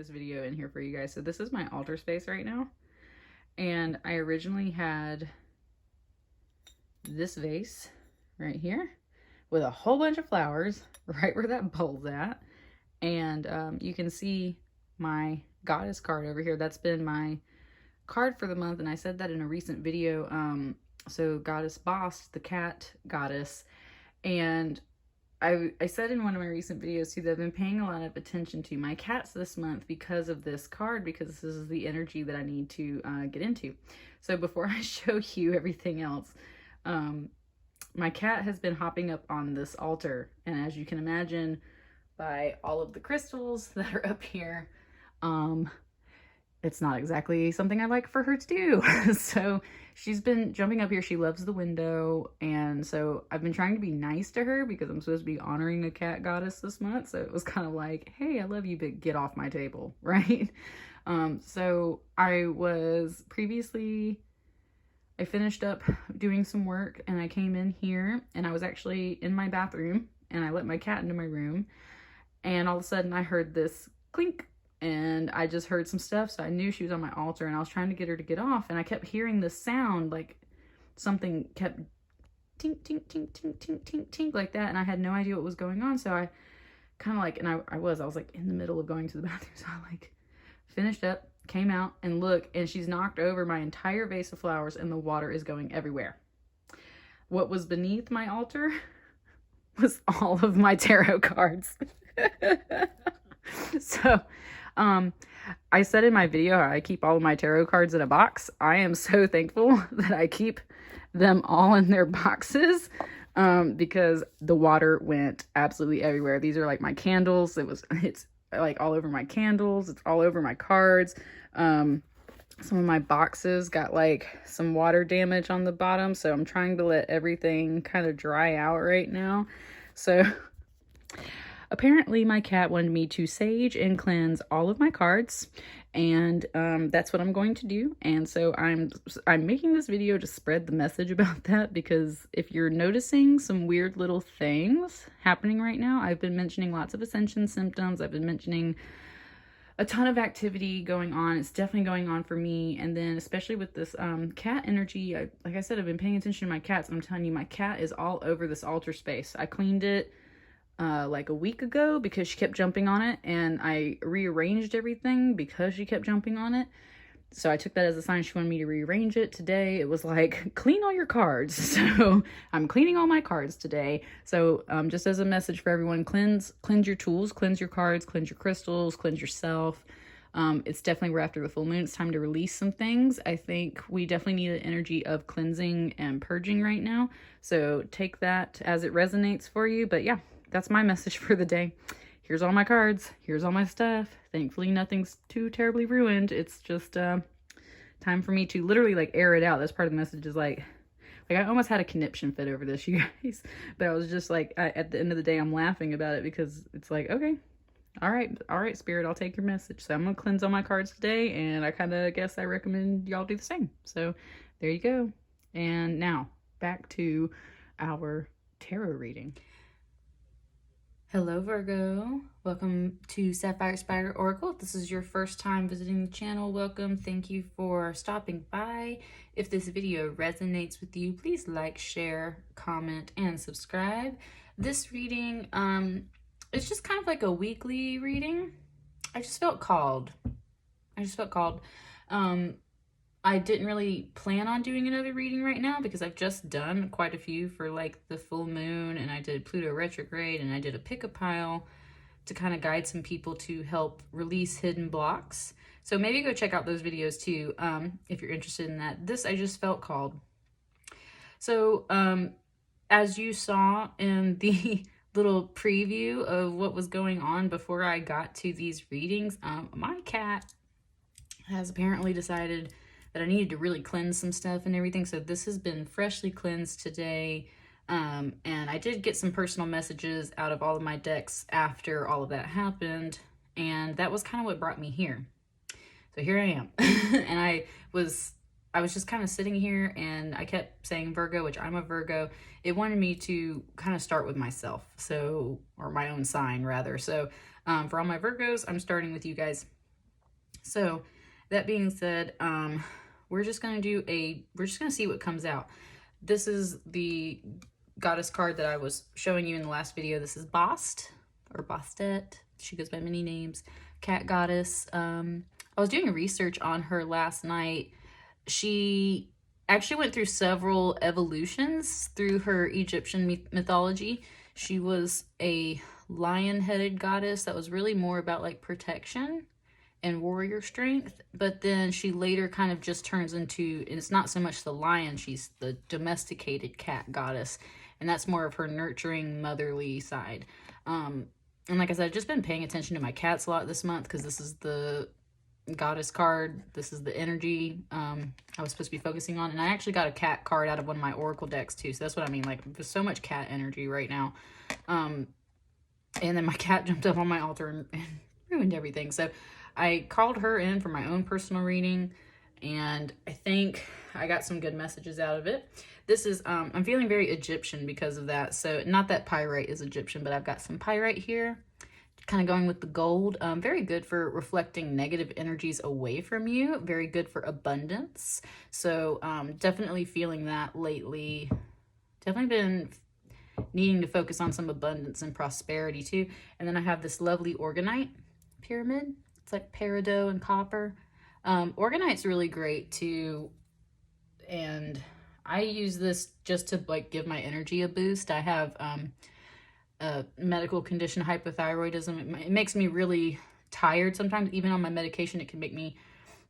this video in here for you guys. So this is my altar space right now. And I originally had this vase right here with a whole bunch of flowers right where that bowl's at. And you can see my goddess card over here. That's been my card for the month, and I said that in a recent video. So Goddess Boss, the cat goddess, and I said in one of my recent videos too that I've been paying a lot of attention to my cats this month because of this card, because this is the energy that I need to get into. So before I show you everything else, my cat has been hopping up on this altar, and as you can imagine by all of the crystals that are up here, it's not exactly something I like for her to do. So she's been jumping up here. She loves the window. And so I've been trying to be nice to her because I'm supposed to be honoring a cat goddess this month. So it was kind of like, hey, I love you, but get off my table, right? So I was previously, I finished up doing some work and I came in here and I was actually in my bathroom and I let my cat into my room. And all of a sudden I heard this clink. And I just heard some stuff, so I knew she was on my altar, and I was trying to get her to get off, and I kept hearing this sound, like something kept tink, tink, tink, tink, tink, tink, tink, like that, and I had no idea what was going on, so I kind of like, and I was like in the middle of going to the bathroom, so I like finished up, came out, and look, and she's knocked over my entire vase of flowers, and the water is going everywhere. What was beneath my altar was all of my tarot cards. So, I said in my video, I keep all of my tarot cards in a box. I am so thankful that I keep them all in their boxes, because the water went absolutely everywhere. These are like my candles. It's like all over my candles. It's all over my cards. Some of my boxes got like some water damage on the bottom. So I'm trying to let everything kind of dry out right now. So apparently my cat wanted me to sage and cleanse all of my cards, and that's what I'm going to do. And so I'm making this video to spread the message about that, because if you're noticing some weird little things happening right now, I've been mentioning lots of ascension symptoms. I've been mentioning a ton of activity going on. It's definitely going on for me. And then especially with this cat energy, like I said, I've been paying attention to my cats. I'm telling you, my cat is all over this altar space. I cleaned it like a week ago because she kept jumping on it, and I rearranged everything because she kept jumping on it. So I took that as a sign she wanted me to rearrange it. Today it was like, clean all your cards. So I'm cleaning all my cards today. So just as a message for everyone, cleanse your tools, cleanse your cards, cleanse your crystals, cleanse yourself. It's definitely, we're after the full moon. It's time to release some things. I think we definitely need an energy of cleansing and purging right now. So take that as it resonates for you. But yeah, that's my message for the day. Here's all my cards. Here's all my stuff. Thankfully, nothing's too terribly ruined. It's just time for me to literally like air it out. That's part of the message, is like I almost had a conniption fit over this, you guys. But I was just like, at the end of the day, I'm laughing about it because it's like, okay, all right, Spirit, I'll take your message. So I'm going to cleanse all my cards today, and I kind of guess I recommend y'all do the same. So there you go. And now back to our tarot reading. Hello Virgo, welcome to Sapphire Spider Oracle. If this is your first time visiting the channel, welcome. Thank you for stopping by. If this video resonates with you, please like, share, comment, and subscribe. This reading, it's just kind of like a weekly reading. I just felt called. I didn't really plan on doing another reading right now because I've just done quite a few for like the full moon, and I did Pluto retrograde, and I did a pick a pile to kind of guide some people to help release hidden blocks. So maybe go check out those videos too, if you're interested in that. This, I just felt called. So as you saw in the little preview of what was going on before I got to these readings, my cat has apparently decided that I needed to really cleanse some stuff and everything. So this has been freshly cleansed today. And I did get some personal messages out of all of my decks after all of that happened. And that was kind of what brought me here. So here I am. And I was just kind of sitting here, and I kept saying Virgo, which I'm a Virgo. It wanted me to kind of start with myself. So, or my own sign rather. So for all my Virgos, I'm starting with you guys. So that being said, we're just going to see what comes out. This is the goddess card that I was showing you in the last video. This is Bast or Bastet. She goes by many names. Cat goddess. I was doing research on her last night. She actually went through several evolutions through her Egyptian mythology. She was a lion-headed goddess that was really more about like protection and warrior strength, but then she later kind of just turns into, and it's not so much the lion, she's the domesticated cat goddess, and that's more of her nurturing motherly side. And like I said, I've just been paying attention to my cats a lot this month because this is the goddess card, this is the energy I was supposed to be focusing on, and I actually got a cat card out of one of my oracle decks too, so that's what I mean. Like, there's so much cat energy right now. And then my cat jumped up on my altar and ruined everything, so I called her in for my own personal reading, and I think I got some good messages out of it. This is, I'm feeling very Egyptian because of that. So not that pyrite is Egyptian, but I've got some pyrite here, kind of going with the gold. Very good for reflecting negative energies away from you. Very good for abundance. So definitely feeling that lately. Definitely been needing to focus on some abundance and prosperity too. And then I have this lovely Orgonite pyramid. It's like peridot and copper. Orgonite's really great too, and I use this just to like give my energy a boost. I have a medical condition, hypothyroidism. It makes me really tired sometimes. Even on my medication, it can make me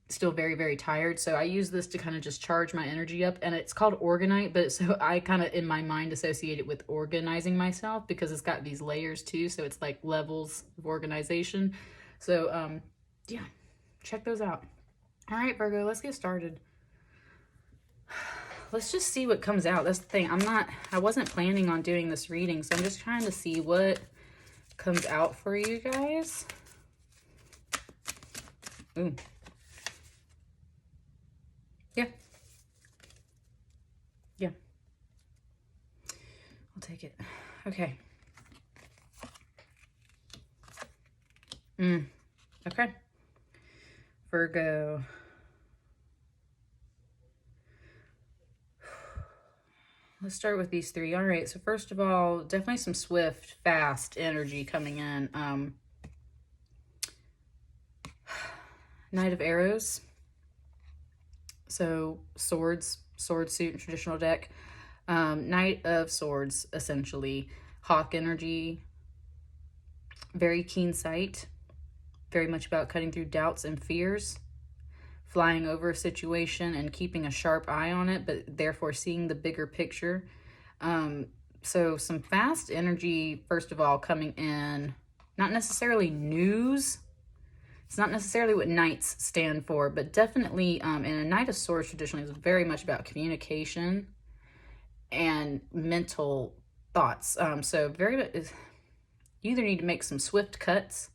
still very, very tired. So I use this to kind of just charge my energy up, and it's called Orgonite, but so I kind of in my mind associate it with organizing myself because it's got these layers too. So it's like levels of organization. So, yeah, check those out. All right, Virgo, let's get started. Let's just see what comes out. That's the thing. I wasn't planning on doing this reading, so I'm just trying to see what comes out for you guys. Ooh. Yeah. Yeah. I'll take it. Okay. Okay. Virgo. Let's start with these three. All right, so first of all, definitely some swift, fast energy coming in. Knight of Arrows. So swords, sword suit, and traditional deck. Knight of Swords, essentially. Hawk energy. Very keen sight. Very much about cutting through doubts and fears, flying over a situation and keeping a sharp eye on it, but therefore seeing the bigger picture. So some fast energy, first of all, coming in, not necessarily news. It's not necessarily what knights stand for, but definitely, and a Knight of Swords traditionally is very much about communication and mental thoughts. So very much, you either need to make some swift cuts,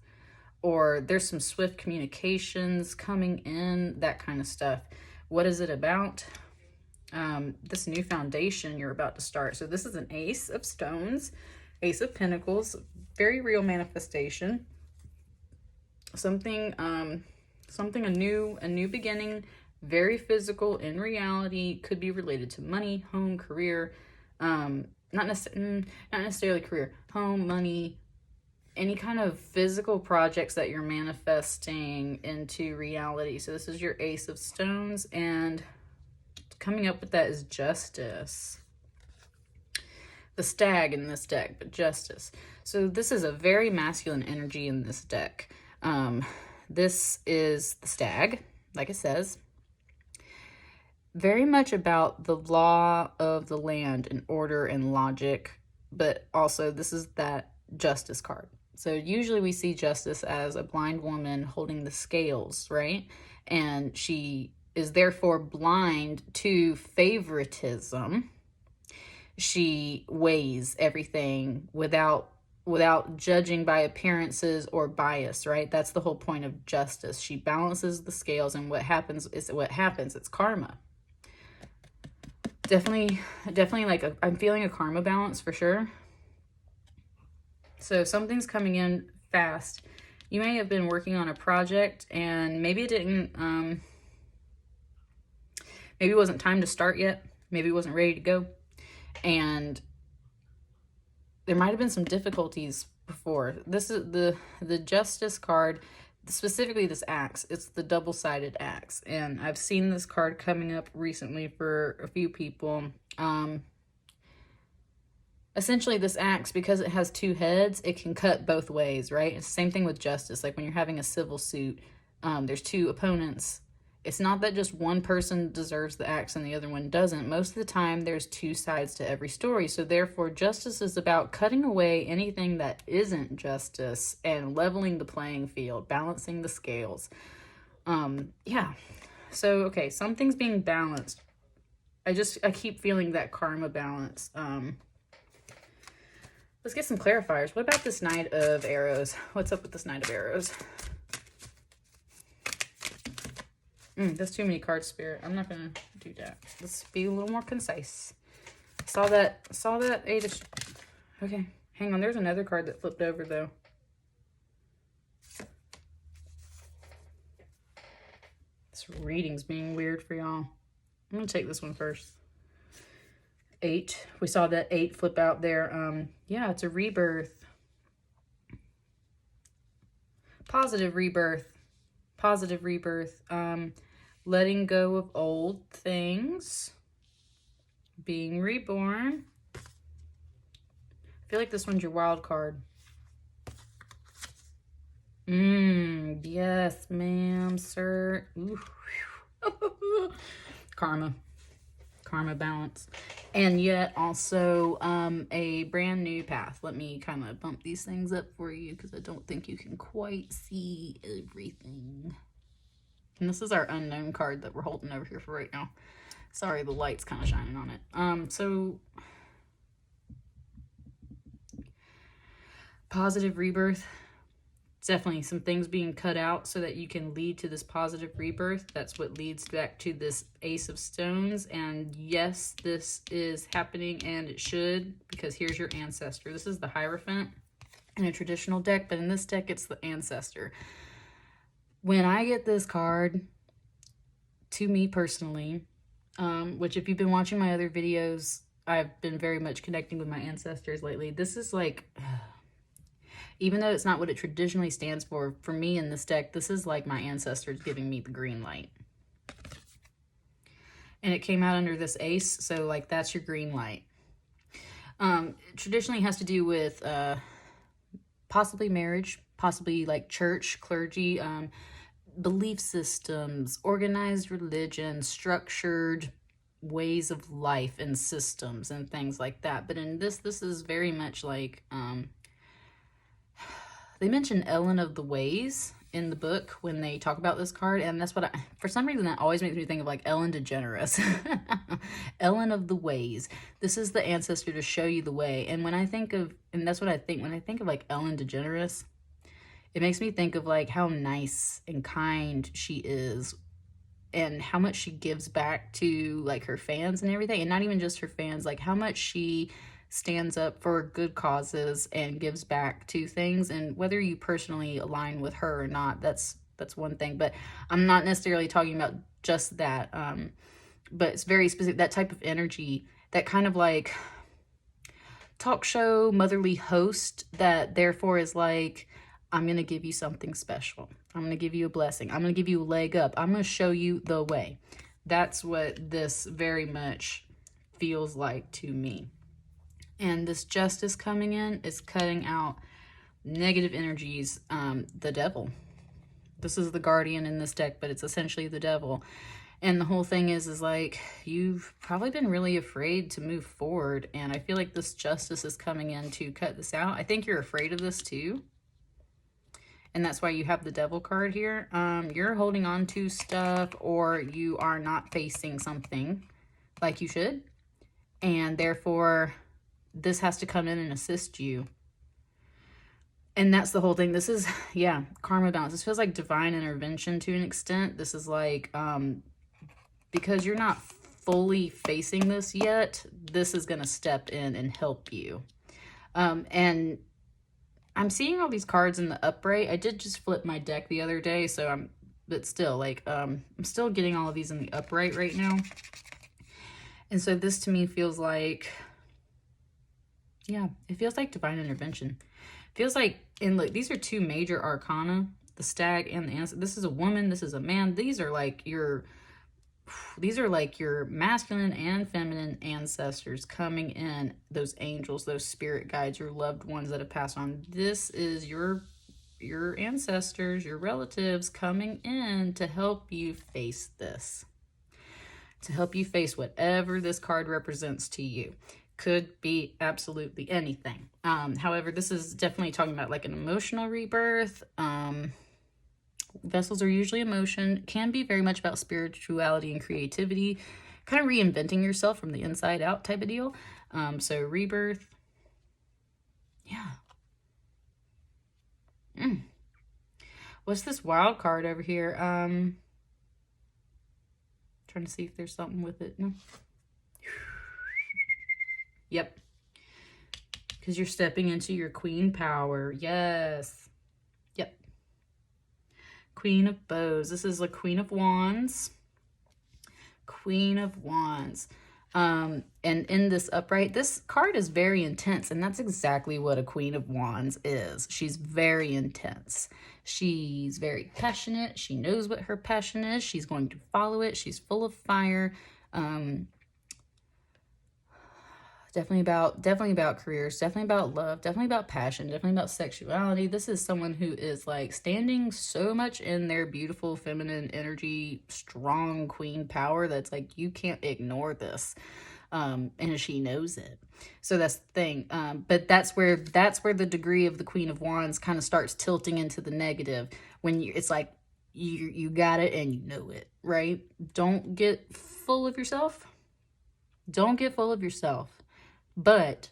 or there's some swift communications coming in, that kind of stuff. What is it about? This new foundation you're about to start. So this is an Ace of Stones, Ace of Pentacles, very real manifestation. Something, a new beginning, very physical in reality, could be related to money, home, career, not necessarily career, home, money, any kind of physical projects that you're manifesting into reality. So this is your Ace of Stones, and coming up with that is Justice. The Stag in this deck, but Justice. So this is a very masculine energy in this deck. This is the Stag, like it says. Very much about the law of the land and order and logic, but also this is that Justice card. So usually we see Justice as a blind woman holding the scales, right? And she is therefore blind to favoritism. She weighs everything without judging by appearances or bias, right? That's the whole point of Justice. She balances the scales, and what happens is what happens. It's karma. Definitely like I'm feeling a karma balance for sure. So something's coming in fast, You may have been working on a project and maybe it didn't, maybe it wasn't time to start yet. Maybe it wasn't ready to go. And there might have been some difficulties before. This is the Justice card, specifically this axe. It's the double-sided axe. And I've seen this card coming up recently for a few people. Essentially, this axe, because it has two heads, it can cut both ways, right? It's the same thing with justice. Like when you're having a civil suit, there's two opponents. It's not that just one person deserves the axe and the other one doesn't. Most of the time, there's two sides to every story. So therefore, justice is about cutting away anything that isn't justice and leveling the playing field, balancing the scales. Yeah. So, okay, something's being balanced. I keep feeling that karma balance. Let's get some clarifiers. What about this Knight of Arrows? What's up with this Knight of Arrows? That's too many cards, Spirit. I'm not going to do that. Let's be a little more concise. Saw that Eight of... Okay, hang on. There's another card that flipped over, though. This reading's being weird for y'all. I'm going to take this one first. 8. We saw that 8 flip out there. Yeah, it's a rebirth. Positive rebirth. Positive rebirth. Letting go of old things. Being reborn. I feel like this one's your wild card. Yes, ma'am, sir. Ooh. Karma. Karma balance. And yet also a brand new path. Let me kind of bump these things up for you because I don't think you can quite see everything. And this is our unknown card that we're holding over here for right now. Sorry, the light's kind of shining on it. So positive rebirth. Definitely some things being cut out so that you can lead to this positive rebirth. That's what leads back to this Ace of Stones. And yes, this is happening and it should, because here's your ancestor. This is the Hierophant in a traditional deck, but in this deck, it's the ancestor. When I get this card, to me personally, which if you've been watching my other videos, I've been very much connecting with my ancestors lately. This is like... Even though it's not what it traditionally stands for me in this deck, this is like my ancestors giving me the green light. And it came out under this ace, so like that's your green light. Traditionally has to do with possibly marriage, possibly like church, clergy, belief systems, organized religion, structured ways of life and systems and things like that. But in this is very much like... They mention Ellen of the Ways in the book when they talk about this card, and that's what for some reason that always makes me think of like Ellen DeGeneres. Ellen of the Ways. This is the ancestor to show you the way. And when I think of, and that's what I think, when I think of like Ellen DeGeneres, it makes me think of like how nice and kind she is and how much she gives back to like her fans and everything. And not even just her fans, like how much she stands up for good causes and gives back to things. And whether you personally align with her or not, that's one thing. But I'm not necessarily talking about just that. But it's very specific, that type of energy, that kind of like talk show motherly host that therefore is like, I'm going to give you something special. I'm going to give you a blessing. I'm going to give you a leg up. I'm going to show you the way. That's what this very much feels like to me. And this justice coming in is cutting out negative energies. The devil. This is the guardian in this deck, but it's essentially the devil. And the whole thing is like, you've probably been really afraid to move forward. And I feel like this justice is coming in to cut this out. I think you're afraid of this too. And that's why you have the devil card here. You're holding on to stuff, or you are not facing something like you should. And therefore... this has to come in and assist you. And that's the whole thing. This is, yeah, karma balance. This feels like divine intervention to an extent. This is like, because you're not fully facing this yet, this is going to step in and help you. And I'm seeing all these cards in the upright. I did just flip my deck the other day, so but still, like, I'm still getting all of these in the upright right now. And so this to me feels like, yeah, it feels like divine intervention. It feels like, and look, these are two major arcana, the stag and the ancestor. This is a woman, this is a man. These are like your masculine and feminine ancestors coming in, those angels, those spirit guides, your loved ones that have passed on. This is your ancestors, your relatives coming in to help you face this, to help you face whatever this card represents to you. Could be absolutely anything. However, this is definitely talking about like an emotional rebirth. Vessels are usually emotion, can be very much about spirituality and creativity, kind of reinventing yourself from the inside out type of deal. So rebirth. Yeah. What's this wild card over here? Trying to see if there's something with it. No. Yep. Because you're stepping into your queen power. Yes. Yep. Queen of Bows. This is a Queen of Wands. Queen of Wands. And in this upright, this card is very intense, and that's exactly what a Queen of Wands is. She's very intense. She's very passionate. She knows what her passion is. She's going to follow it. She's full of fire. Definitely about careers, definitely about love, definitely about passion, definitely about sexuality. This is someone who is like standing so much in their beautiful feminine energy, strong queen power that's like, you can't ignore this. And she knows it. So that's the thing. But that's where the degree of the Queen of Wands kind of starts tilting into the negative, when it's like you got it and you know it, right? Don't get full of yourself. Don't get full of yourself. But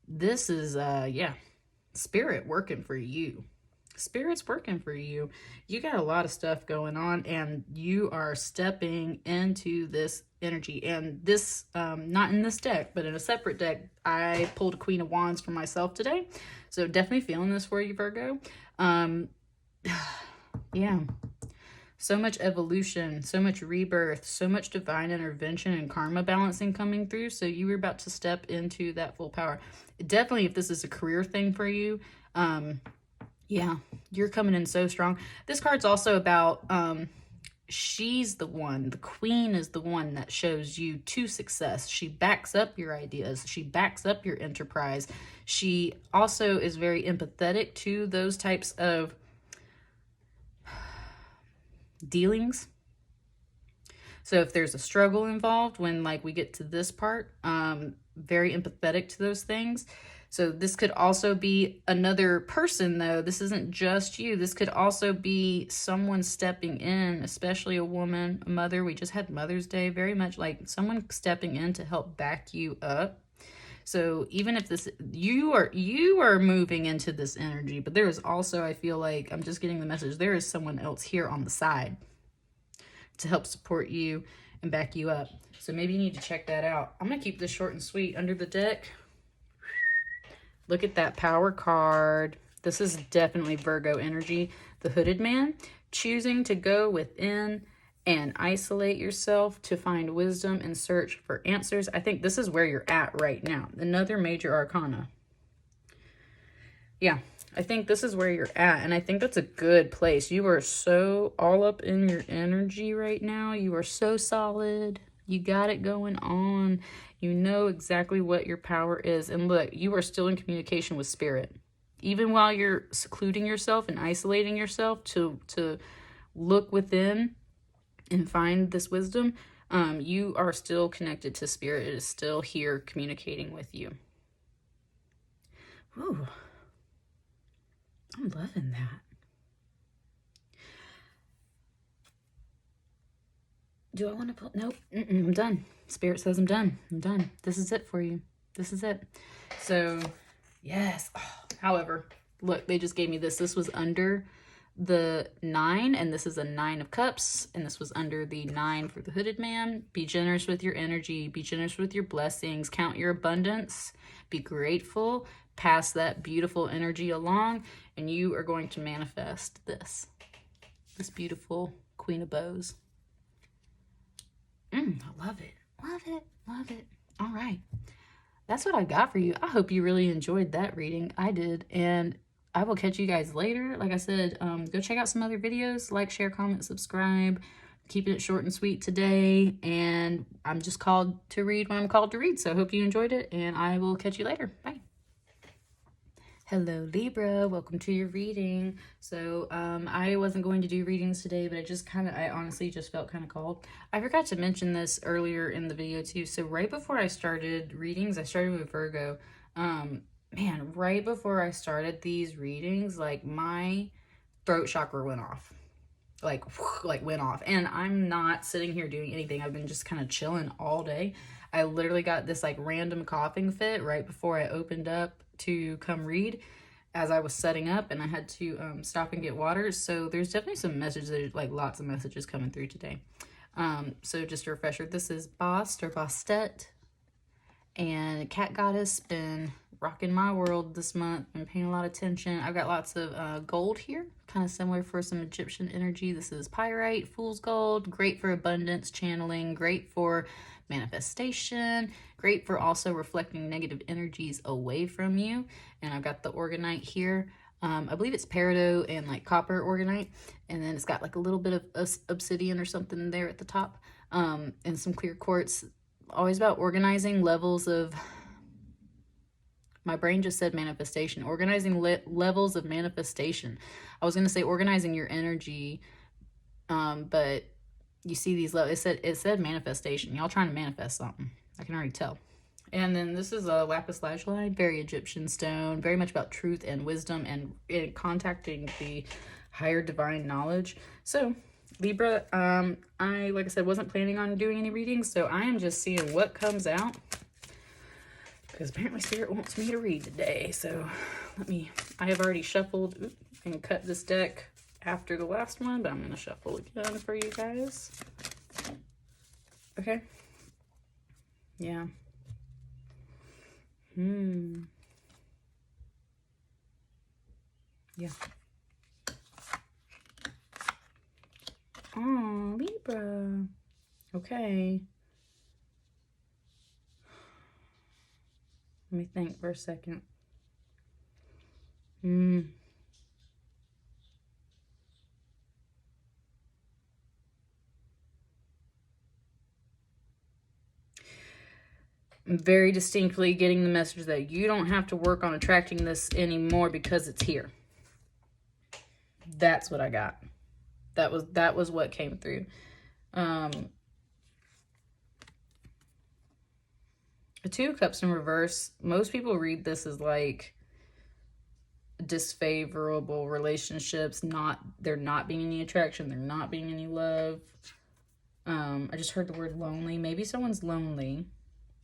this is, spirit working for you. Spirit's working for you. You got a lot of stuff going on, and you are stepping into this energy. And this, not in this deck, but in a separate deck, I pulled a Queen of Wands for myself today. So definitely feeling this for you, Virgo. Yeah. So much evolution, so much rebirth, so much divine intervention and karma balancing coming through. So you were about to step into that full power. Definitely, if this is a career thing for you, yeah, you're coming in so strong. This card's also about, she's the one, the queen is the one that shows you to success. She backs up your ideas. She backs up your enterprise. She also is very empathetic to those types of dealings. So if there's a struggle involved, when like we get to this part, very empathetic to those things. So this could also be another person, though. This isn't just you. This could also be someone stepping in, especially a woman, a mother. We just had Mother's Day. Very much like someone stepping in to help back you up. So even if this, you are moving into this energy, but there is also, I feel like, I'm just getting the message, there is someone else here on the side to help support you and back you up. So maybe you need to check that out. I'm going to keep this short and sweet. Under the deck, look at that power card. This is definitely Virgo energy. The Hooded Man, choosing to go within and isolate yourself to find wisdom and search for answers. I think this is where you're at right now. Another major arcana. Yeah, I think this is where you're at, and I think that's a good place. You are so all up in your energy right now. You are so solid. You got it going on. You know exactly what your power is. And look, you are still in communication with spirit. Even while you're secluding yourself and isolating yourself to look within and find this wisdom, you are still connected to spirit. It is still here communicating with you. Ooh, I'm loving that. Do I want to pull? Nope. I'm done. Spirit says I'm done. I'm done. This is it for you. This is it. So, yes. Oh, however, look, they just gave me this. This was under the 9, and this is a 9 of Cups, and this was under the 9 for the Hooded Man. Be generous with your energy. Be generous with your blessings. Count your abundance. Be grateful. Pass that beautiful energy along, and you are going to manifest this beautiful Queen of Bows. I love it. Love it. Love it. All right. That's what I got for you. I hope you really enjoyed that reading. I did, and I will catch you guys later. Like I said, go check out some other videos. Like, share, comment, subscribe. Keeping it short and sweet today. And I'm just called to read when I'm called to read. So I hope you enjoyed it. And I will catch you later. Bye. Hello, Libra. Welcome to your reading. So I wasn't going to do readings today, but I honestly just felt kind of called. I forgot to mention this earlier in the video too. So right before I started readings, I started with Virgo. Man, right before I started these readings, like my throat chakra went off. Like went off. And I'm not sitting here doing anything. I've been just kind of chilling all day. I literally got this like random coughing fit right before I opened up to come read as I was setting up, and I had to stop and get water. So there's definitely some messages, like lots of messages coming through today. So just a refresher, this is Bast or Bastet, and Cat Goddess been rocking my world this month and paying a lot of attention. I've got lots of gold here, kind of similar for some Egyptian energy. This is Pyrite, Fool's Gold, great for abundance channeling, great for manifestation, great for also reflecting negative energies away from you. And I've got the Orgonite here. I believe it's peridot and like copper Orgonite, and then it's got like a little bit of obsidian or something there at the top, and some clear quartz. Always about organizing levels of, my brain just said manifestation, organizing levels of manifestation. I was going to say organizing your energy, but you see these levels, it said manifestation. Y'all trying to manifest something. I can already tell. And then this is a Lapis Lazuli, very Egyptian stone, very much about truth and wisdom and contacting the higher divine knowledge. So Libra, I, like I said, wasn't planning on doing any readings, so I am just seeing what comes out, because apparently Spirit wants me to read today. So I have already shuffled and cut this deck after the last one, but I'm going to shuffle again for you guys. Okay. Yeah. Yeah. Oh, Libra. Okay. Let me think for a second. I'm very distinctly getting the message that you don't have to work on attracting this anymore because it's here. That's what I got. That was what came through. The Two of Cups in reverse. Most people read this as like disfavorable relationships. There not being any attraction. There not being any love. I just heard the word lonely. Maybe someone's lonely.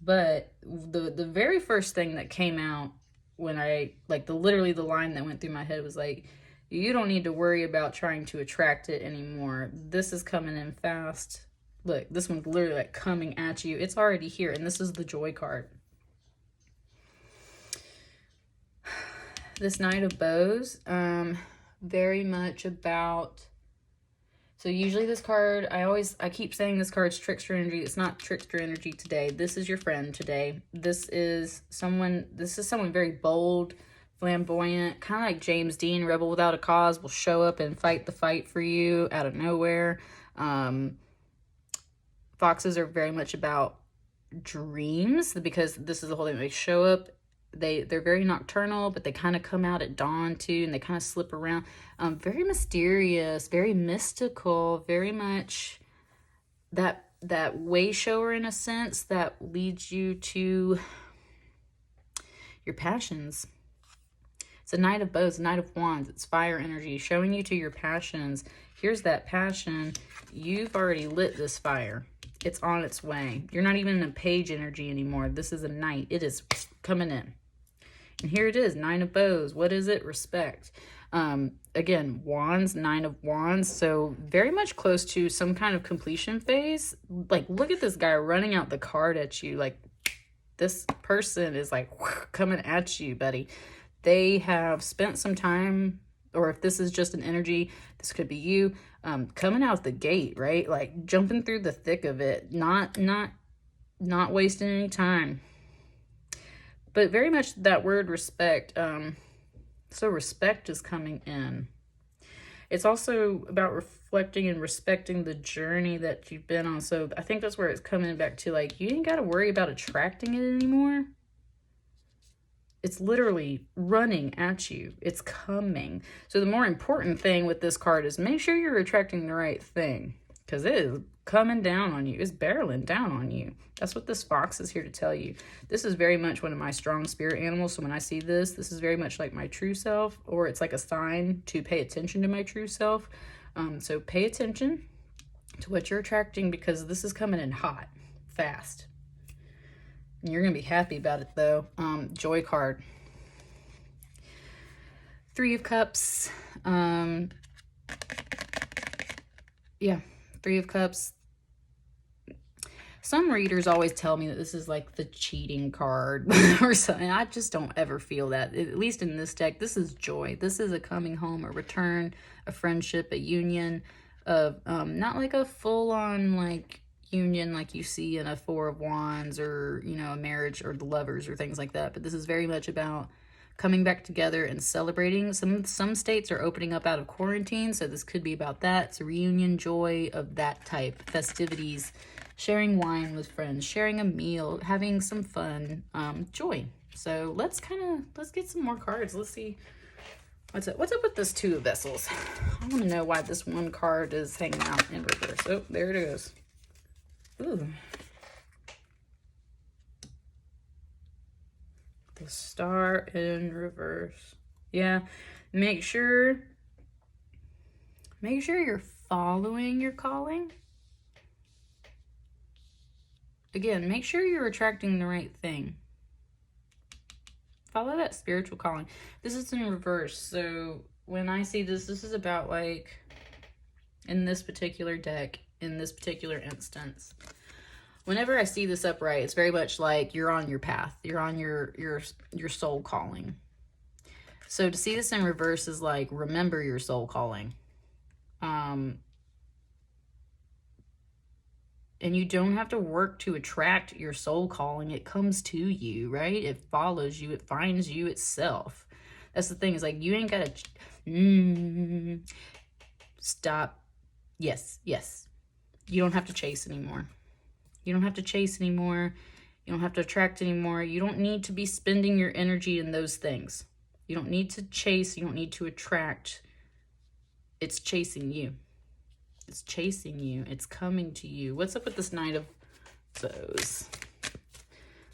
But the very first thing that came out when I, like, literally the line that went through my head was like, you don't need to worry about trying to attract it anymore. This is coming in fast. Look, this one's literally like coming at you. It's already here, and this is the Joy card. This Knight of Bows, very much about, so usually this card, I keep saying this card's trickster energy. It's not trickster energy today. This is your friend today. This is someone very bold, flamboyant, kind of like James Dean, rebel without a cause, will show up and fight the fight for you out of nowhere. Foxes are very much about dreams, because this is the whole thing. They show up, they're very nocturnal, but they kind of come out at dawn too, and they kind of slip around. Very mysterious, very mystical, very much that way shower in a sense that leads you to your passions. It's a Knight of Bows, Knight of Wands. It's fire energy, showing you to your passions. Here's that passion. You've already lit this fire. It's on its way. You're not even in a page energy anymore. This is a knight. It is coming in. And here it is, Nine of Bows. What is it? Respect. Again, Wands, 9 of Wands. So very much close to some kind of completion phase. Like, look at this guy running out the card at you. Like, this person is like coming at you, buddy. They have spent some time, or if this is just an energy, this could be you, coming out the gate, right? Like jumping through the thick of it, not wasting any time. But very much that word respect. So respect is coming in. It's also about reflecting and respecting the journey that you've been on. So I think that's where it's coming back to, like, you ain't got to worry about attracting it anymore. It's literally running at you. It's coming. So the more important thing with this card is make sure you're attracting the right thing, because it is coming down on you. It's barreling down on you. That's what this fox is here to tell you. This is very much one of my strong spirit animals. So when I see this, this is very much like my true self, or it's like a sign to pay attention to my true self. So pay attention to what you're attracting, because this is coming in hot, fast. And you're going to be happy about it, though. Joy card. 3 of Cups. Yeah, 3 of Cups. Some readers always tell me that this is like the cheating card or something. I just don't ever feel that. At least in this deck, this is joy. This is a coming home, a return, a friendship, a union of, not like a full-on like union like you see in a 4 of Wands, or, you know, a marriage or the Lovers or things like that. But this is very much about coming back together and celebrating. Some states are opening up out of quarantine, so this could be about that. It's a reunion, joy of that type, festivities, sharing wine with friends, sharing a meal, having some fun, joy. So let's get some more cards. Let's see what's up with this 2 of Vessels. I want to know why this one card is hanging out in reverse. Oh, there it goes. Ooh. The Star in reverse. Yeah, make sure you're following your calling. Again, make sure you're attracting the right thing. Follow that spiritual calling. This is in reverse. So when I see this, this is about, like, in this particular deck, in this particular instance, whenever I see this upright, it's very much like you're on your path. You're on your soul calling. So to see this in reverse is like, remember your soul calling. And you don't have to work to attract your soul calling. It comes to you, right? It follows you. It finds you itself. That's the thing. Is like, you ain't got to stop. Yes. You don't have to chase anymore. You don't have to chase anymore. You don't have to attract anymore. You don't need to be spending your energy in those things. You don't need to chase. You don't need to attract. It's chasing you. It's chasing you. It's coming to you. What's up with this Knight of Bows?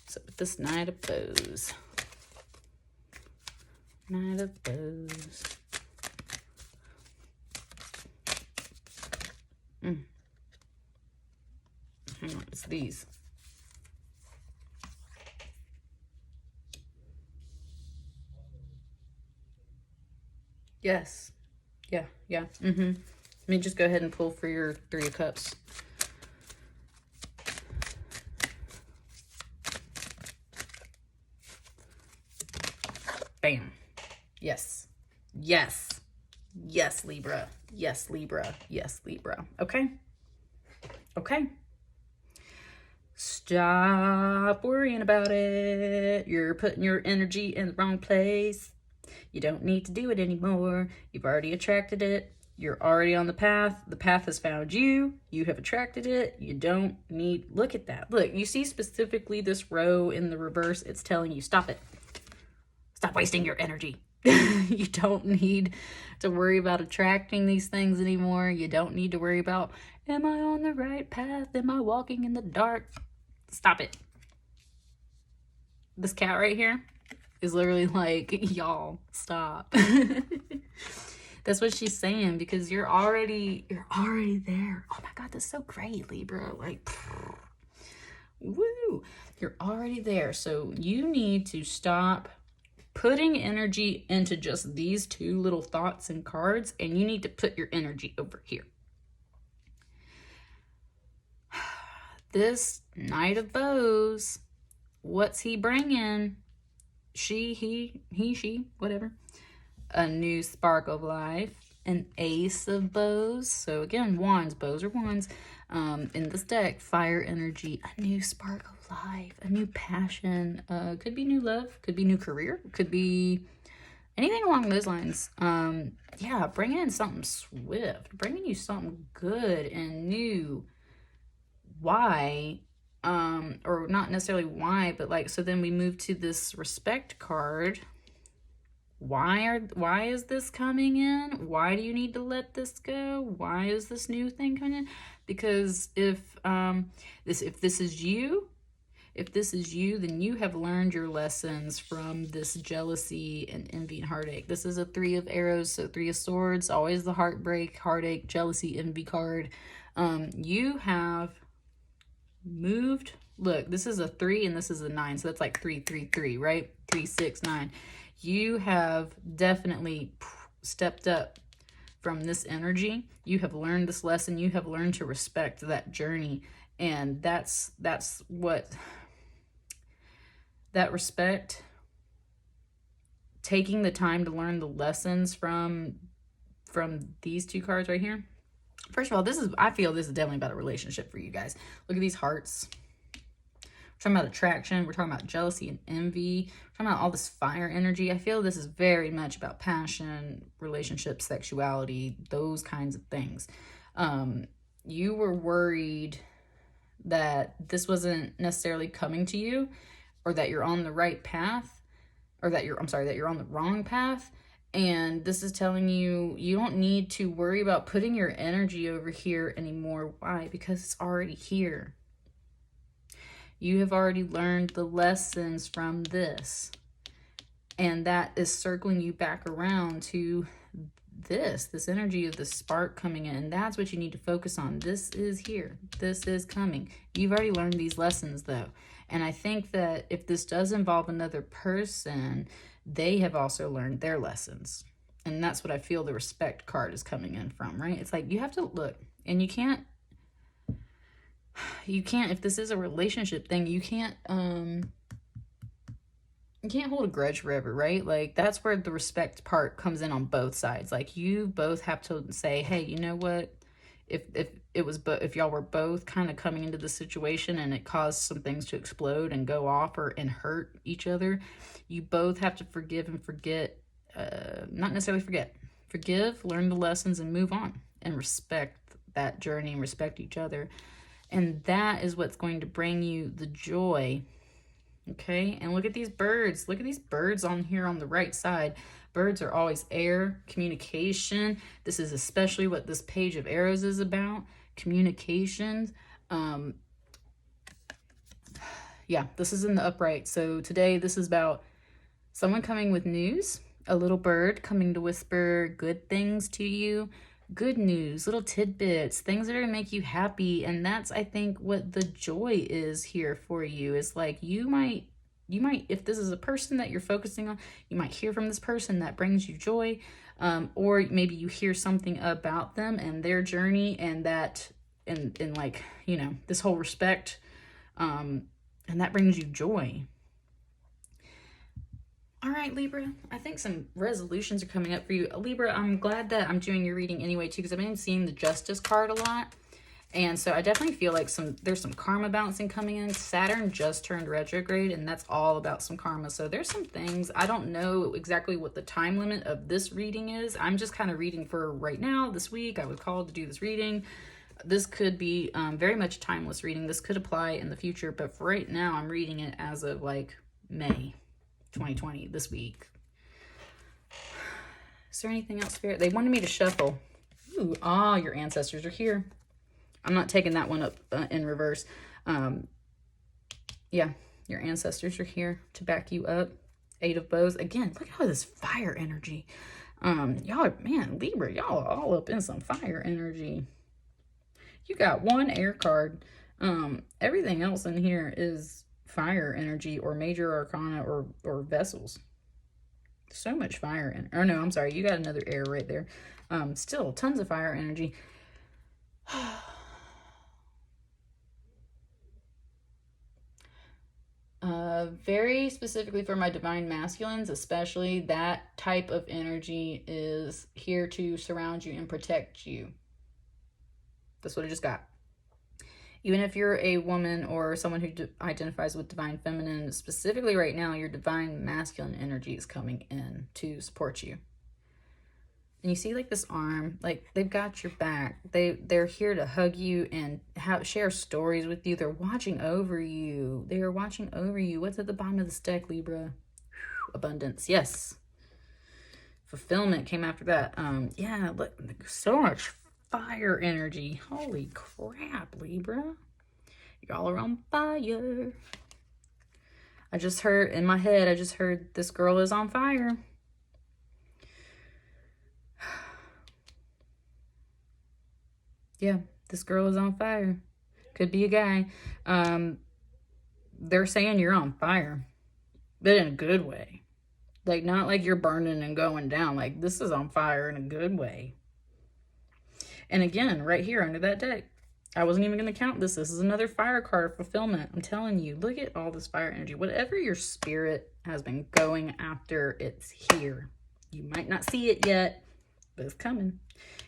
What's up with this Knight of Bows? Knight of Bows. Hang on, it's these. Yes. Yeah. Let me just go ahead and pull for your 3 of Cups. Bam. Yes, Libra. Yes, Libra. Okay. Stop worrying about it. You're putting your energy in the wrong place. You don't need to do it anymore. You've already attracted it. You're already on the path. The path has found you. You have attracted it. You don't need... Look at that. Look, you see specifically this row in the reverse. It's telling you, stop it. Stop wasting your energy. You don't need to worry about attracting these things anymore. You don't need to worry about, am I on the right path? Am I walking in the dark? Stop it. This cat right here is literally like, y'all, stop. That's what she's saying, because you're already there. Oh my God, that's so great, Libra. Like, woo, you're already there. So you need to stop putting energy into just these two little thoughts and cards, and you need to put your energy over here. This Knight of Bows, what's he bringing? She, he, she, whatever. A new spark of life. An Ace of Bows. So again, wands, bows are wands. In this deck, fire energy, a new spark of life, a new passion. Could be new love, could be new career, could be anything along those lines. Yeah, bring in something swift, bringing you something good and new. Why? Or not necessarily why, but like, so then we move to this respect card. Why is this coming in? Why do you need to let this go? Why is this new thing coming in? Because if this is you, then you have learned your lessons from this jealousy and envy and heartache. This is a 3 of arrows, so 3 of swords, always the heartbreak, heartache, jealousy, envy card. You have moved. Look, this is a 3 and this is a 9, so that's like 3, 3, 3, right? 3, 6, 9. You have definitely stepped up from this energy. You have learned this lesson. You have learned to respect that journey. And that's what that respect, taking the time to learn the lessons from these two cards right here. First of all, I feel this is definitely about a relationship for you guys. Look at these hearts. We're talking about attraction. We're talking about jealousy and envy. We're talking about all this fire energy. I feel this is very much about passion, relationship, sexuality, those kinds of things. You were worried that this wasn't necessarily coming to you, or that you're on the right path, or that you're on the wrong path. And this is telling you, you don't need to worry about putting your energy over here anymore. Why? Because it's already here. You have already learned the lessons from this. And that is circling you back around to this energy of the spark coming in. And that's what you need to focus on. This is here. This is coming. You've already learned these lessons though. And I think that if this does involve another person, they have also learned their lessons. And that's what I feel the respect card is coming in from, right? It's like you have to look, and you can't, if this is a relationship thing, you can't hold a grudge forever, right? Like that's where the respect part comes in on both sides. Like you both have to say, hey, you know what? If y'all were both kind of coming into the situation and it caused some things to explode and go off and hurt each other, you both have to forgive and forget. Not necessarily forgive, learn the lessons and move on and respect that journey and respect each other. And that is what's going to bring you the joy. Okay, and look at these birds. Look at these birds on here on the right side. Birds are always air, communication. This is especially what this page of arrows is about. Communications. Yeah, this is in the upright. So today this is about someone coming with news. A little bird coming to whisper good things to you. Good news, little tidbits, things that are gonna make you happy. And that's, I think, what the joy is here for you. Is like you might, if this is a person that you're focusing on, you might hear from this person that brings you joy. Or maybe you hear something about them and their journey, and that, and like, you know, this whole respect, and that brings you joy. All right, Libra, I think some resolutions are coming up for you. Libra, I'm glad that I'm doing your reading anyway, too, because I've been seeing the Justice card a lot. And so I definitely feel like there's some karma balancing coming in. Saturn just turned retrograde, and that's all about some karma. So there's some things. I don't know exactly what the time limit of this reading is. I'm just kind of reading for right now, this week. I was called to do this reading. This could be very much a timeless reading. This could apply in the future, but for right now, I'm reading it as of like May 2020, this week. Is there anything else, Spirit? They wanted me to shuffle. Ooh, your ancestors are here. I'm not taking that one up in reverse. Yeah, your ancestors are here to back you up. 8 of Bows. Again, look at all this fire energy. Y'all are, man, Libra, y'all are all up in some fire energy. You got one air card. Everything else in here is fire energy or major arcana or vessels. So much fire. Or no, I'm sorry. You got another air right there. Still tons of fire energy. Very specifically for my divine masculines, especially, that type of energy is here to surround you and protect you. That's what I just got. Even if you're a woman or someone who identifies with divine feminine, specifically right now, your divine masculine energy is coming in to support you. And you see, like, this arm, like, they've got your back. They're here to hug you and share stories with you. They're watching over you. They are watching over you. What's at the bottom of this deck, Libra? Abundance. Yes. Fulfillment came after that. Yeah, look, so much fire energy. Holy crap, Libra. Y'all are on fire. I just heard, in my head, I just heard, this girl is on fire. Yeah, this girl is on fire. Could be a guy. They're saying you're on fire, but in a good way. Like, not like you're burning and going down. Like, this is on fire in a good way. And again, right here under that deck, I wasn't even going to count this. This is another fire card, fulfillment. I'm telling you, look at all this fire energy. Whatever your spirit has been going after, it's here. You might not see it yet, but it's coming.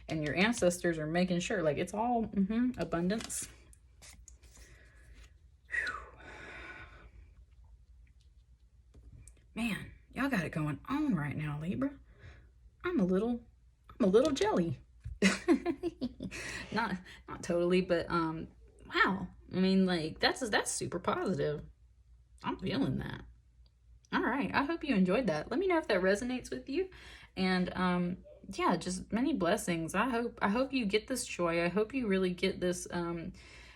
And your ancestors are making sure, like, it's all abundance. Whew. Man, y'all got it going on right now, Libra. I'm a little jelly. not totally, but wow. I mean, like, that's super positive. I'm feeling that. All right, I hope you enjoyed that. Let me know if that resonates with you. And yeah, just many blessings. I hope you get this joy. I hope you really get this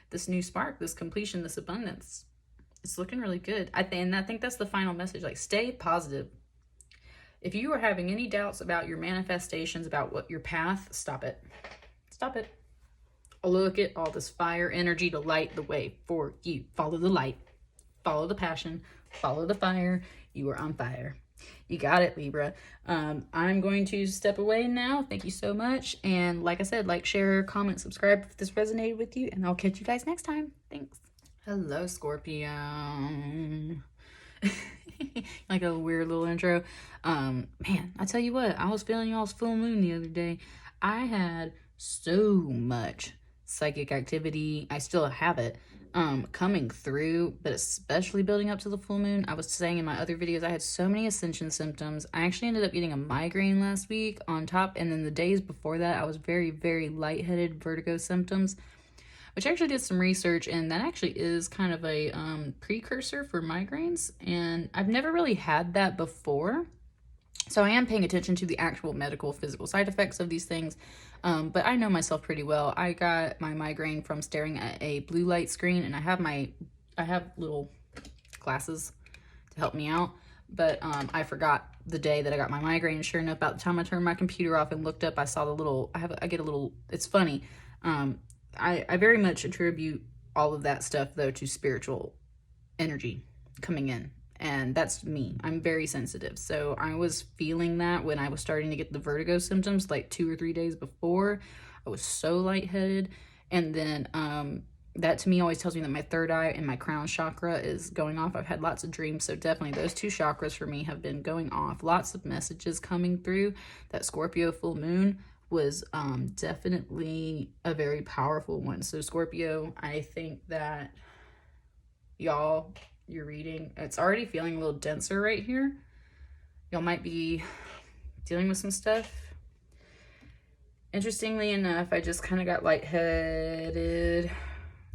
this new spark, this completion, this abundance. It's looking really good. I think that's the final message. Like, stay positive. If you are having any doubts about your manifestations, about what your path, stop it. Stop it. Look at all this fire energy to light the way for you. Follow the light. Follow the passion. Follow the fire. You are on fire. You got it, Libra. I'm going to step away now. Thank you so much. And like I said, like, share, comment, subscribe if this resonated with you. And I'll catch you guys next time. Thanks. Hello, Scorpio. Like a weird little intro. Man, I tell you what, I was feeling y'all's full moon the other day. I had so much psychic activity. I still have it coming through, but especially building up to the full moon. I was saying in my other videos, I had so many ascension symptoms. I actually ended up getting a migraine last week on top, and then the days before that, I was very, very lightheaded, vertigo symptoms, which I actually did some research, and that actually is kind of a precursor for migraines, and I've never really had that before. So I am paying attention to the actual medical, physical side effects of these things. But I know myself pretty well. I got my migraine from staring at a blue light screen, and I have little glasses to help me out. But I forgot the day that I got my migraine. Sure enough, about the time I turned my computer off and looked up, I saw the little, I get a little, it's funny. I very much attribute all of that stuff, though, to spiritual energy coming in. And that's me. I'm very sensitive. So I was feeling that when I was starting to get the vertigo symptoms, like 2 or 3 days before. I was so lightheaded. And then that to me always tells me that my third eye and my crown chakra is going off. I've had lots of dreams. So definitely those two chakras for me have been going off. Lots of messages coming through. That Scorpio full moon was definitely a very powerful one. So Scorpio, I think that y'all, your reading, it's already feeling a little denser right here. Y'all might be dealing with some stuff. Interestingly enough, I just kind of got lightheaded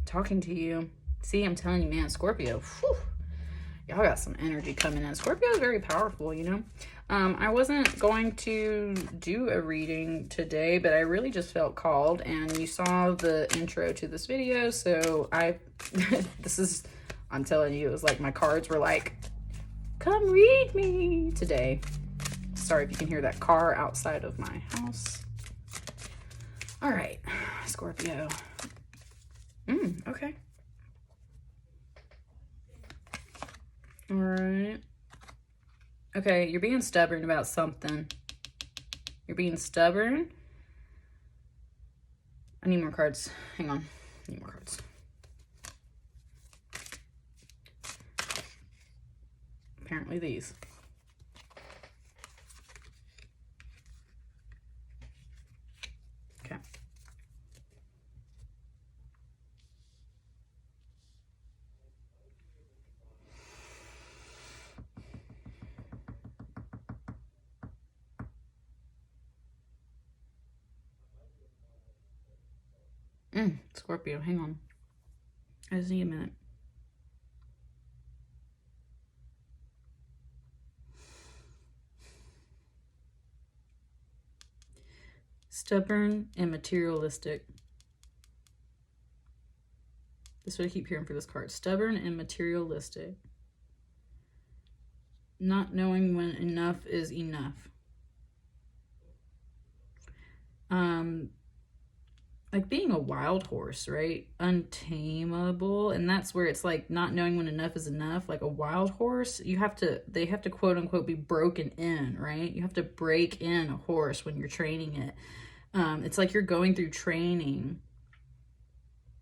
talking to you. See, I'm telling you, man, Scorpio, whew, y'all got some energy coming in. Scorpio is very powerful, you know. I wasn't going to do a reading today, but I really just felt called, and you saw the intro to this video, so I'm telling you, it was like my cards were like, come read me today. Sorry if you can hear that car outside of my house. All right, Scorpio. Okay. All right. Okay, you're being stubborn about something. You're being stubborn. I need more cards. Hang on. I need more cards. Apparently these. Okay. Scorpio, hang on. I just need a minute. Stubborn and materialistic. That's what I keep hearing for this card. Stubborn and materialistic. Not knowing when enough is enough. Like being a wild horse, right? Untamable. And that's where it's like not knowing when enough is enough. Like a wild horse, they have to quote unquote be broken in, right? You have to break in a horse when you're training it. It's like you're going through training,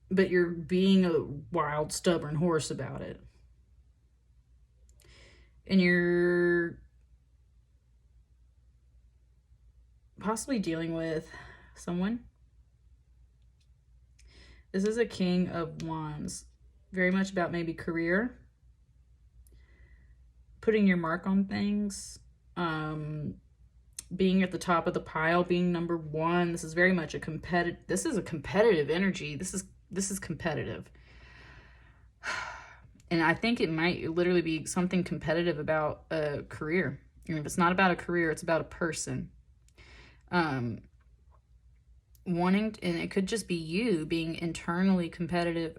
but you're being a wild, stubborn horse about it. And you're possibly dealing with someone. This is a King of Wands. Very much about maybe career. Putting your mark on things. Being at the top of the pile. Being number one. This is very much a competitive. This is a competitive energy. This is competitive. And I think it might literally be something competitive about a career. And if it's not about a career, it's about a person. Wanting, and it could just be you being internally competitive,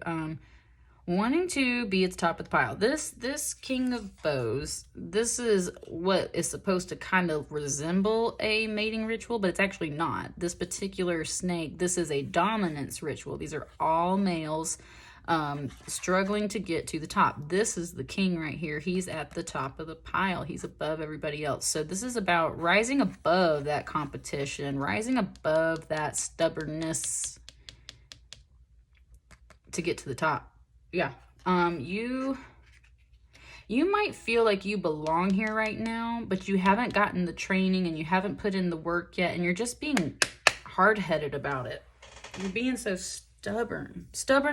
wanting to be at the top of the pile. This King of Bows, this is what is supposed to kind of resemble a mating ritual, but it's actually not. This particular snake, this is a dominance ritual. These are all males struggling to get to the top. This is the king right here. He's at the top of the pile. He's above everybody else. So this is about rising above that competition, rising above that stubbornness to get to the top. Yeah. You might feel like you belong here right now, but you haven't gotten the training and you haven't put in the work yet, and you're just being hard-headed about it. You're being so stubborn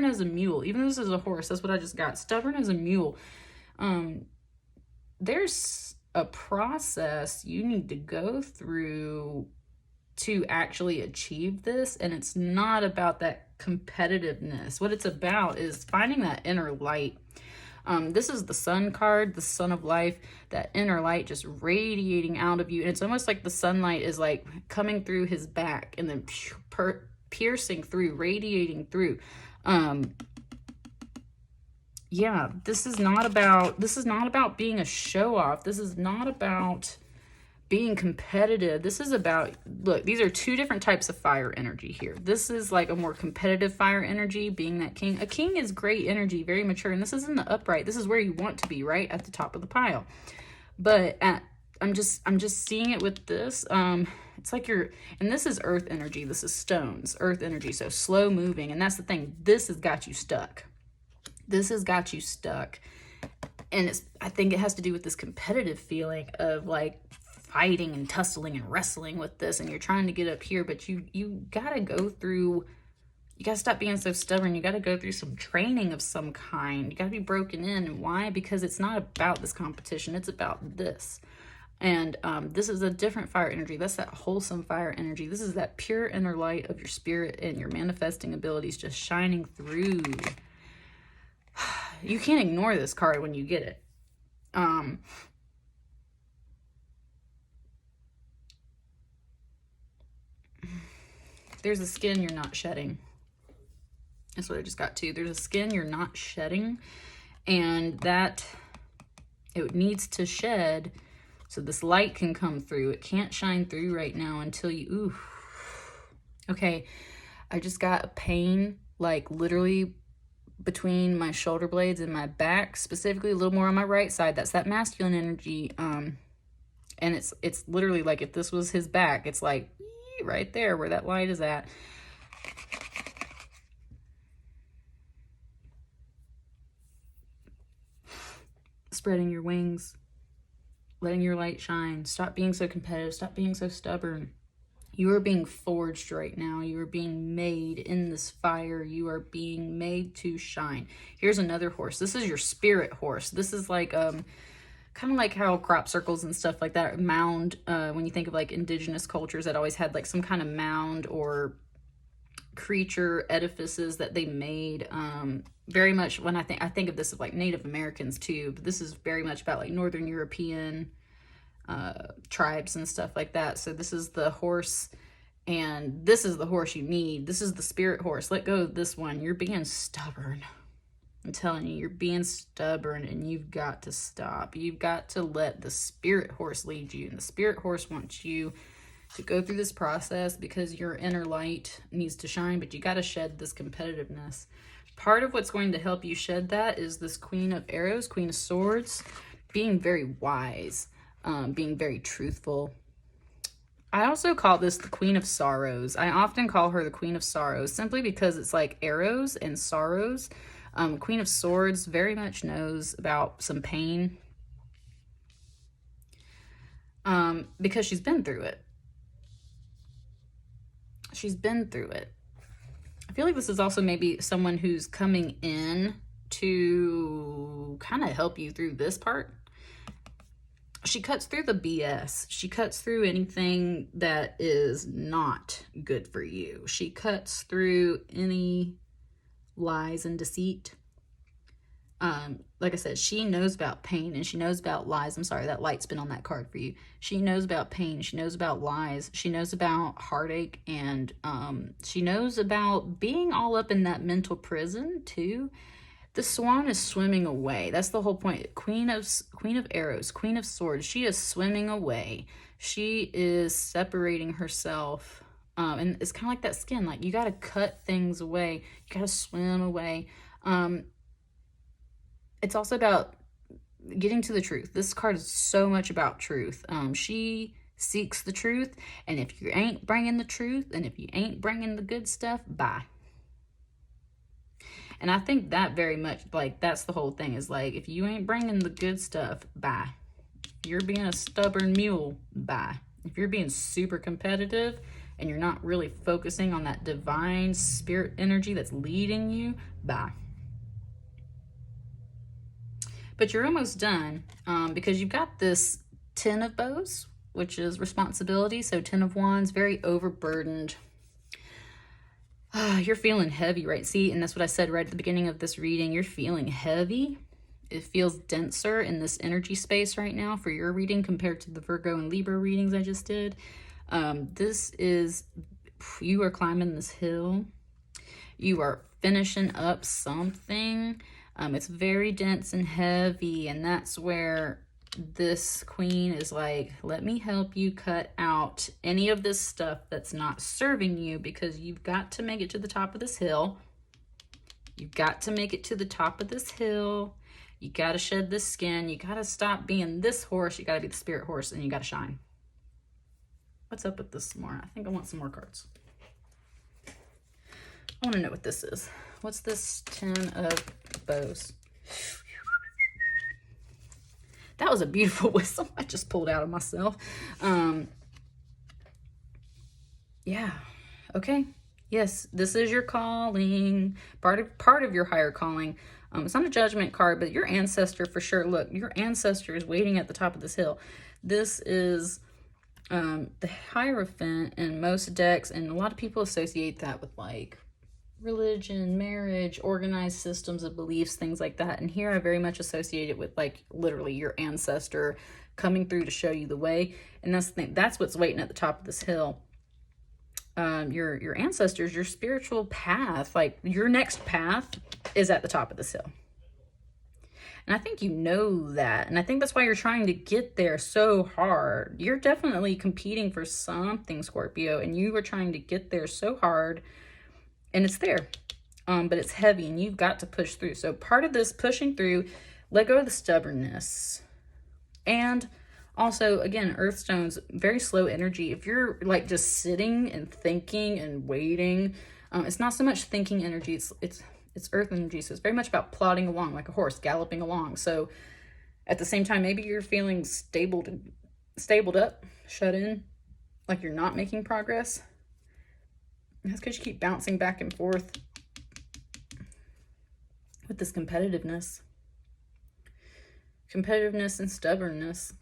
as a mule. Even though this is a horse, that's what I just got. Stubborn as a mule. There's a process you need to go through to actually achieve this, and it's not about that competitiveness. What it's about is finding that inner light. This is the sun card, the sun of life, that inner light just radiating out of you, and it's almost like the sunlight is like coming through his back and then piercing through, radiating through. Yeah, this is not about being a show off. This is not about being competitive. This is about, look, these are two different types of fire energy here. This is like a more competitive fire energy, being that king. A king is great energy, very mature, and this is in the upright. This is where you want to be, right at the top of the pile. But I'm just seeing it with this. It's like and this is earth energy. This is stones, earth energy. So slow moving. And that's the thing. This has got you stuck. This has got you stuck. And I think it has to do with this competitive feeling of like fighting and tussling and wrestling with this. And you're trying to get up here, but you got to go through, you got to stop being so stubborn. You got to go through some training of some kind. You got to be broken in. And why? Because it's not about this competition. It's about this. And this is a different fire energy. That's that wholesome fire energy. This is that pure inner light of your spirit and your manifesting abilities just shining through. You can't ignore this card when you get it. There's a skin you're not shedding. That's what I just got too. There's a skin you're not shedding, and that it needs to shed so this light can come through. It can't shine through right now until you, ooh. Okay, I just got a pain, like literally between my shoulder blades and my back, specifically a little more on my right side. That's that masculine energy. And it's literally like if this was his back, it's like right there where that light is at. Spreading your wings, letting your light shine. Stop being so competitive. Stop being so stubborn. You are being forged right now. You are being made in this fire. You are being made to shine. Here's another horse. This is your spirit horse. This is like kind of like how crop circles and stuff like that, mound, when you think of like indigenous cultures that always had like some kind of mound or creature edifices that they made. Very much when I think of this of like Native Americans too, but this is very much about like Northern European tribes and stuff like that. So this is the horse, and this is the horse you need. This is the spirit horse. Let go of this one. You're being stubborn. I'm telling you, you're being stubborn, and you've got to stop. You've got to let the spirit horse lead you. And the spirit horse wants you to go through this process because your inner light needs to shine, but you got to shed this competitiveness. Part of what's going to help you shed that is this Queen of Arrows, Queen of Swords, being very wise, being very truthful. I also call this the Queen of Sorrows. I often call her the Queen of Sorrows simply because it's like arrows and sorrows. Queen of Swords very much knows about some pain because she's been through it. She's been through it. I feel like this is also maybe someone who's coming in to kind of help you through this part. She cuts through the BS. She cuts through anything that is not good for you. She cuts through any lies and deceit. Like I said, she knows about pain and she knows about lies. I'm sorry, that light's been on that card for you. She knows about pain. She knows about lies. She knows about heartache, and she knows about being all up in that mental prison too. The swan is swimming away. That's the whole point. Queen of Arrows, Queen of Swords. She is swimming away. She is separating herself. And it's kind of like that skin. Like, you got to cut things away. You got to swim away. It's also about getting to the truth. This card is so much about truth. She seeks the truth. And if you ain't bringing the truth, and if you ain't bringing the good stuff, bye. And I think that very much, like, that's the whole thing, is like, if you ain't bringing the good stuff, bye. If you're being a stubborn mule, bye. If you're being super competitive and you're not really focusing on that divine spirit energy that's leading you, bye. But you're almost done because you've got this 10 of bows, which is responsibility. So 10 of wands, very overburdened. You're feeling heavy, right? See, and that's what I said right at the beginning of this reading. You're feeling heavy. It feels denser in this energy space right now for your reading compared to the Virgo and Libra readings I just did. This is, you are climbing this hill. You are finishing up something. It's very dense and heavy, and that's where this queen is like, let me help you cut out any of this stuff that's not serving you, because you've got to make it to the top of this hill. You've got to make it to the top of this hill. You got to shed this skin. You got to stop being this horse. You got to be the spirit horse, and you got to shine. What's up with this more? I think I want some more cards. I want to know what this is. What's this 10 of bows? That was a beautiful whistle I just pulled out of myself. Yeah. Okay. Yes, this is your calling. Part of your higher calling. It's not a judgment card, but your ancestor for sure. Look, your ancestor is waiting at the top of this hill. This is the Hierophant in most decks, and a lot of people associate that with like religion, marriage, organized systems of beliefs, things like that. And here I very much associate it with like literally your ancestor coming through to show you the way. And that's the thing. That's what's waiting at the top of this hill. Your ancestors, your spiritual path, like your next path is at the top of this hill. And I think you know that. And I think that's why you're trying to get there so hard. You're definitely competing for something, Scorpio, and you are trying to get there so hard. And it's there, but it's heavy, and you've got to push through. So part of this pushing through, let go of the stubbornness. And Also, again, earth stones, very slow energy. If you're like just sitting and thinking and waiting, it's not so much thinking energy, it's earth energy. So it's very much about plodding along like a horse, galloping along. So at the same time, maybe you're feeling stabled up, shut in, like you're not making progress. And that's because you keep bouncing back and forth with this competitiveness and stubbornness.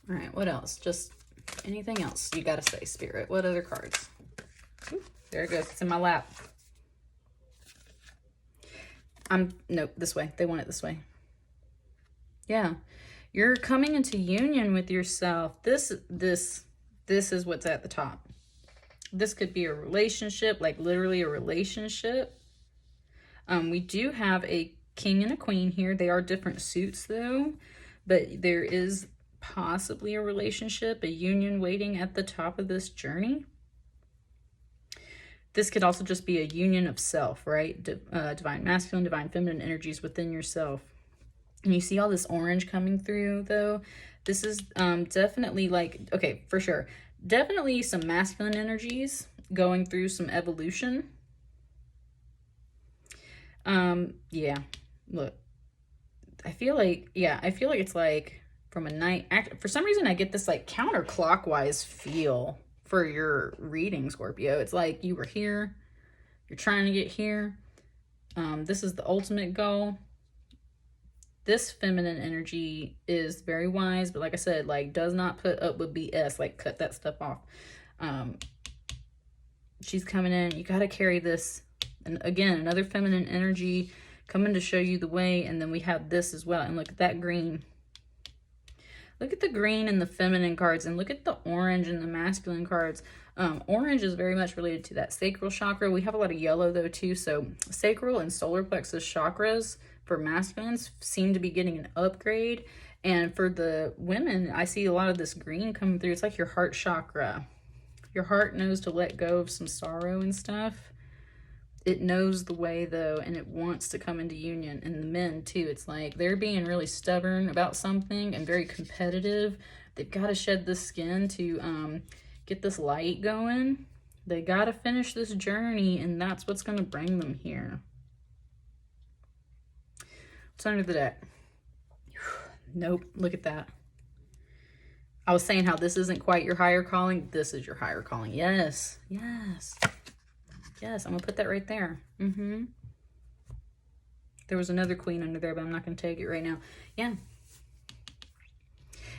All right, what else? Just anything else you gotta say, Spirit? What other cards? Ooh, there it goes. It's in my lap. Nope, this way. They want it this way. Yeah, you're coming into union with yourself. This is what's at the top. This could be a relationship, like literally a relationship. We do have a king and a queen here. They are different suits though, but there is possibly a relationship, a union waiting at the top of this journey. This could also just be a union of self, right? Divine masculine, divine feminine energies within yourself. And you see all this orange coming through though. This is definitely like, okay, for sure. Definitely some masculine energies going through some evolution. Yeah, look, I feel like it's like from a night, for some reason I get this like counterclockwise feel for your reading, Scorpio. It's like you were here, you're trying to get here. This is the ultimate goal. This feminine energy is very wise, but like I said, like does not put up with BS, like cut that stuff off. She's coming in, you got to carry this. And again, another feminine energy coming to show you the way. And then we have this as well. And look at that green. Look at the green and the feminine cards, and look at the orange and the masculine cards. Orange is very much related to that sacral chakra. We have a lot of yellow though too. So sacral and solar plexus chakras for masculines seem to be getting an upgrade. And for the women, I see a lot of this green coming through. It's like your heart chakra. Your heart knows to let go of some sorrow and stuff. It knows the way though, and it wants to come into union. And the men too, it's like they're being really stubborn about something and very competitive. They've got to shed the skin to get this light going. They got to finish this journey, and that's what's going to bring them here. What's under the deck? Nope, look at that. I was saying how this isn't quite your higher calling. This is your higher calling. Yes, yes. Yes, I'm going to put that right there. There was another queen under there, but I'm not going to take it right now. Yeah.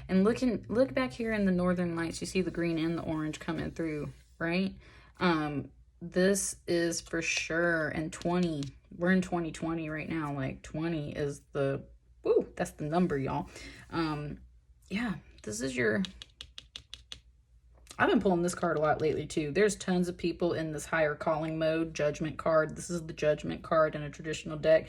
And look back here in the northern lights. You see the green and the orange coming through, right? This is for sure. And 20. We're in 2020 right now. Like 20 is the, woo, that's the number, y'all. Yeah, this is your... I've been pulling this card a lot lately too. There's tons of people in this higher calling mode. Judgment card. This is the judgment card in a traditional deck.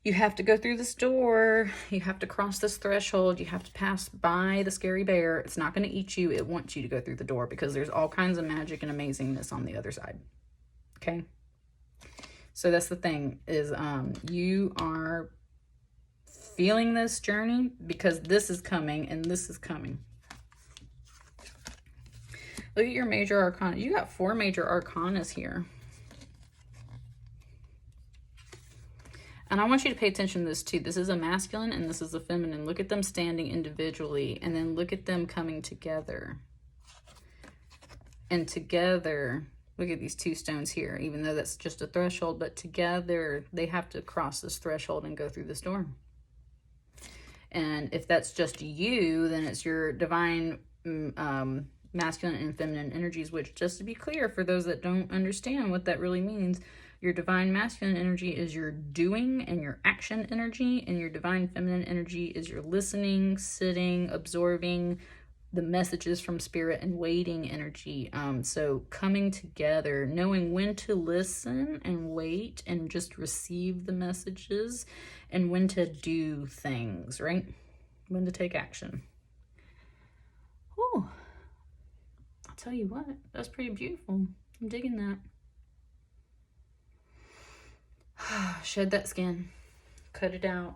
You have to go through this door. You have to cross this threshold. You have to pass by the scary bear. It's not going to eat you. It wants you to go through the door because there's all kinds of magic and amazingness on the other side. Okay. So that's the thing is you are feeling this journey because this is coming and this is coming. Look at your major arcana. You got 4 major arcanas here. And I want you to pay attention to this too. This is a masculine and this is a feminine. Look at them standing individually and then look at them coming together. And together, look at these 2 stones here, even though that's just a threshold, but together they have to cross this threshold and go through this door. And if that's just you, then it's your divine masculine and feminine energies, which, just to be clear for those that don't understand what that really means, your divine masculine energy is your doing and your action energy, and your divine feminine energy is your listening, sitting, absorbing the messages from spirit and waiting energy. So coming together, knowing when to listen and wait and just receive the messages, and when to do things, right? When to take action. Oh, I'll tell you what, that's pretty beautiful. I'm digging that. Shed that skin, cut it out,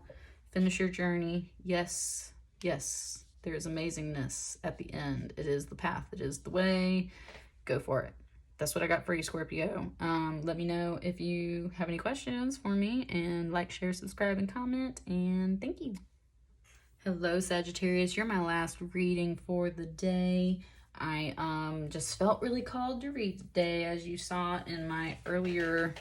Finish your journey. Yes, yes, there is amazingness at the end. It is the path. It is the way. Go for it. That's what I got for you, Scorpio. Let me know if you have any questions for me, and like, share, subscribe, and comment, and thank you. Hello, Sagittarius. You're my last reading for the day. I just felt really called to read today, as you saw in my earlier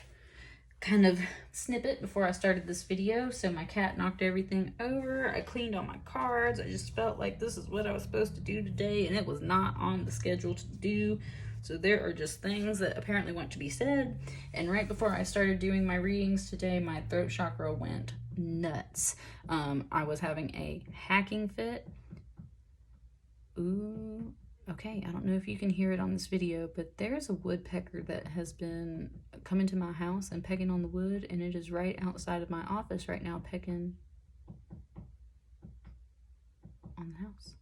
kind of snippet before I started this video. So my cat knocked everything over. I cleaned all my cards. I just felt like this is what I was supposed to do today, and it was not on the schedule to do. So there are just things that apparently want to be said. And right before I started doing my readings today, my throat chakra went nuts. I was having a hacking fit. Ooh, okay, I don't know if you can hear it on this video, but there's a woodpecker that has been coming to my house and pecking on the wood, and it is right outside of my office right now, pecking on the house.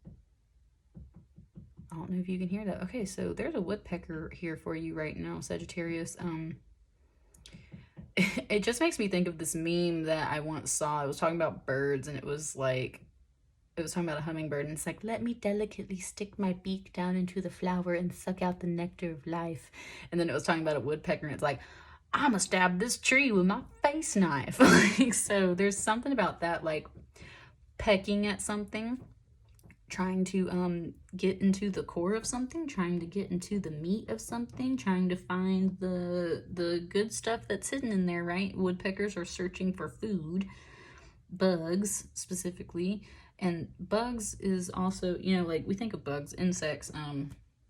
I don't know if you can hear that. Okay, so there's a woodpecker here for you right now, Sagittarius. It just makes me think of this meme that I once saw. It was talking about birds, and it was like, it was talking about a hummingbird, and it's like, let me delicately stick my beak down into the flower and suck out the nectar of life. And then it was talking about a woodpecker, and it's like, I'm gonna stab this tree with my face knife. Like, so there's something about that, like pecking at something, trying to get into the core of something, trying to get into the meat of something, trying to find the good stuff that's hidden in there, right? Woodpeckers are searching for food, bugs specifically. And bugs is also, you know, like we think of bugs, insects,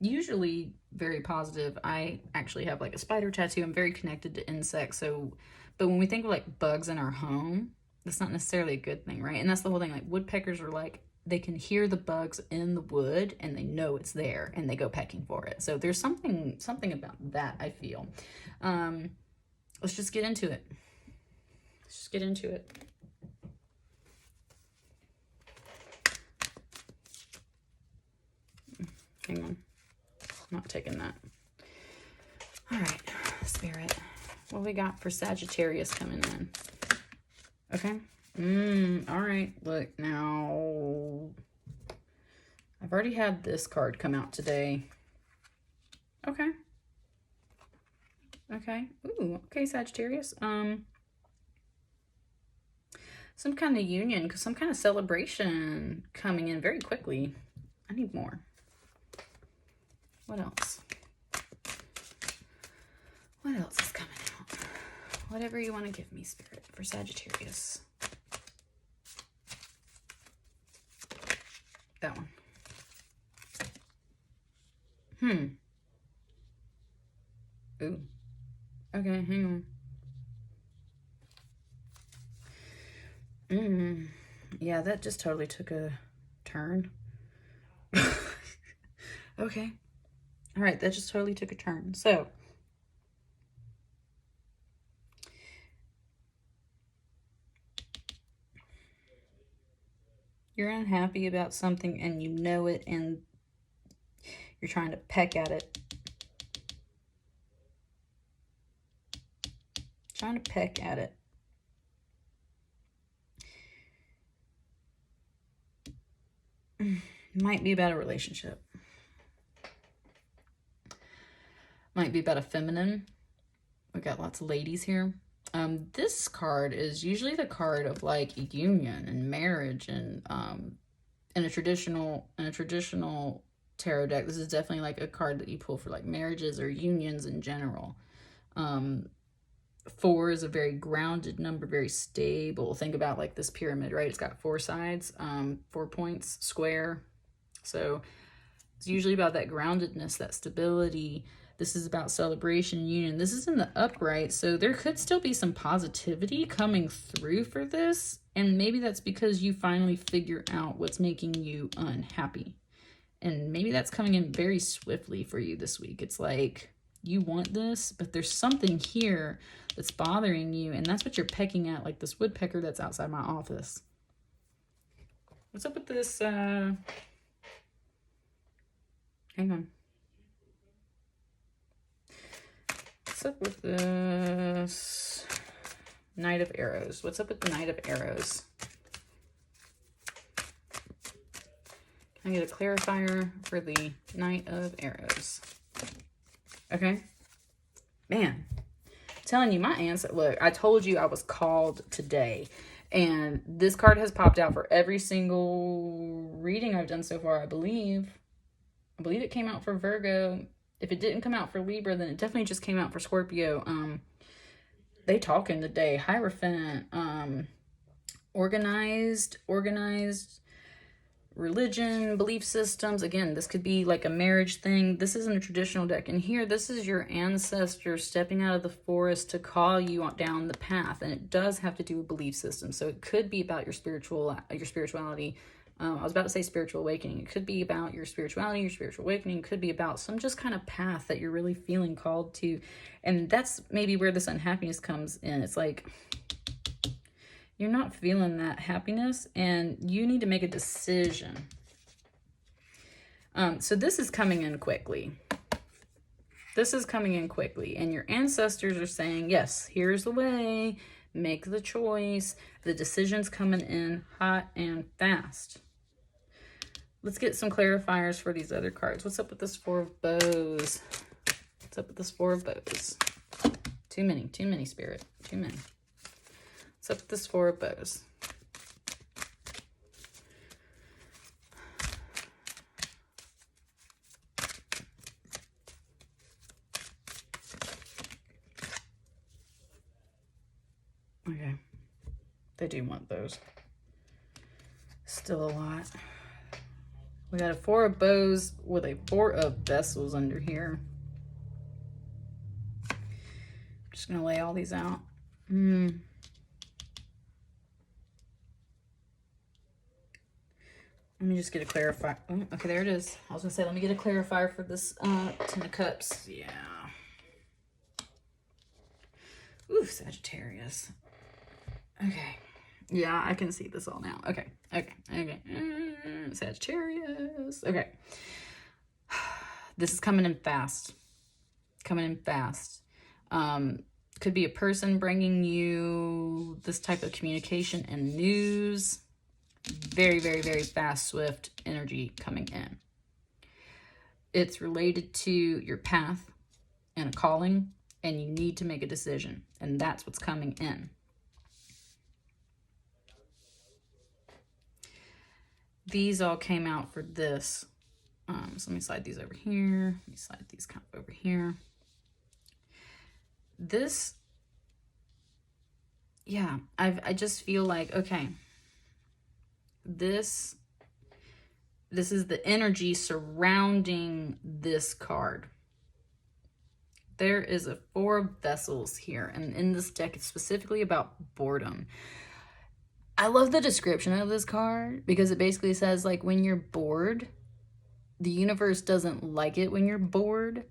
usually very positive. I actually have like a spider tattoo. I'm very connected to insects. So, but when we think of like bugs in our home, that's not necessarily a good thing, right? And that's the whole thing. Like woodpeckers are like, they can hear the bugs in the wood and they know it's there and they go pecking for it. So there's something about that, I feel. Let's just get into it. Let's just get into it. Hang on. I'm not taking that. All right, Spirit. What we got for Sagittarius coming in? Okay. All right. Look, now I've already had this card come out today. Okay. Okay. Ooh, okay, Sagittarius. Some kind of union, some kind of celebration coming in very quickly. I need more. What else? What else is coming out? Whatever you want to give me, Spirit, for Sagittarius. That one. Ooh. Okay, hang on. Yeah, that just totally took a turn. Okay. All right, that just totally took a turn. So, you're unhappy about something and you know it, and you're trying to peck at it. Trying to peck at it. Might be about a relationship. Might be about a feminine. We got lots of ladies here. This card is usually the card of like a union and marriage, and in a traditional tarot deck, this is definitely like a card that you pull for like marriages or unions in general. 4 is a very grounded number, very stable. Think about like this pyramid, right? It's got 4 sides, 4 points, square. So it's usually about that groundedness, that stability. This is about celebration, union. This is in the upright, so there could still be some positivity coming through for this. And maybe that's because you finally figure out what's making you unhappy. And maybe that's coming in very swiftly for you this week. It's like, you want this, but there's something here that's bothering you, and that's what you're pecking at, like this woodpecker that's outside my office. What's up with this? Hang on. What's up with this Knight of Arrows? What's up with the Knight of Arrows? I get a clarifier for the Knight of Arrows. Okay. Man, I'm telling you, my answer, look, I told you I was called today. And this card has popped out for every single reading I've done so far, I believe. I believe it came out for Virgo. If it didn't come out for Libra, then it definitely just came out for Scorpio. They talking today. Hierophant, organized, religion, belief systems. Again, this could be like a marriage thing. This isn't a traditional deck. And here, this is your ancestors stepping out of the forest to call you down the path. And it does have to do with belief systems. So it could be about your spirituality. I was about to say spiritual awakening. It could be about your spirituality, your spiritual awakening. It could be about some just kind of path that you're really feeling called to. And that's maybe where this unhappiness comes in. It's like, you're not feeling that happiness and you need to make a decision. So this is coming in quickly. This is coming in quickly. And your ancestors are saying, yes, here's the way. Make the choice. The decision's coming in hot and fast. Let's get some clarifiers for these other cards. What's up with this Four of Bows? What's up with this Four of Bows? Too many, Spirit. Too many. What's up with this Four of Bows? Okay. They do want those. Still a lot. We got a Four of Bows with a Four of Vessels under here. I'm just going to lay all these out. Let me just get a clarifier. Oh, okay, there it is. I was going to say, let me get a clarifier for this Ten of Cups. Yeah. Ooh, Sagittarius. Okay. Yeah, I can see this all now. Okay. Sagittarius. Okay. This is coming in fast. Could be a person bringing you this type of communication and news. Very, very, very fast, swift energy coming in. It's related to your path and a calling, and you need to make a decision. And that's what's coming in. These all came out for this. So let me slide these over here. Let me slide these kind of over here. This, yeah, I just feel like, okay, this is the energy surrounding this card. There is a Four of Vessels here, and in this deck, it's specifically about boredom. I love the description of this card because it basically says, like, when you're bored, the universe doesn't like it when you're bored.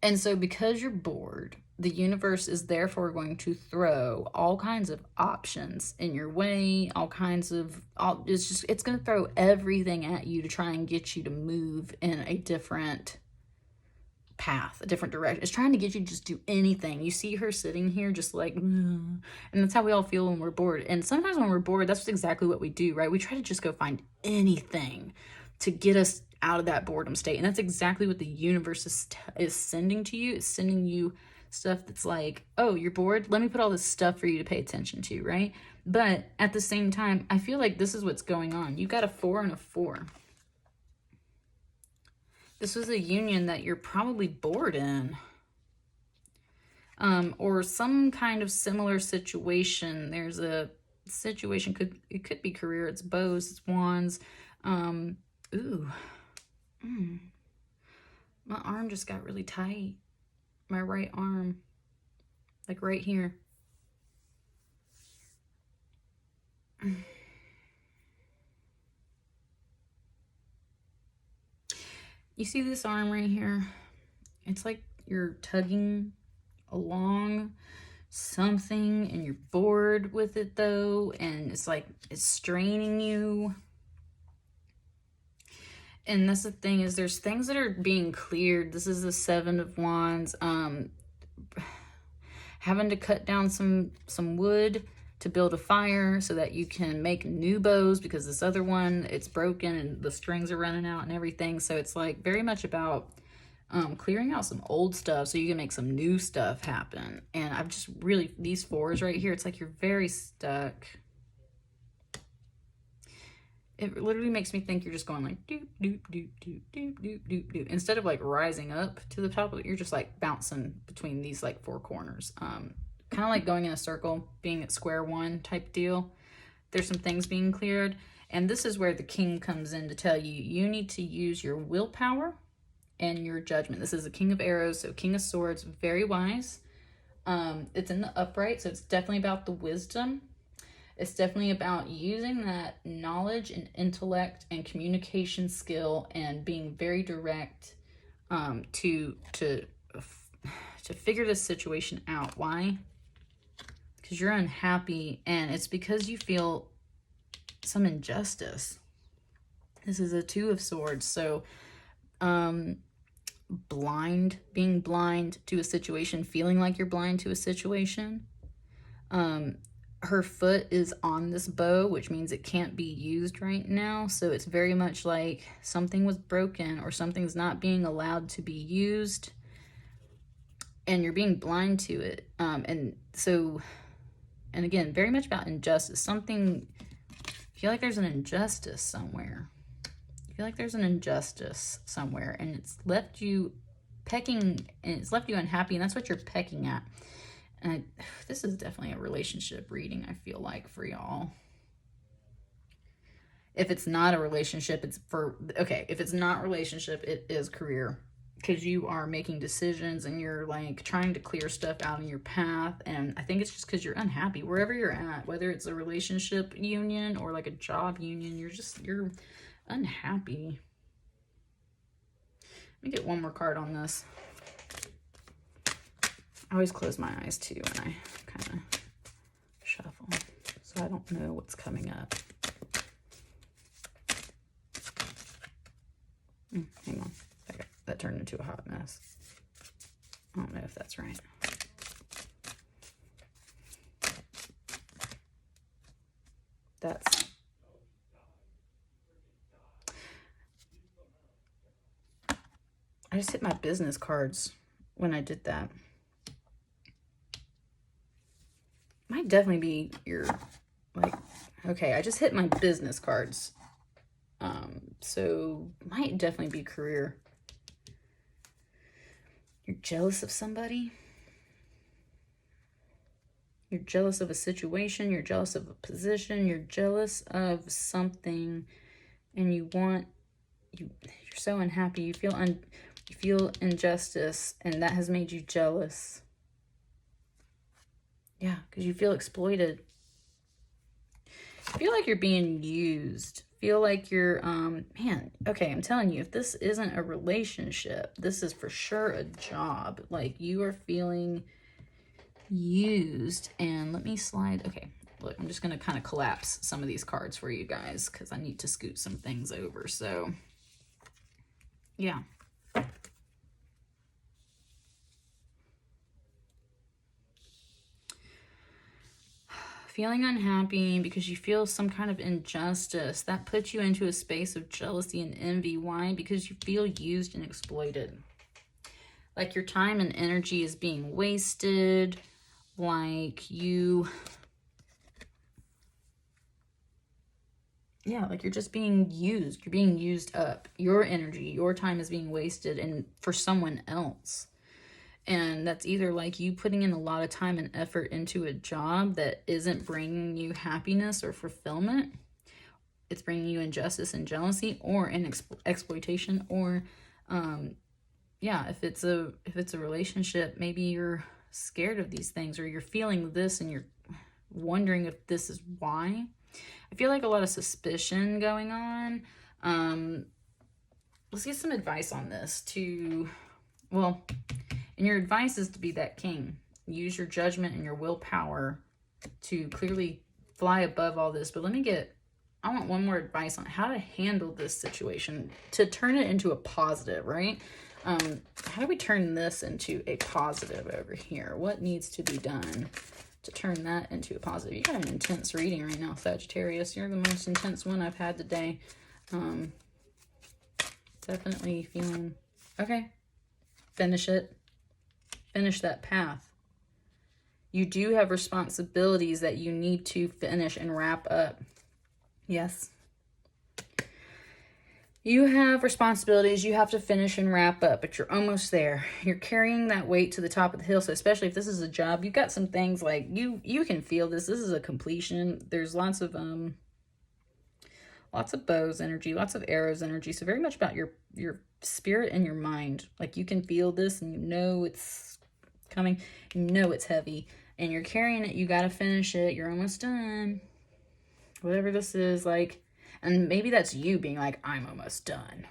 And so because you're bored, the universe is therefore going to throw all kinds of options in your way, it's going to throw everything at you to try and get you to move in a different path, a different direction. It's trying to get you to just do anything. You see her sitting here just like, and that's how we all feel when we're bored. And sometimes when we're bored, that's exactly what we do, right? We try to just go find anything to get us out of that boredom state. And that's exactly what the universe is sending to you. It's sending you stuff that's like, oh, you're bored? Let me put all this stuff for you to pay attention to, right? But at the same time, I feel like this is what's going on. You got a 4 and a 4. This was a union that you're probably bored in. Or some kind of similar situation. There's a situation, it could be career, it's bows, it's wands. My arm just got really tight. My right arm. Like right here. You see this arm right here? It's like you're tugging along something and you're bored with it though, and it's like it's straining you. And that's the thing, is there's things that are being cleared. This is the 7 of Wands. Having to cut down some wood to build a fire so that you can make new bows, because this other one, it's broken and the strings are running out and everything. So it's like very much about clearing out some old stuff so you can make some new stuff happen. And I've just really, these fours right here, it's like you're very stuck. It literally makes me think you're just going like doop, doop, doop, doop, doop, doop, doop, doop. Instead of like rising up to the top of it, you're just like bouncing between these like four corners. Kind of like going in a circle, being at square one type deal. There's some things being cleared. And this is where the king comes in to tell you, you need to use your willpower and your judgment. This is a king of arrows, so king of swords, very wise. It's in the upright, so it's definitely about the wisdom. It's definitely about using that knowledge and intellect and communication skill and being very direct to figure this situation out. Why? Because you're unhappy, and it's because you feel some injustice. This is a Two of Swords, so being blind to a situation, feeling like you're blind to a situation. Her foot is on this bow, which means it can't be used right now. So it's very much like something was broken or something's not being allowed to be used, and you're being blind to it. And again, very much about injustice. Something, I feel like there's an injustice somewhere. I feel like there's an injustice somewhere, and it's left you pecking, and it's left you unhappy, and that's what you're pecking at. And this is definitely a relationship reading, I feel like, for y'all. If it's not a relationship, it's for, okay, if it's not relationship, it is career. Because you are making decisions and you're like trying to clear stuff out in your path. And I think it's just because you're unhappy wherever you're at, whether it's a relationship union or like a job union, you're unhappy. Let me get one more card on this. I always close my eyes too when I kind of shuffle, so I don't know what's coming up. Hang on. Okay, that turned into a hot mess. I don't know if that's right. I just hit my business cards when I did that. Might definitely be your, like, okay, I just hit my business cards. So might definitely be career. You're jealous of somebody. You're jealous of a situation. You're jealous of a position. You're jealous of something, and you're so unhappy. You feel injustice, and that has made you jealous. Yeah, because you feel exploited. Feel like you're being used. Feel like you're, man, okay, I'm telling you, if this isn't a relationship, this is for sure a job. Like, you are feeling used. And let me slide, okay, look, I'm just going to kind of collapse some of these cards for you guys because I need to scoot some things over. So, yeah. Feeling unhappy because you feel some kind of injustice. That puts you into a space of jealousy and envy. Why? Because you feel used and exploited. Like your time and energy is being wasted. Like you... yeah, like you're just being used. You're being used up. Your energy, your time is being wasted and for someone else. And that's either like you putting in a lot of time and effort into a job that isn't bringing you happiness or fulfillment. It's bringing you injustice and jealousy, or an exploitation, or yeah, if it's a relationship, maybe you're scared of these things, or you're feeling this and you're wondering if this is why. I feel like a lot of suspicion going on. Let's get some advice on this and your advice is to be that king. Use your judgment and your willpower to clearly fly above all this. But I want one more advice on how to handle this situation to turn it into a positive, right? How do we turn this into a positive over here? What needs to be done to turn that into a positive. You got an intense reading right now, Sagittarius. You're the most intense one I've had today. Definitely feeling, okay, finish it. Finish that path. You do have responsibilities that you need to finish and wrap up. Yes. You have responsibilities you have to finish and wrap up, but you're almost there. You're carrying that weight to the top of the hill. So especially if this is a job, you've got some things like you can feel this. This is a completion. There's lots of bows energy, lots of arrows energy. So very much about your spirit and your mind. Like you can feel this and you know it's coming. You know it's heavy and you're carrying it. You got to finish it. You're almost done. Whatever this is, like, and maybe that's you being like, I'm almost done,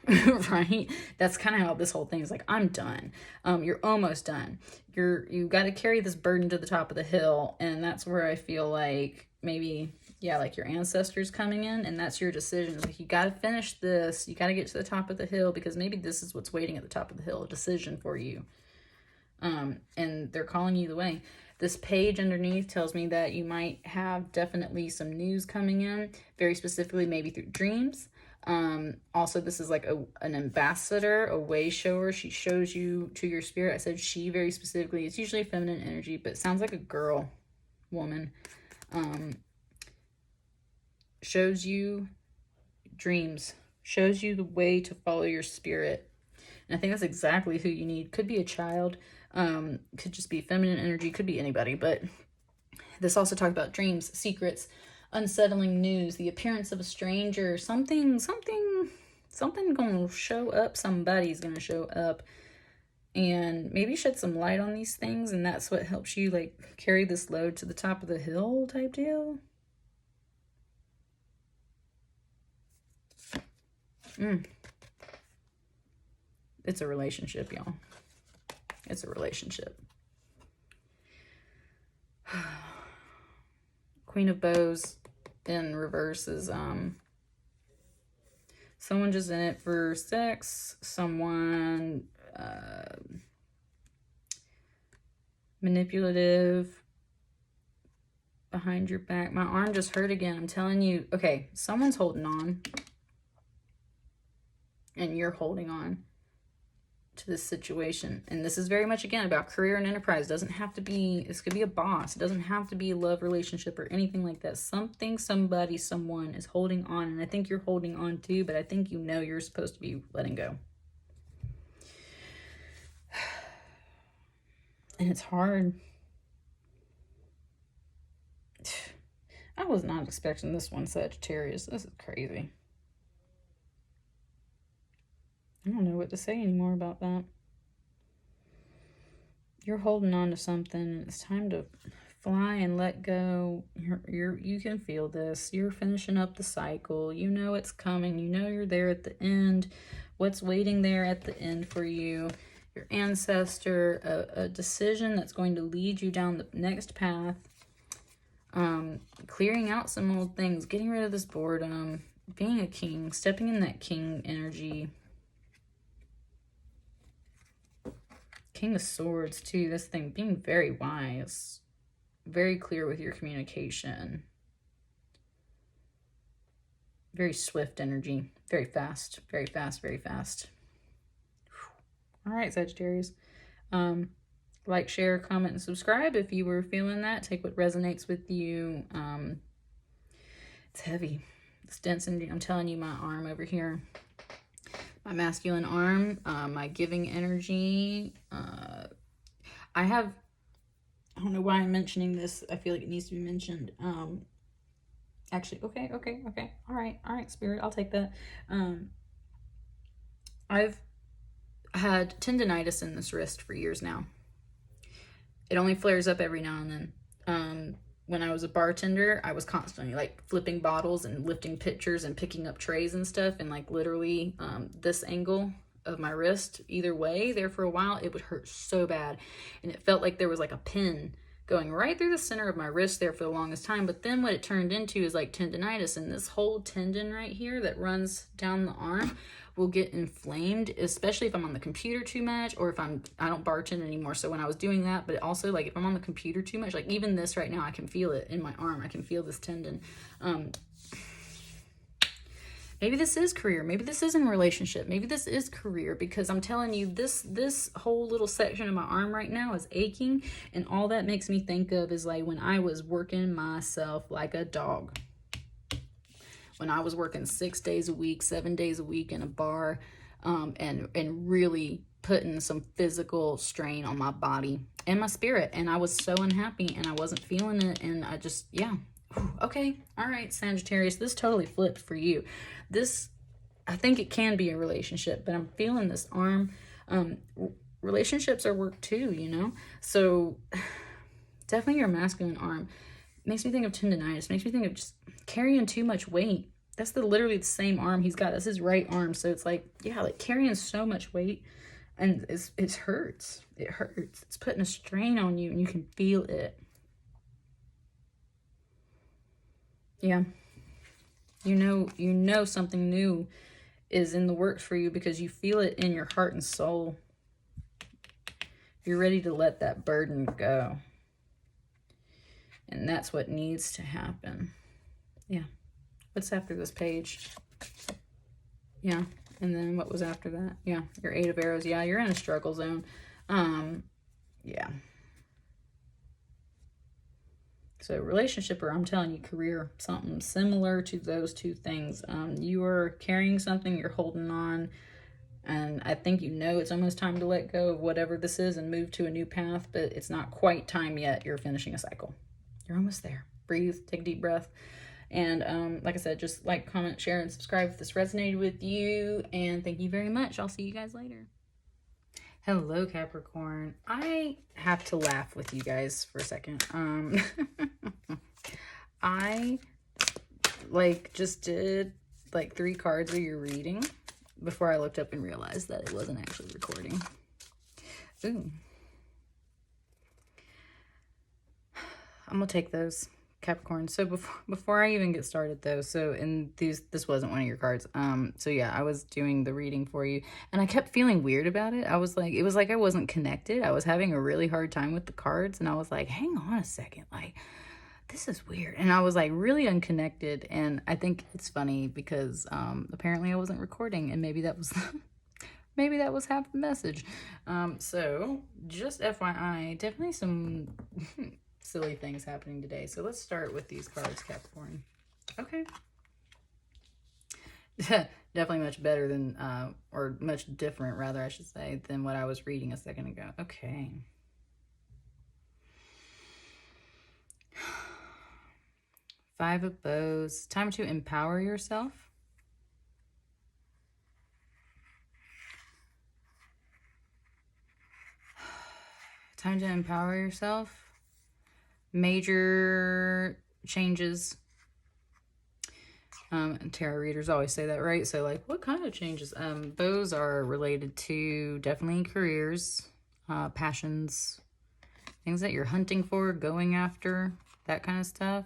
right? That's kind of how this whole thing is like, I'm done. You're almost done. You got to carry this burden to the top of the hill. And that's where I feel like maybe, yeah, like your ancestors coming in, and that's your decision. Like, you got to finish this. You got to get to the top of the hill because maybe this is what's waiting at the top of the hill, a decision for you. And they're calling you the way. This page underneath tells me that you might have definitely some news coming in, very specifically maybe through dreams. Also, this is like an ambassador, a way shower. She shows you to your spirit. I said she very specifically. It's usually feminine energy, but it sounds like a girl, woman. Shows you dreams, shows you the way to follow your spirit. And I think that's exactly who you need. Could be a child. Could just be feminine energy, could be anybody, but this also talks about dreams, secrets, unsettling news, the appearance of a stranger, something gonna show up, somebody's gonna show up, and maybe shed some light on these things, and that's what helps you like carry this load to the top of the hill type deal. It's a relationship, y'all. It's a relationship. Queen of Bows in reverse is someone just in it for sex, someone manipulative, behind your back. My arm just hurt again. I'm telling you. Okay, someone's holding on and you're holding on to this situation. And this is very much again about career and enterprise. It doesn't have to be, this could be a boss. It doesn't have to be a love relationship or anything like that. Something, somebody, someone is holding on, and I think you're holding on too, but I think you know you're supposed to be letting go. And it's hard. I was not expecting this one, Sagittarius. This is crazy. I don't know what to say anymore about that. You're holding on to something. It's time to fly and let go. You can feel this. You're finishing up the cycle. You know it's coming. You know you're there at the end. What's waiting there at the end for you? Your ancestor, a decision that's going to lead you down the next path. Clearing out some old things. Getting rid of this boredom. Being a king. Stepping in that king energy. King of Swords, too. This thing, being very wise. Very clear with your communication. Very swift energy. Very fast. Very fast, very fast. All right, Sagittarius. Like, share, comment, and subscribe if you were feeling that. Take what resonates with you. It's heavy. It's dense, and I'm telling you, my arm over here. My masculine arm, my giving energy. I don't know why I'm mentioning this. I feel like it needs to be mentioned. Actually, okay. All right, Spirit, I'll take that. I've had tendonitis in this wrist for years now. It only flares up every now and then. When I was a bartender, I was constantly like flipping bottles and lifting pitchers and picking up trays and stuff. And like literally this angle of my wrist, either way, there for a while, it would hurt so bad. And it felt like there was like a pin going right through the center of my wrist there for the longest time. But then what it turned into is like tendonitis. And this whole tendon right here that runs down the arm will get inflamed, especially if I'm on the computer too much, or if I don't bartend anymore. So when I was doing that, but also like if I'm on the computer too much, like even this right now, I can feel it in my arm. I can feel this tendon. Maybe this is career. Maybe this isn't a relationship. Maybe this is career, because I'm telling you, this whole little section of my arm right now is aching. And all that makes me think of is like when I was working myself like a dog. When I was working 6 days a week, 7 days a week in a bar, and really putting some physical strain on my body and my spirit. And I was so unhappy and I wasn't feeling it. And I just, yeah. Okay, all right, Sagittarius, this totally flipped for you. This, I think it can be a relationship, but I'm feeling this arm. Relationships are work too, you know? So definitely your masculine arm makes me think of tendonitis, makes me think of just carrying too much weight. That's literally the same arm he's got. That's his right arm. So it's like, yeah, like carrying so much weight, and it hurts. It hurts. It's putting a strain on you, and you can feel it. Yeah. You know something new is in the works for you, because you feel it in your heart and soul. You're ready to let that burden go. And that's what needs to happen. Yeah. What's after this page? Yeah. And then what was after that? Yeah. Your 8 of Arrows. Yeah, you're in a struggle zone. Yeah. So relationship, or I'm telling you, career, something similar to those two things. You are carrying something, you're holding on, and I think you know it's almost time to let go of whatever this is and move to a new path, but it's not quite time yet. You're finishing a cycle. You're almost there. Breathe, take a deep breath. And like I said, just like, comment, share, and subscribe if this resonated with you. And thank you very much. I'll see you guys later. Hello, Capricorn. I have to laugh with you guys for a second. I just did 3 cards of your reading before I looked up and realized that it wasn't actually recording. Ooh. I'm gonna take those, Capricorn. So before I even get started though, so in this wasn't one of your cards. So yeah, I was doing the reading for you and I kept feeling weird about it. I was like, it was like I wasn't connected. I was having a really hard time with the cards, and I was like, hang on a second, this is weird. And I was like really unconnected, and I think it's funny because apparently I wasn't recording, and maybe that was maybe that was half the message. So just FYI, definitely some silly things happening today. So let's start with these cards, Capricorn. Okay. Definitely much better than, or much different, rather, I should say, than what I was reading a second ago. Okay. Five of Bows. Time to empower yourself. Time to empower yourself. Major changes. Tarot readers always say that, right? So what kind of changes? Those are related to definitely careers, passions, things that you're hunting for, going after, that kind of stuff.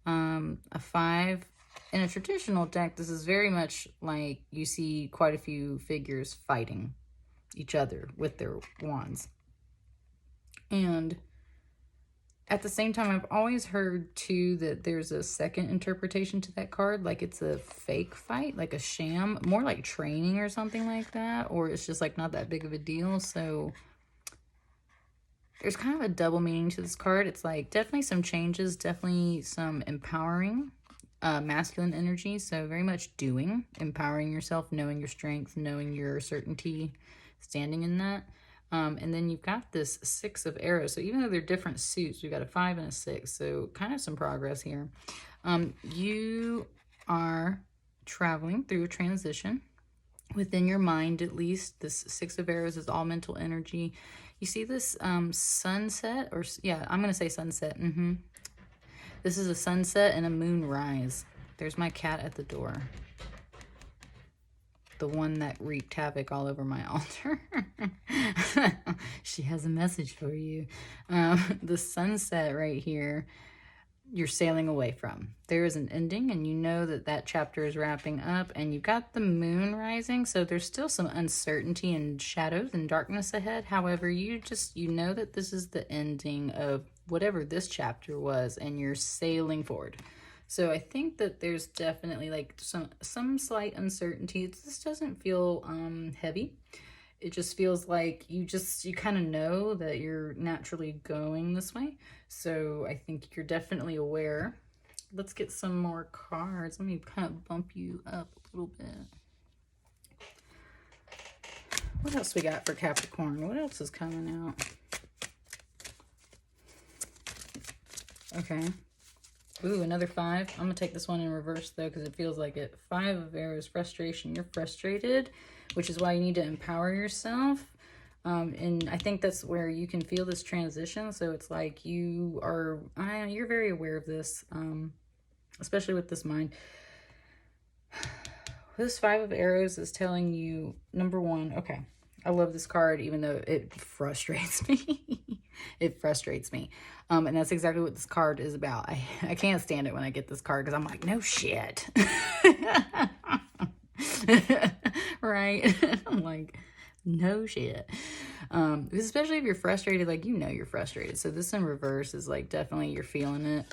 A 5 in a traditional deck, this is very much like you see quite a few figures fighting each other with their wands. And at the same time, I've always heard, too, that there's a second interpretation to that card. Like it's a fake fight, like a sham, more like training or something like that. Or it's just not that big of a deal. So there's kind of a double meaning to this card. It's definitely some changes, definitely some empowering masculine energy. So very much doing, empowering yourself, knowing your strength, knowing your certainty, standing in that. And then you've got this 6 of Arrows. So even though they're different suits, we've got a 5 and a 6. So kind of some progress here. You are traveling through a transition within your mind, at least. This 6 of Arrows is all mental energy. You see this sunset, or yeah, I'm going to say sunset. This is a sunset and a moon rise. There's my cat at the door. The one that wreaked havoc all over my altar. She has a message for you. The sunset right here. you're sailing away from. There is an ending, and you know that that chapter is wrapping up, and you've got the moon rising, so there's still some uncertainty and shadows and darkness ahead. However, you know that this is the ending of whatever this chapter was, and you're sailing forward. So I think that there's definitely like some slight uncertainty. This doesn't feel heavy. It just feels like you kind of know that you're naturally going this way. So I think you're definitely aware. Let's get some more cards. Let me kind of bump you up a little bit. What else we got for Capricorn? What else is coming out? Okay. Ooh, another 5. I'm going to take this one in reverse, though, because it feels like it. 5 of Arrows, frustration. You're frustrated, which is why you need to empower yourself. And I think that's where you can feel this transition. So it's like you're very aware of this, especially with this mind. This 5 of Arrows is telling you, number 1, okay, I love this card, even though it frustrates me. It frustrates me. And that's exactly what this card is about. I can't stand it when I get this card because I'm like, no shit. Right? I'm like, no shit. Especially if you're frustrated, like, you know you're frustrated. So this in reverse is like definitely you're feeling it.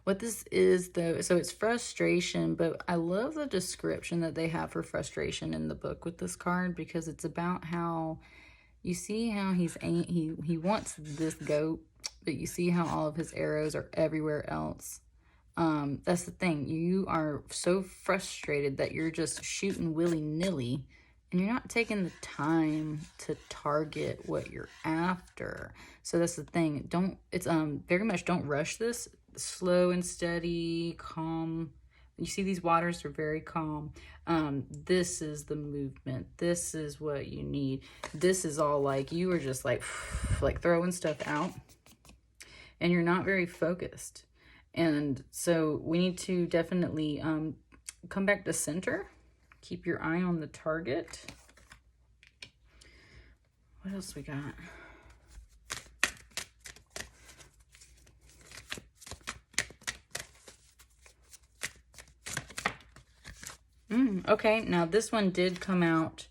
What this is, though, so it's frustration, but I love the description that they have for frustration in the book with this card, because it's about how you see how he wants this goat, but you see how all of his arrows are everywhere else. That's the thing. You are so frustrated that you're just shooting willy-nilly, and you're not taking the time to target what you're after. So that's the thing. Very much don't rush this. Slow and steady, calm. You see these waters are very calm. This is the movement. This is what you need. This is all like you are just like throwing stuff out, and you're not very focused. And so we need to definitely come back to center. Keep your eye on the target. What else we got? Okay, now this one did come out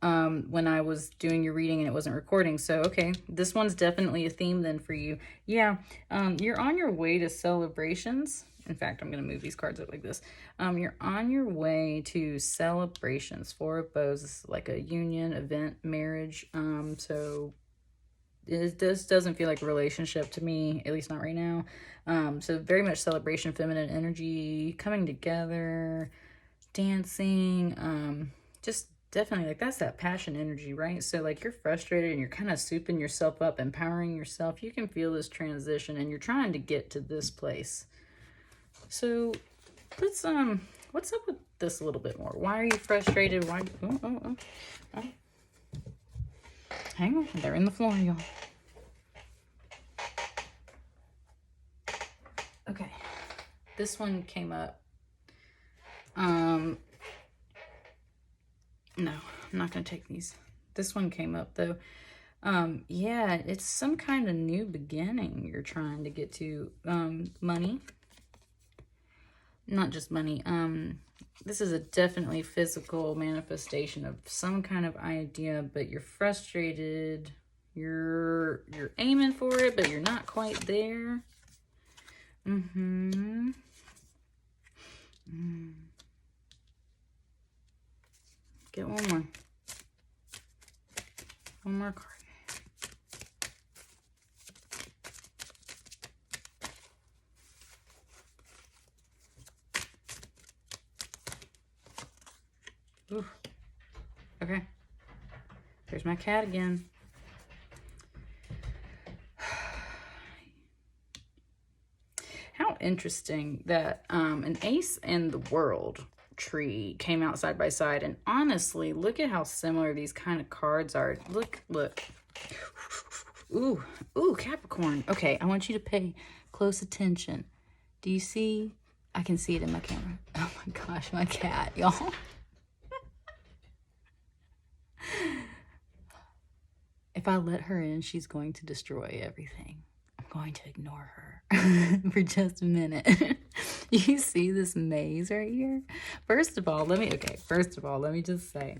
when I was doing your reading and it wasn't recording. So, okay, this one's definitely a theme then for you. Yeah, you're on your way to celebrations. In fact, I'm going to move these cards up like this. You're on your way to celebrations. 4 of Bows is like a union, event, marriage. So this doesn't feel like a relationship to me, at least not right now. So very much celebration, feminine energy, coming together, dancing, just definitely like that's that passion energy, right? So like you're frustrated and you're kind of souping yourself up, empowering yourself. You can feel this transition and you're trying to get to this place. So let's what's up with this a little bit more? Why are you frustrated? Why oh. Hang on, they're in the floor, y'all. Okay. This one came up. No, I'm not going to take these. This one came up, though. Yeah, it's some kind of new beginning you're trying to get to. Money. Not just money. This is a definitely physical manifestation of some kind of idea, but you're frustrated. You're aiming for it, but you're not quite there. Get one more. One more card. Ooh. Okay. There's my cat again. How interesting that an ace and the world tree came out side by side, and honestly, look at how similar these kind of cards are. Look. Ooh, Capricorn. Okay, I want you to pay close attention. Do you see? I can see it in my camera. Oh my gosh, my cat, y'all. If I let her in, she's going to destroy everything. Oh going to ignore her for just a minute. You see this maze right here? First of all, let me just say,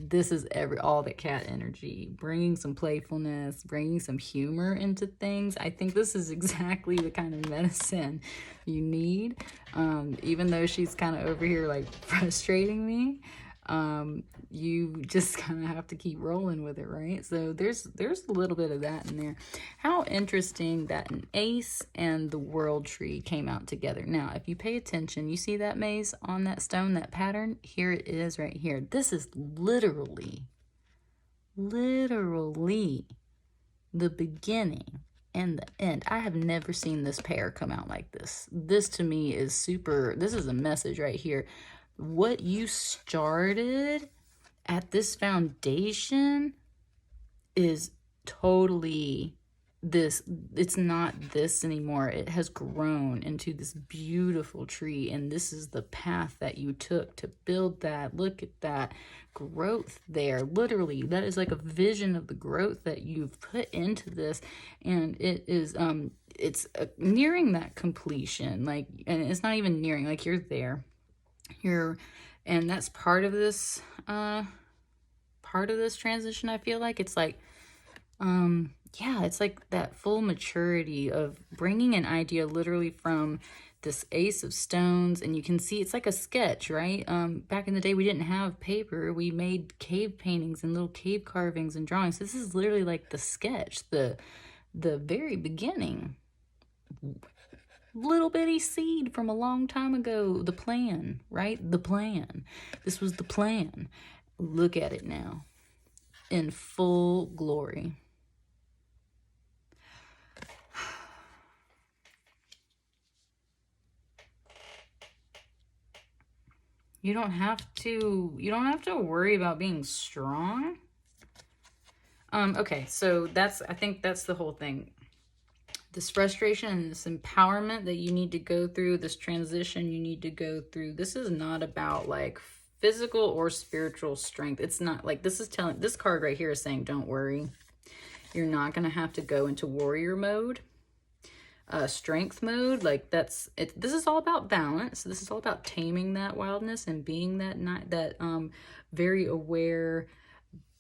this is all the cat energy, bringing some playfulness, bringing some humor into things. I think this is exactly the kind of medicine you need. Even though she's kind of over here like frustrating me, you just kind of have to keep rolling with it, right? So there's a little bit of that in there. How interesting that an ace and the world tree came out together. Now, if you pay attention, you see that maze on that stone, that pattern? Here it is right here. This is literally the beginning and the end. I have never seen this pair come out like this. This to me is super, this is a message right here. What you started at this foundation is totally this. It's not this anymore. It has grown into this beautiful tree, and this is the path that you took to build that. Look at that growth there. Literally, that is like a vision of the growth that you've put into this, and it is it's nearing that completion. Like, and it's not even nearing, like you're there. And that's part of this transition. I feel like it's like yeah, it's like that full maturity of bringing an idea literally from this ace of stones, and you can see it's like a sketch, right? Back in the day we didn't have paper. We made cave paintings and little cave carvings and drawings. This is literally like the sketch, the very beginning. Little bitty seed from a long time ago. The plan, right? The plan. This was the plan. Look at it now in full glory. You don't have to worry about being strong. Okay, so I think that's the whole thing. This frustration and this empowerment that you need to go through, this transition you need to go through, this is not about like physical or spiritual strength. It's not like, this card right here is saying, don't worry. You're not going to have to go into warrior mode, strength mode. Like this is all about balance. This is all about taming that wildness and being that very aware,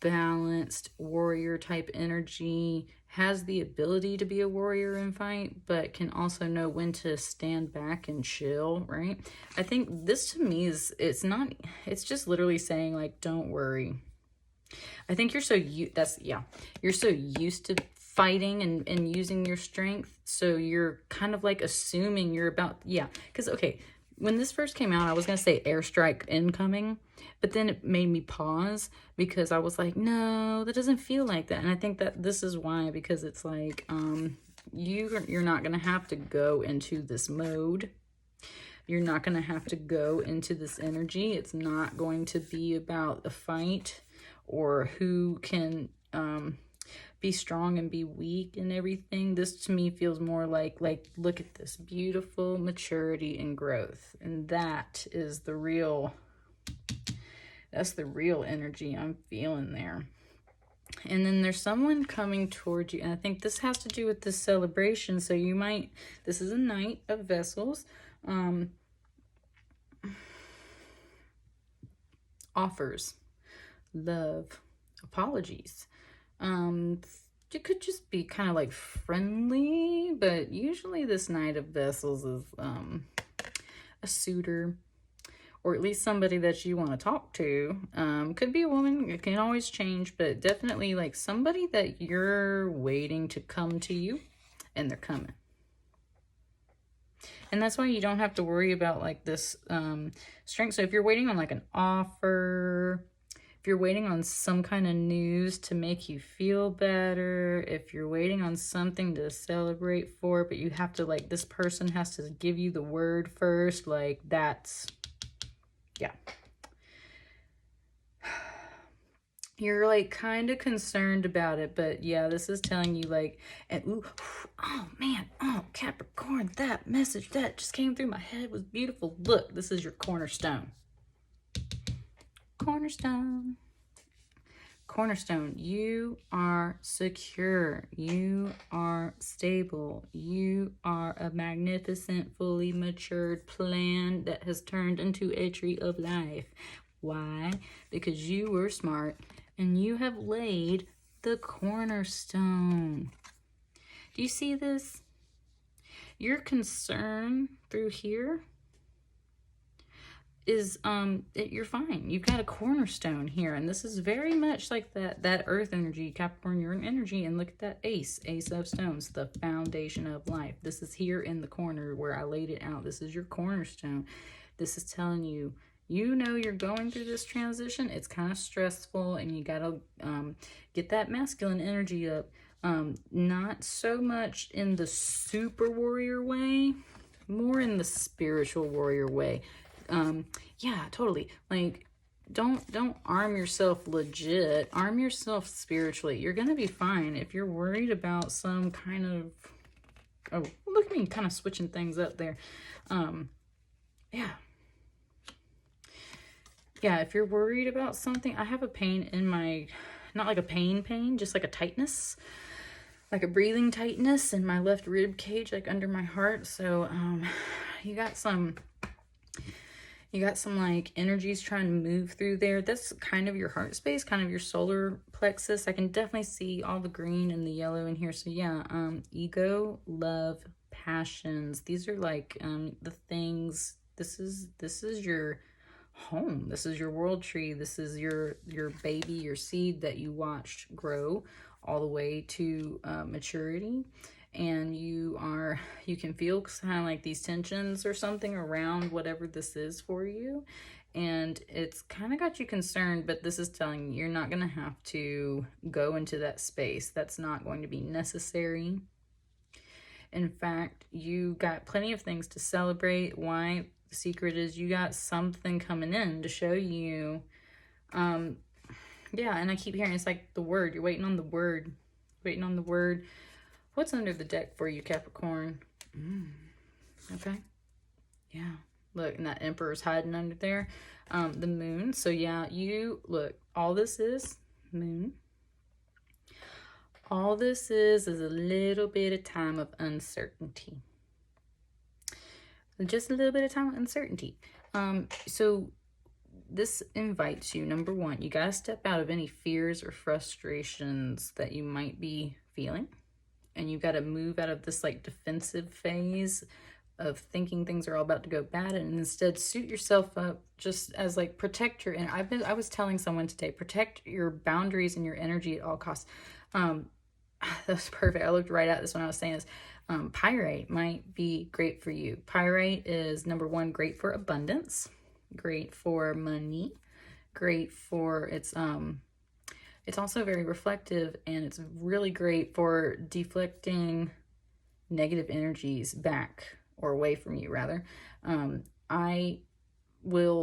balanced warrior type energy. Has the ability to be a warrior and fight, but can also know when to stand back and chill, right? I think this to me is, it's just literally saying like, don't worry. I think you're so used to fighting and using your strength, so you're kind of like assuming you're about, because okay, when this first came out, I was going to say airstrike incoming, but then it made me pause because I was like, no, that doesn't feel like that. And I think that this is why, because it's like, you're not going to have to go into this mode. You're not going to have to go into this energy. It's not going to be about a fight or who can be strong and be weak and everything. This to me feels more like look at this beautiful maturity and growth, and that is the real energy I'm feeling there. And then there's someone coming towards you, and I think this has to do with this celebration. So you might, this is a Knight of Vessels, offers, love, apologies. It could just be kind of like friendly, but usually this Knight of Vessels is a suitor, or at least somebody that you want to talk to. Could be a woman, it can always change, but definitely like somebody that you're waiting to come to you, and they're coming. And that's why you don't have to worry about like this strength. So if you're waiting on like an offer, if you're waiting on some kind of news to make you feel better, if you're waiting on something to celebrate for, but you have to like, this person has to give you the word first, like that's, yeah. You're like kind of concerned about it, but yeah, this is telling you like, and ooh, oh man, oh Capricorn, that message that just came through my head was beautiful. Look, this is your cornerstone. Cornerstone. cornerstone. You are secure. You are stable. You are a magnificent, fully matured plan that has turned into a tree of life. Why? Because you were smart and you have laid the cornerstone. Do you see this? Your concern through here is you're fine. You've got a cornerstone here, and this is very much like that earth energy, Capricorn, you're an energy. And look at that ace of stones, the foundation of life. This is here in the corner where I laid it out. This is your cornerstone. This is telling you, you know, you're going through this transition. It's kind of stressful, and you gotta get that masculine energy up. Not so much in the super warrior way, more in the spiritual warrior way. Yeah, totally. Like, don't arm yourself legit. Arm yourself spiritually. You're gonna be fine. If you're worried about some kind of, oh, look at me kind of switching things up there. Yeah. Yeah, if you're worried about something, I have a pain in my, not like a pain, just like a tightness, like a breathing tightness in my left rib cage, like under my heart. So, you got some like energies trying to move through there. That's kind of your heart space, kind of your solar plexus. I can definitely see all the green and the yellow in here. So yeah, ego, love, passions. These are like the things. This is your home. This is your world tree. This is your baby, your seed that you watched grow all the way to maturity. And you can feel kind of like these tensions or something around whatever this is for you. And it's kind of got you concerned, but this is telling you you're not going to have to go into that space. That's not going to be necessary. In fact, you got plenty of things to celebrate. Why? The secret is you got something coming in to show you. Yeah, and I keep hearing it's like the word. You're waiting on the word. Waiting on the word. What's under the deck for you, Capricorn? Okay. Yeah. Look, and that Emperor's hiding under there. The moon. So yeah, you look, all this is moon. All this is a little bit of time of uncertainty. Just a little bit of time of uncertainty. So this invites you, number one, you got to step out of any fears or frustrations that you might be feeling. And you've got to move out of this like defensive phase of thinking things are all about to go bad, and instead suit yourself up just as like protect your, and I was telling someone today, protect your boundaries and your energy at all costs. That's perfect. I looked right at this when I was saying this. Pyrite might be great for you. Pyrite is number one, great for abundance, great for money, great for it's also very reflective, and it's really great for deflecting negative energies back or away from you, rather. I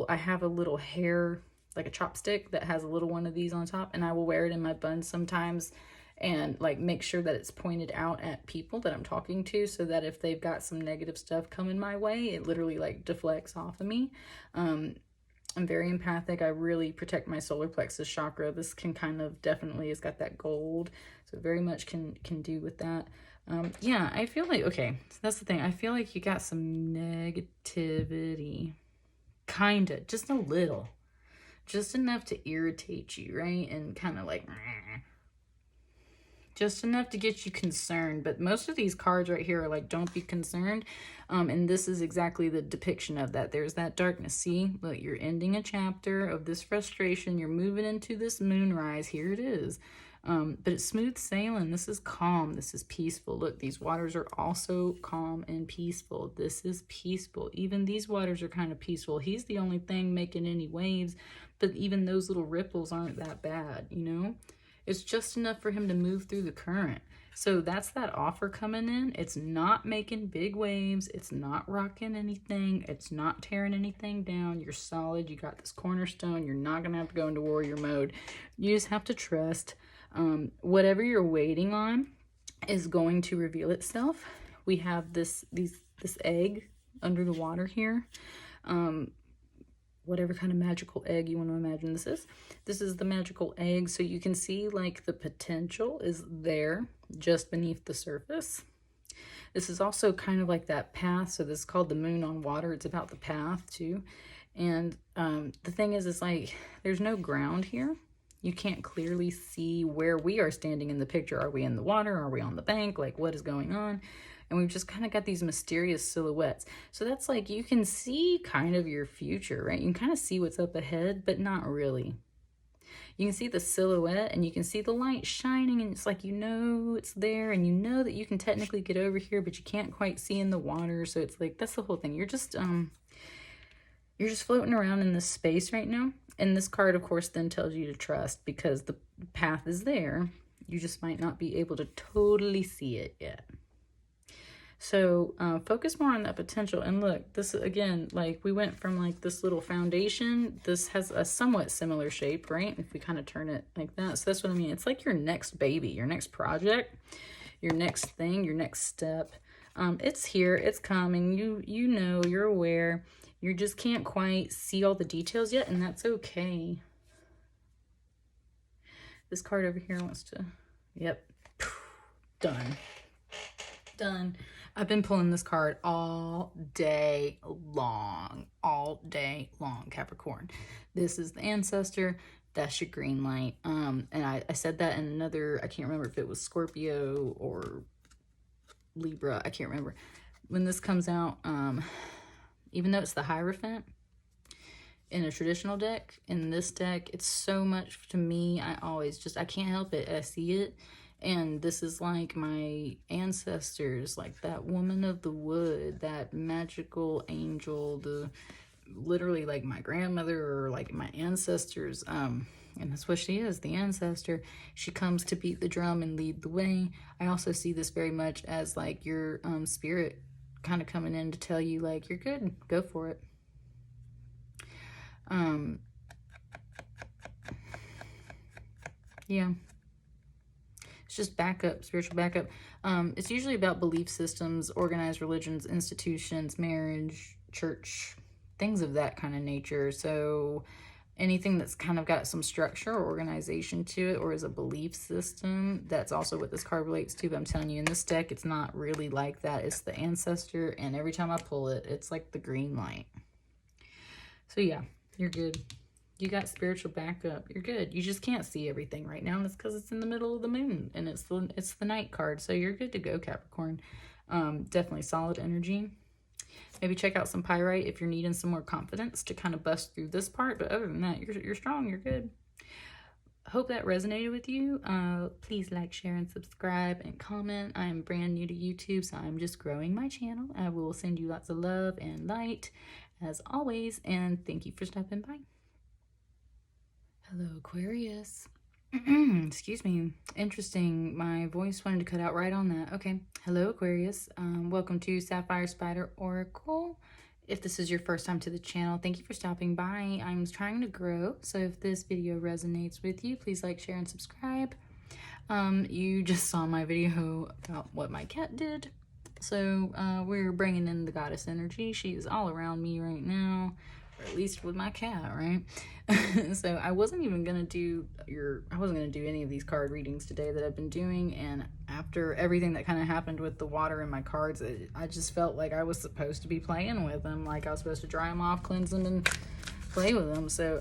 have a little hair, like a chopstick that has a little one of these on top, and I will wear it in my bun sometimes and like make sure that it's pointed out at people that I'm talking to, so that if they've got some negative stuff coming my way, it literally like deflects off of me. I'm very empathic. I really protect my solar plexus chakra. This can kind of definitely, it's got that gold, so very much can do with that. Yeah, I feel like, okay, so that's the thing. I feel like you got some negativity, kind of, just a little, just enough to irritate you, right? And kind of like, just enough to get you concerned. But most of these cards right here are like, don't be concerned. And this is exactly the depiction of that. There's that darkness. See, look, you're ending a chapter of this frustration. You're moving into this moonrise. Here it is. But it's smooth sailing. This is calm. This is peaceful. Look, these waters are also calm and peaceful. This is peaceful. Even these waters are kind of peaceful. He's the only thing making any waves, but even those little ripples aren't that bad, you know? It's just enough for him to move through the current. So that's that offer coming in. It's not making big waves. It's not rocking anything. It's not tearing anything down. You're solid. You got this cornerstone. You're not going to have to go into warrior mode. You just have to trust. Whatever you're waiting on is going to reveal itself. We have this egg under the water here. whatever kind of magical egg you want to imagine this is. This is the magical egg, so you can see like the potential is there just beneath the surface. This is also kind of like that path, so this is called the moon on water. It's about the path too. And the thing is like there's no ground here. You can't clearly see where we are standing in the picture. Are we in the water? Are we on the bank? Like, what is going on? And we've just kind of got these mysterious silhouettes. So that's like, you can see kind of your future, right? You can kind of see what's up ahead, but not really. You can see the silhouette and you can see the light shining, and it's like, you know, it's there, and you know that you can technically get over here, but you can't quite see in the water. So it's like, that's the whole thing. You're just floating around in this space right now. And this card, of course, then tells you to trust, because the path is there. You just might not be able to totally see it yet. So focus more on that potential. And look, this again, like we went from like this little foundation. This has a somewhat similar shape, right? If we kind of turn it like that. So that's what I mean. It's like your next baby, your next project, your next thing, your next step. It's here, it's coming. You know, you're aware. You just can't quite see all the details yet, and that's okay. This card over here wants to, yep, done. Done. I've been pulling this card all day long, Capricorn. This is the ancestor. That's your green light. And I said that in another, I can't remember if it was Scorpio or Libra. I can't remember. When this comes out, even though it's the Hierophant in a traditional deck, in this deck, it's so much to me. I can't help it. I see it. And this is like my ancestors, like that woman of the wood, that magical angel, literally like my grandmother or like my ancestors. And that's what she is, the ancestor. She comes to beat the drum and lead the way. I also see this very much as like your spirit kind of coming in to tell you like, you're good, go for it. Yeah. It's just backup, spiritual backup. It's usually about belief systems, organized religions, institutions, marriage, church, things of that kind of nature. So anything that's kind of got some structure or organization to it, or is a belief system, that's also what this card relates to. But I'm telling you, in this deck, it's not really like that. It's the ancestor, and every time I pull it, it's like the green light. So yeah, you're good. You got spiritual backup. You're good. You just can't see everything right now, and it's because it's in the middle of the moon, and it's the night card. So you're good to go, Capricorn. Definitely solid energy. Maybe check out some Pyrite if you're needing some more confidence to kind of bust through this part. But other than that, you're strong. You're good. Hope that resonated with you. Please like, share, and subscribe, and comment. I am brand new to YouTube, so I'm just growing my channel. I will send you lots of love and light, as always. And thank you for stopping by. Hello, Aquarius. Excuse me. Interesting. My voice wanted to cut out right on that. Okay. Hello, Aquarius. Welcome to Sapphire Spider Oracle. If this is your first time to the channel, thank you for stopping by. I'm trying to grow, so if this video resonates with you, please like, share, and subscribe. You just saw my video about what my cat did. So we're bringing in the goddess energy. She's all around me right now. Or at least with my cat, right? So I wasn't even gonna do any of these card readings today that I've been doing, and after everything that kind of happened with the water in my cards, I just felt like I was supposed to be playing with them, like I was supposed to dry them off, cleanse them, and play with them. So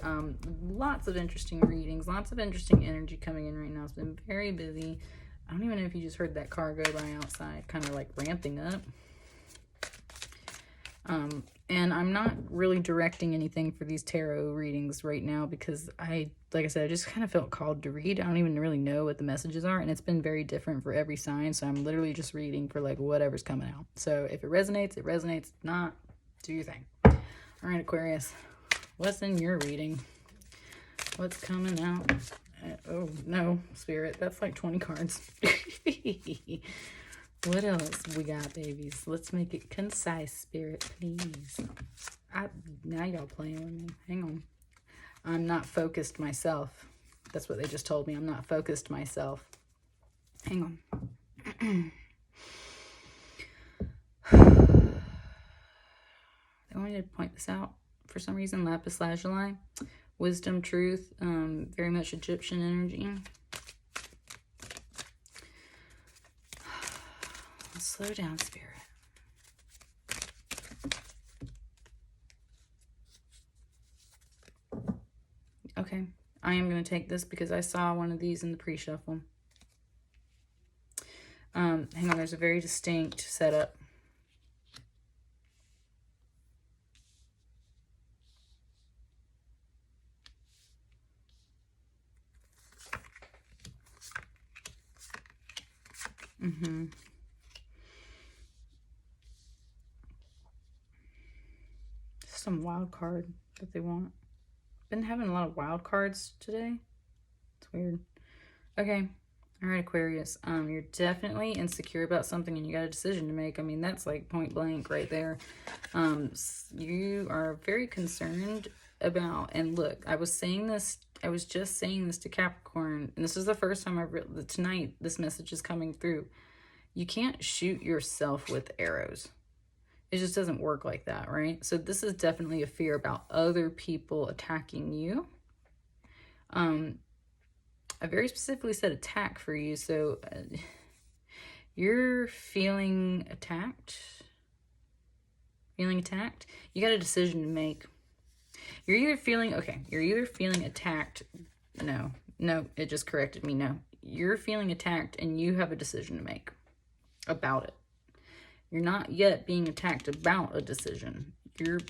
lots of interesting readings, lots of interesting energy coming in right now. It's been very busy. I don't even know if you just heard that car go by outside, kind of like ramping up. And I'm not really directing anything for these tarot readings right now because like I said, I just kind of felt called to read. I don't even really know what the messages are, and it's been very different for every sign. So I'm literally just reading for like whatever's coming out. So if it resonates, it resonates. If not, do your thing. All right, Aquarius, what's in your reading? What's coming out? Oh no, Spirit, that's like 20 cards. What else we got, babies? Let's make it concise, Spirit, please. Now y'all playing with me. Hang on. I'm not focused myself. That's what they just told me. I'm not focused myself. Hang on. They want me to point this out. for some reason. Lapis Lazuli. Wisdom, truth, very much Egyptian energy. Slow down, Spirit. Okay, I am going to take this because I saw one of these in the pre-shuffle. Hang on, there's a very distinct setup. Some wild card that they want. Been having a lot of wild cards today. It's weird. Okay. All right, Aquarius. You're definitely insecure about something and you got a decision to make. I mean, that's like point blank right there. You are very concerned about, and look, I was just saying this to Capricorn, and this is the first time tonight this message is coming through. You can't shoot yourself with arrows. It just doesn't work like that, right? So this is definitely a fear about other people attacking you. I very specifically said attack for you, so you're feeling attacked. Feeling attacked? You got a decision to make. You're either feeling attacked. No, it just corrected me. No, you're feeling attacked and you have a decision to make about it. You're not yet being attacked about a decision. You're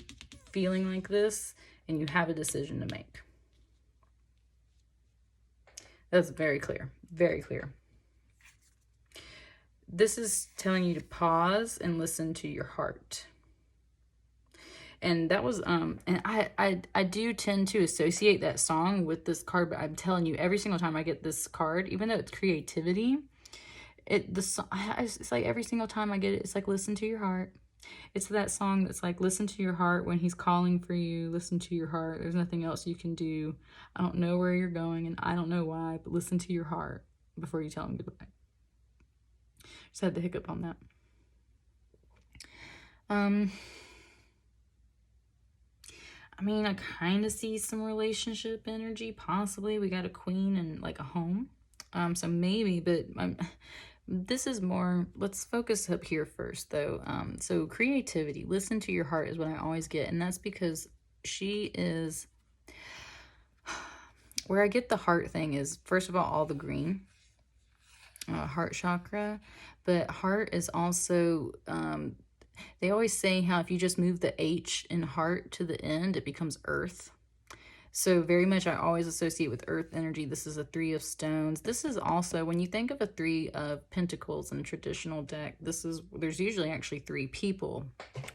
feeling like this and you have a decision to make. That's very clear. Very clear. This is telling you to pause and listen to your heart. And that was, and I do tend to associate that song with this card, but I'm telling you, every single time I get this card, even though it's creativity, it's like every single time I get it, it's like, listen to your heart. It's that song that's like, listen to your heart when he's calling for you. Listen to your heart. There's nothing else you can do. I don't know where you're going and I don't know why, but listen to your heart before you tell him goodbye. Just had the hiccup on that. I mean, I kind of see some relationship energy, possibly. We got a queen and like a home. So maybe, but this is more, let's focus up here first though. So creativity, listen to your heart is what I always get. And that's because she is, where I get the heart thing is, first of all the green, heart chakra, but heart is also, they always say how if you just move the H in heart to the end, it becomes earth. So very much I always associate with earth energy. This is a 3 of stones. This is also, when you think of a 3 of pentacles in a traditional deck, there's usually actually 3 people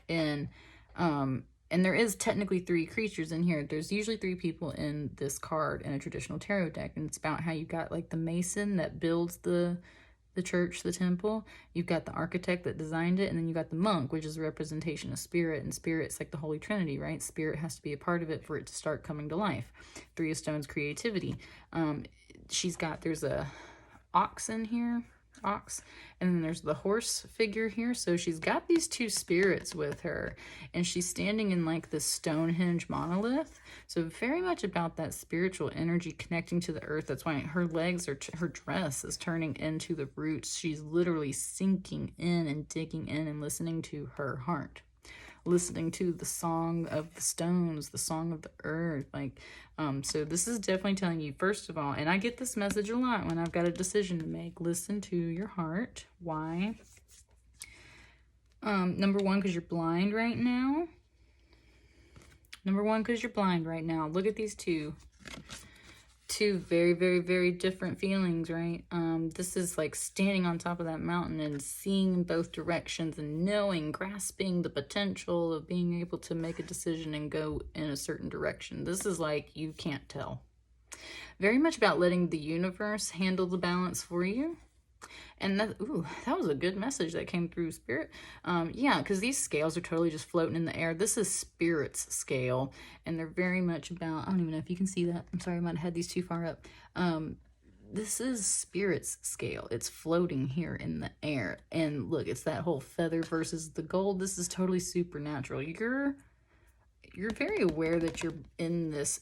in, and there is technically 3 creatures in here. There's usually 3 people in this card in a traditional tarot deck. And it's about how you got like the mason that builds the church, the temple. You've got the architect that designed it, and then you got the monk, which is a representation of spirit, and spirit's like the Holy Trinity, right? Spirit has to be a part of it for it to start coming to life. 3 of stones, creativity. There's a ox in here, and then there's the horse figure here. So she's got these 2 spirits with her, and she's standing in like this Stonehenge monolith. So very much about that spiritual energy connecting to the earth. That's why her legs her dress is turning into the roots. She's literally sinking in and digging in and listening to her heart, listening to the song of the stones, the song of the earth. Like, so this is definitely telling you, first of all, and I get this message a lot when I've got a decision to make, listen to your heart. Why? Number 1, because you're blind right now. Number 1, because you're blind right now. Look at these two very, very, very different feelings, right? This is like standing on top of that mountain and seeing in both directions and knowing, grasping the potential of being able to make a decision and go in a certain direction. This is like, you can't tell. Very much about letting the universe handle the balance for you. And that was a good message that came through, Spirit. Yeah, because these scales are totally just floating in the air. This is Spirit's scale, and they're very much about, I don't even know if you can see that. I'm sorry, I might have had these too far up. This is Spirit's scale. It's floating here in the air. And look, it's that whole feather versus the gold. This is totally supernatural. you're very aware that you're in this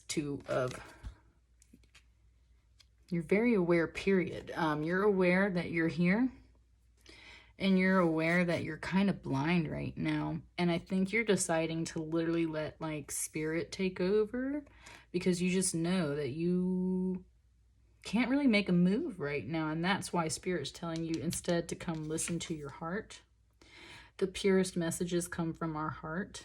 you're very aware, period. You're aware that you're here, and you're aware that you're kind of blind right now. And I think you're deciding to literally let like spirit take over, because you just know that you can't really make a move right now. And that's why spirit's telling you instead to come listen to your heart. The purest messages come from our heart.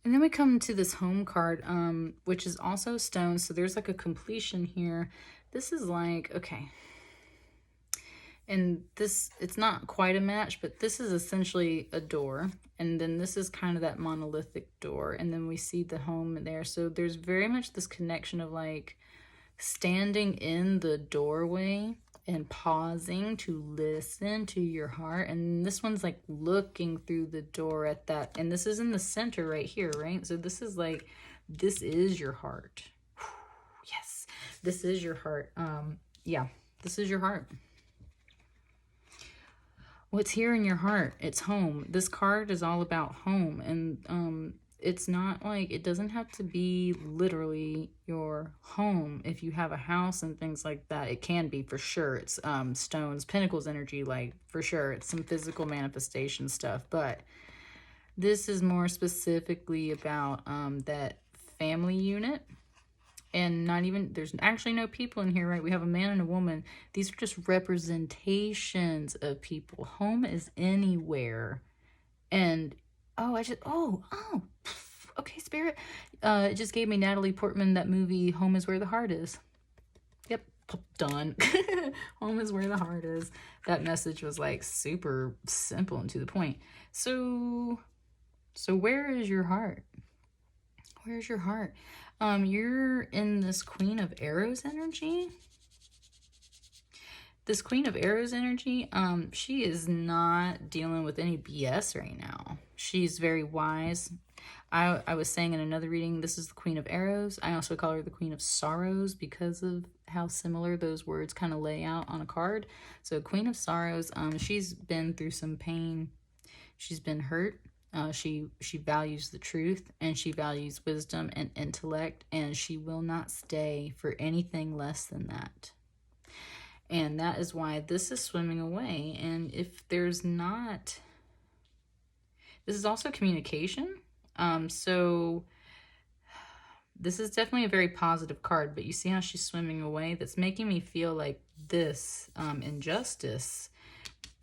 And then we come to this home card, which is also stone. So there's like a completion here. This is like, okay. And this, it's not quite a match, but this is essentially a door. And then this is kind of that monolithic door. And then we see the home there. So there's very much this connection of like standing in the doorway and pausing to listen to your heart. And this one's like looking through the door at that. And this is in the center right here, right? So this is like, this is your heart. Yes, this is your heart. Yeah, this is your heart. What's here in your heart? It's home. This card is all about home. And it's not like, it doesn't have to be literally your home. If you have a house and things like that, it can be for sure. It's stones, pentacles energy, like for sure. It's some physical manifestation stuff. But this is more specifically about that family unit. And not even, there's actually no people in here, right? We have a man and a woman. These are just representations of people. Home is anywhere. And, oh, okay, Spirit. It just gave me Natalie Portman, that movie, Home is Where the Heart Is. Yep, done. Home is where the heart is. That message was like super simple and to the point. So where is your heart? Where's your heart? You're in this Queen of Arrows energy. This Queen of Arrows energy, she is not dealing with any BS right now. She's very wise. I was saying in another reading, this is the Queen of Arrows. I also call her the Queen of Sorrows because of how similar those words kind of lay out on a card. So Queen of Sorrows, she's been through some pain. She's been hurt. She values the truth, and she values wisdom and intellect, and she will not stay for anything less than that. And that is why this is swimming away. And if there's not, this is also communication. So this is definitely a very positive card, but you see how she's swimming away? That's making me feel like this injustice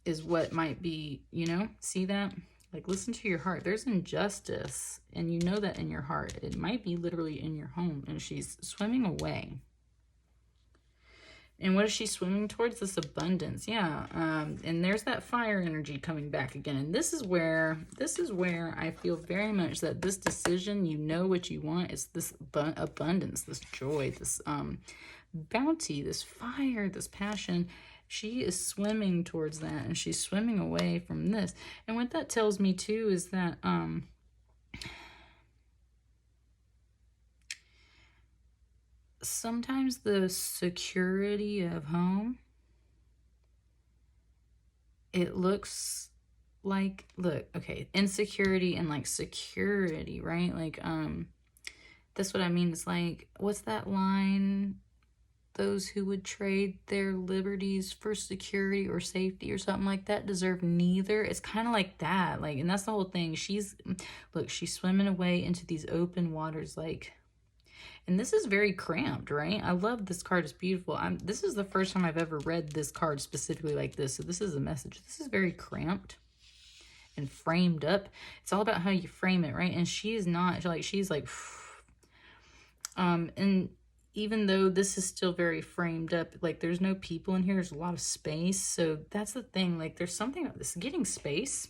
is what might be, you know, see that? Like, listen to your heart. There's injustice, and you know that in your heart. It might be literally in your home, and she's swimming away. And what is she swimming towards? This abundance. Yeah. And there's that fire energy coming back again. And this is where I feel very much that this decision, you know what you want. It's this abundance, this joy, this bounty, this fire, this passion. She is swimming towards that, and she's swimming away from this. And what that tells me too is that sometimes the security of home, it looks like, insecurity and like security, right? Like, that's what I mean. It's like, what's that line? Those who would trade their liberties for security or safety or something like that deserve neither. It's kind of like that. Like, and that's the whole thing. She's swimming away into these open waters, like, and this is very cramped, right? I love this card. It's beautiful. This is the first time I've ever read this card specifically like this. So this is a message. This is very cramped and framed up. It's all about how you frame it, right? And she's not like, she's like, and even though this is still very framed up, like there's no people in here, there's a lot of space. So that's the thing. Like, there's something about this, getting space.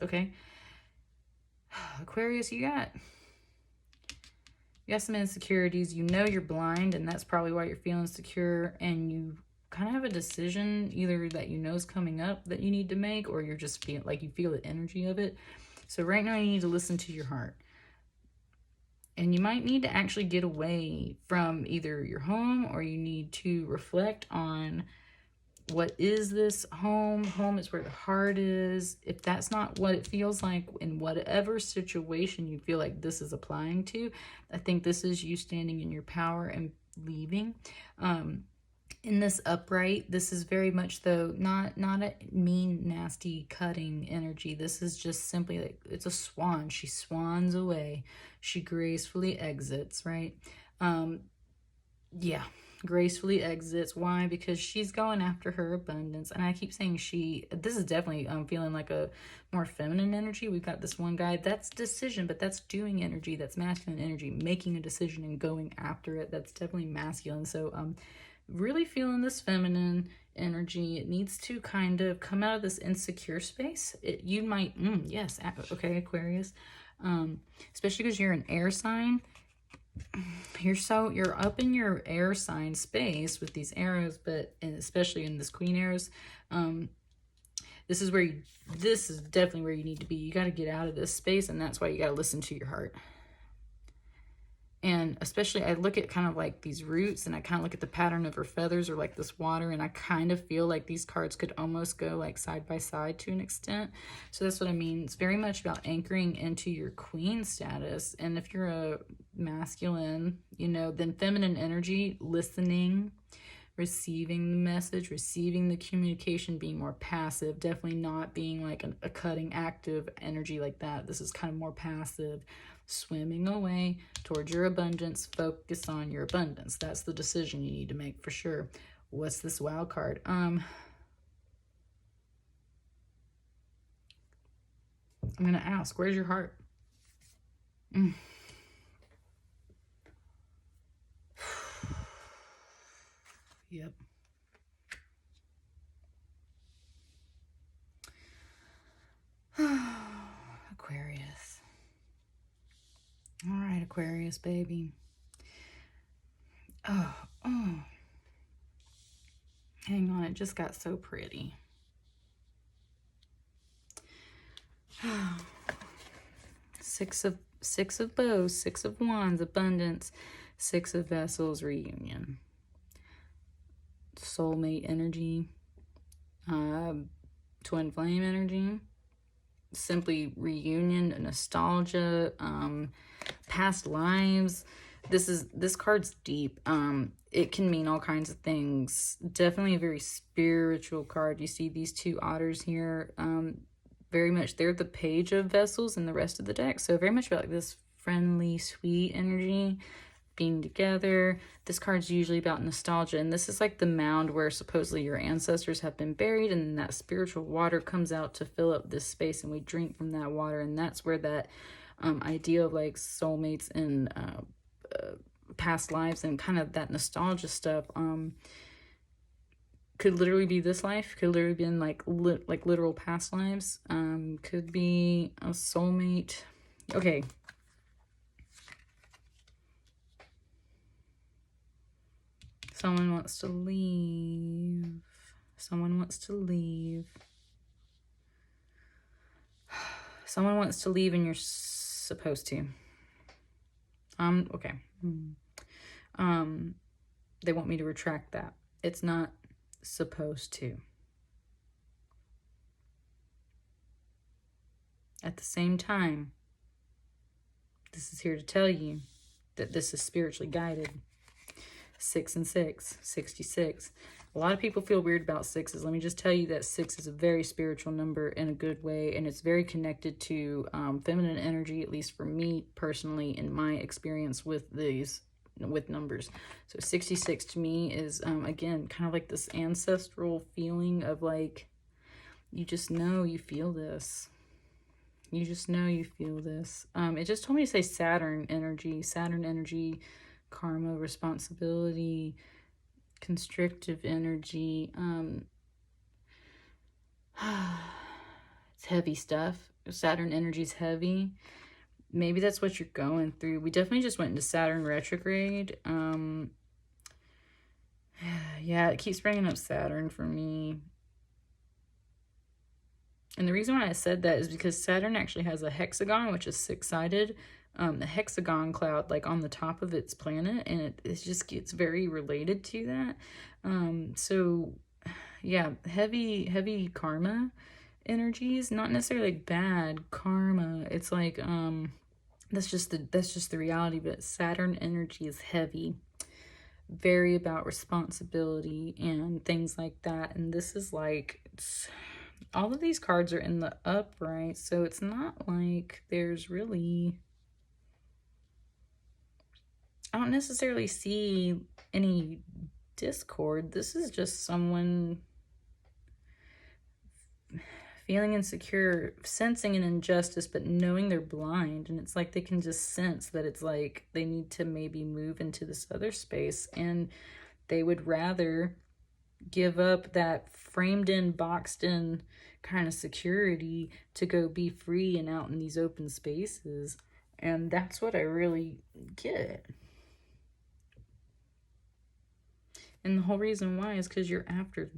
Okay. Aquarius, you got some insecurities. You know you're blind, and that's probably why you're feeling insecure, and you kind of have a decision either that you know is coming up that you need to make, or you're just feeling like you feel the energy of it. So right now you need to listen to your heart. And you might need to actually get away from either your home, or you need to reflect on What is this home? Home is where the heart is. If that's not what it feels like in whatever situation you feel like this is applying to, I think this is you standing in your power and leaving. In this upright, this is very much, though, not a mean, nasty, cutting energy. This is just simply like, it's a swan. She swans away. She gracefully exits, right? Yeah, gracefully exits. Why? Because she's going after her abundance. And I keep saying she. This is definitely feeling like a more feminine energy. We've got this one guy. That's decision, but that's doing energy. That's masculine energy. Making a decision and going after it. That's definitely masculine. So, really feeling this feminine energy. It needs to kind of come out of this insecure space. You might, yes, okay, Aquarius. Especially because you're an air sign. You're up in your air sign space with these arrows, but especially in this queen arrows, this is definitely where you need to be. You got to get out of this space, and that's why you got to listen to your heart. And especially, I look at kind of like these roots, and I kind of look at the pattern of her feathers, or like this water, and I kind of feel like these cards could almost go like side by side to an extent. So that's what I mean. It's very much about anchoring into your queen status. And if you're a masculine, you know, then feminine energy, listening, receiving the message, receiving the communication, being more passive, definitely not being like a cutting active energy like that. This is kind of more passive, swimming away towards your abundance. Focus on your abundance. That's the decision you need to make for sure. What's this wild card? I'm gonna ask, where's your heart? Yep. Aquarius. All right, Aquarius, baby. Oh. Hang on, it just got so pretty. Six of bows, Six of wands, abundance, Six of vessels, reunion. Soulmate energy, twin flame energy, simply reunion, nostalgia, past lives. This card's deep. It can mean all kinds of things. Definitely a very spiritual card. You see these two otters here, very much, they're the page of vessels in the rest of the deck. So very much about like this friendly, sweet energy, being together. This card's usually about nostalgia, and this is like the mound where supposedly your ancestors have been buried, and then that spiritual water comes out to fill up this space, and we drink from that water. And that's where that idea of like soulmates and past lives and kind of that nostalgia stuff could literally be this life, could literally be in like literal past lives, could be a soulmate. Okay, someone wants to leave. Someone wants to leave. Someone wants to leave, and you're supposed to. Okay. They want me to retract that. It's not supposed to. At the same time, this is here to tell you that this is spiritually guided. 6 and 6, 66. A lot of people feel weird about sixes. Let me just tell you that 6 is a very spiritual number in a good way, and it's very connected to feminine energy, at least for me personally, in my experience with numbers. So 66 to me is, again, kind of like this ancestral feeling of like, you just know you feel this. You just know you feel this. It just told me to say Saturn energy, karma, responsibility, constrictive energy. It's heavy stuff. Saturn energy is heavy. Maybe that's what you're going through. We definitely just went into Saturn retrograde. Yeah, it keeps bringing up Saturn for me. And the reason why I said that is because Saturn actually has a hexagon, which is six-sided. The hexagon cloud, like on the top of its planet, and it just gets very related to that. So yeah, heavy karma energies, not necessarily bad karma. It's like, that's just the reality, but Saturn energy is heavy, very about responsibility and things like that. And this is like, all of these cards are in the upright, so it's not like there's really, I don't necessarily see any discord. This is just someone feeling insecure, sensing an injustice, but knowing they're blind. And it's like they can just sense that it's like they need to maybe move into this other space, and they would rather give up that framed in, boxed in kind of security to go be free and out in these open spaces. And that's what I really get. And the whole reason why is because you're after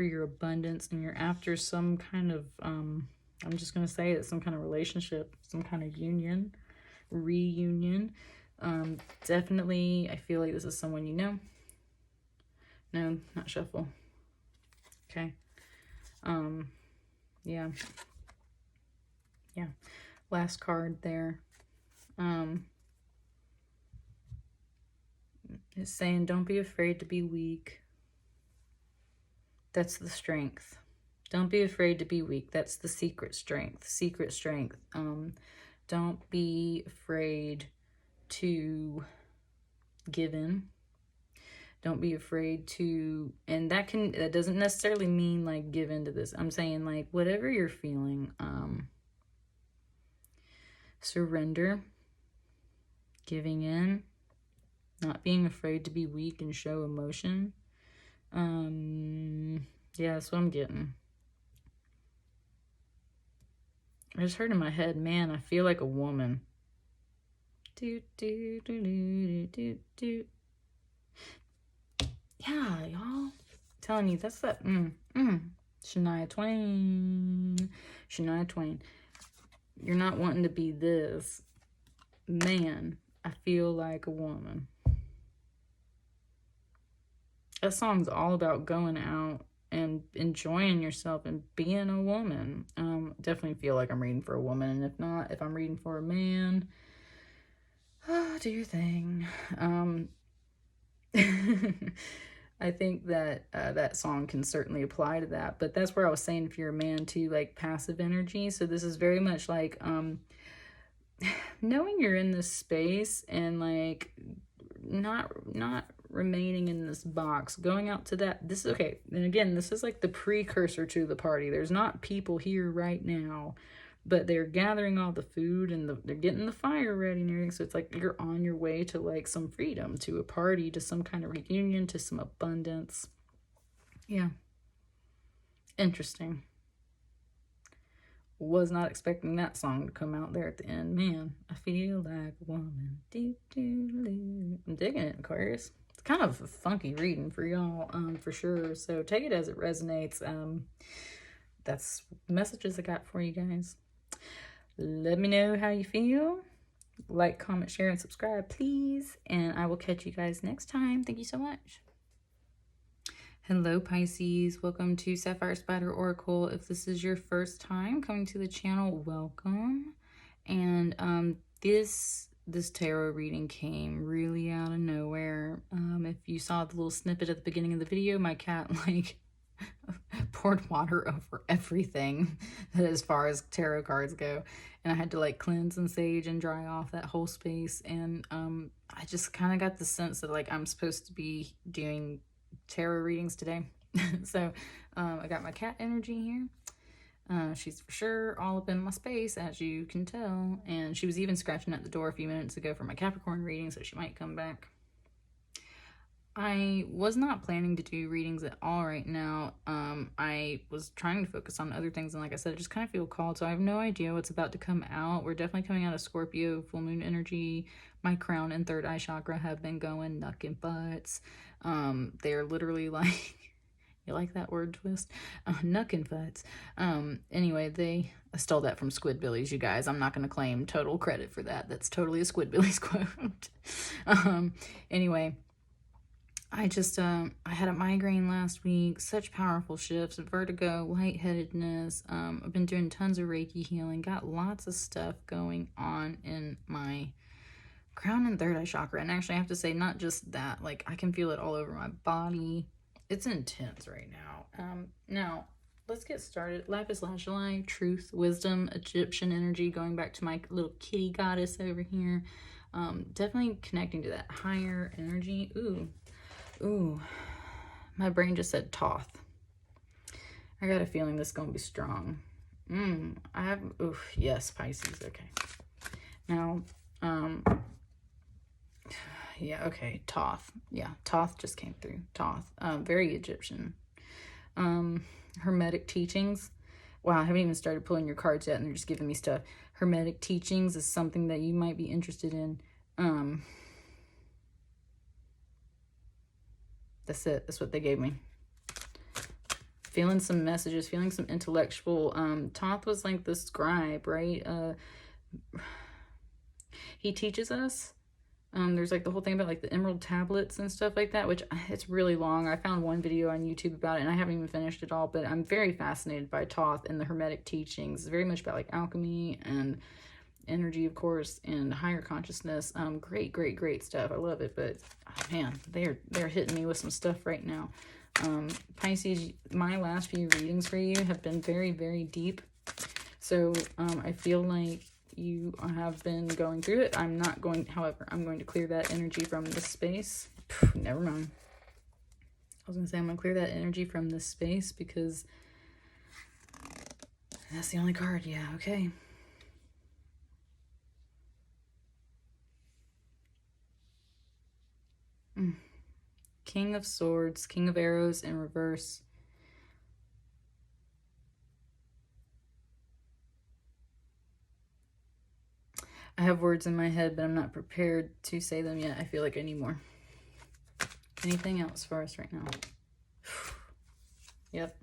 your abundance, and you're after some kind of, I'm just going to say it, some kind of relationship, some kind of union, reunion. Definitely, I feel like this is someone you know. No, not shuffle. Okay. Yeah. Yeah. Last card there. It's saying, don't be afraid to be weak. That's the strength. Don't be afraid to be weak. That's the secret strength. Secret strength. Don't be afraid to give in. Don't be afraid to, and that doesn't necessarily mean like give into this. I'm saying like whatever you're feeling, surrender, giving in, not being afraid to be weak and show emotion. Yeah, that's what I'm getting. I just heard in my head, man, I feel like a woman. Do, do, do, do, do, do. Yeah, y'all. Telling you, that's that. Shania Twain. Shania Twain. You're not wanting to be this. Man, I feel like a woman. That song's all about going out and enjoying yourself and being a woman. Definitely feel like I'm reading for a woman. And if not, if I'm reading for a man, do your thing. I think that that song can certainly apply to that, but that's where I was saying, if you're a man too, like passive energy. So this is very much like knowing you're in this space and like not remaining in this box, going out to that. This is okay. And again, this is like the precursor to the party. There's not people here right now, but they're gathering all the food and they're getting the fire ready and everything. So it's like you're on your way to like some freedom, to a party, to some kind of reunion, to some abundance. Yeah. Interesting. Was not expecting that song to come out there at the end. Man, I feel like a woman. I'm digging it, Aquarius. It's kind of a funky reading for y'all, for sure. So take it as it resonates. That's messages I got for you guys. Let me know how you feel. Like, comment, share, and subscribe, please. And I will catch you guys next time. Thank you so much. Hello, Pisces. Welcome to Sapphire Spider Oracle. If this is your first time coming to the channel, welcome. And this tarot reading came really out of nowhere. If you saw the little snippet at the beginning of the video, my cat like poured water over everything as far as tarot cards go, and I had to like cleanse and sage and dry off that whole space. And I just kind of got the sense that like I'm supposed to be doing tarot readings today. So I got my cat energy here. She's for sure all up in my space, as you can tell, and she was even scratching at the door a few minutes ago for my Capricorn reading, so she might come back. I was not planning to do readings at all right now. I was trying to focus on other things, and like I said, I just kind of feel called, so I have no idea what's about to come out. We're definitely coming out of Scorpio, full moon energy. My crown and third eye chakra have been going knuckin' butts. They're literally like, you like that word twist? Knuckin' butts. Anyway, I stole that from Squidbillies, you guys. I'm not going to claim total credit for that. That's totally a Squidbillies quote. Anyway, I just, I had a migraine last week, such powerful shifts, vertigo, lightheadedness. I've been doing tons of Reiki healing, got lots of stuff going on in my crown and third eye chakra. And actually, I have to say, not just that, like, I can feel it all over my body. It's intense right now. Now, let's get started. Lapis Lazuli, truth, wisdom, Egyptian energy, going back to my little kitty goddess over here. Definitely connecting to that higher energy. Ooh, my brain just said Toth. I got a feeling this is going to be strong. Yes, Pisces, okay. Now, yeah, okay, Toth. Yeah, Toth just came through. Toth, very Egyptian. Hermetic teachings. Wow, I haven't even started pulling your cards yet, and they're just giving me stuff. Hermetic teachings is something that you might be interested in. That's it. That's what they gave me. Feeling some messages, feeling some intellectual. Toth was like the scribe, right? He teaches us. There's like the whole thing about like the emerald tablets and stuff like that, which it's really long. I found one video on YouTube about it, and I haven't even finished it all, but I'm very fascinated by Toth and the Hermetic teachings. It's very much about like alchemy and energy, of course, and higher consciousness. Great stuff. I love it, but oh, man, they're hitting me with some stuff right now. Pisces, my last few readings for you have been very deep, so I feel like you have been going through it. However, I'm going to clear that energy from this space. Never mind. I was gonna say I'm gonna clear that energy from this space because that's the only card. Yeah, okay. King of Swords, King of Arrows in reverse. I have words in my head, but I'm not prepared to say them yet. I feel like I need more. Anything else for us right now? Yep.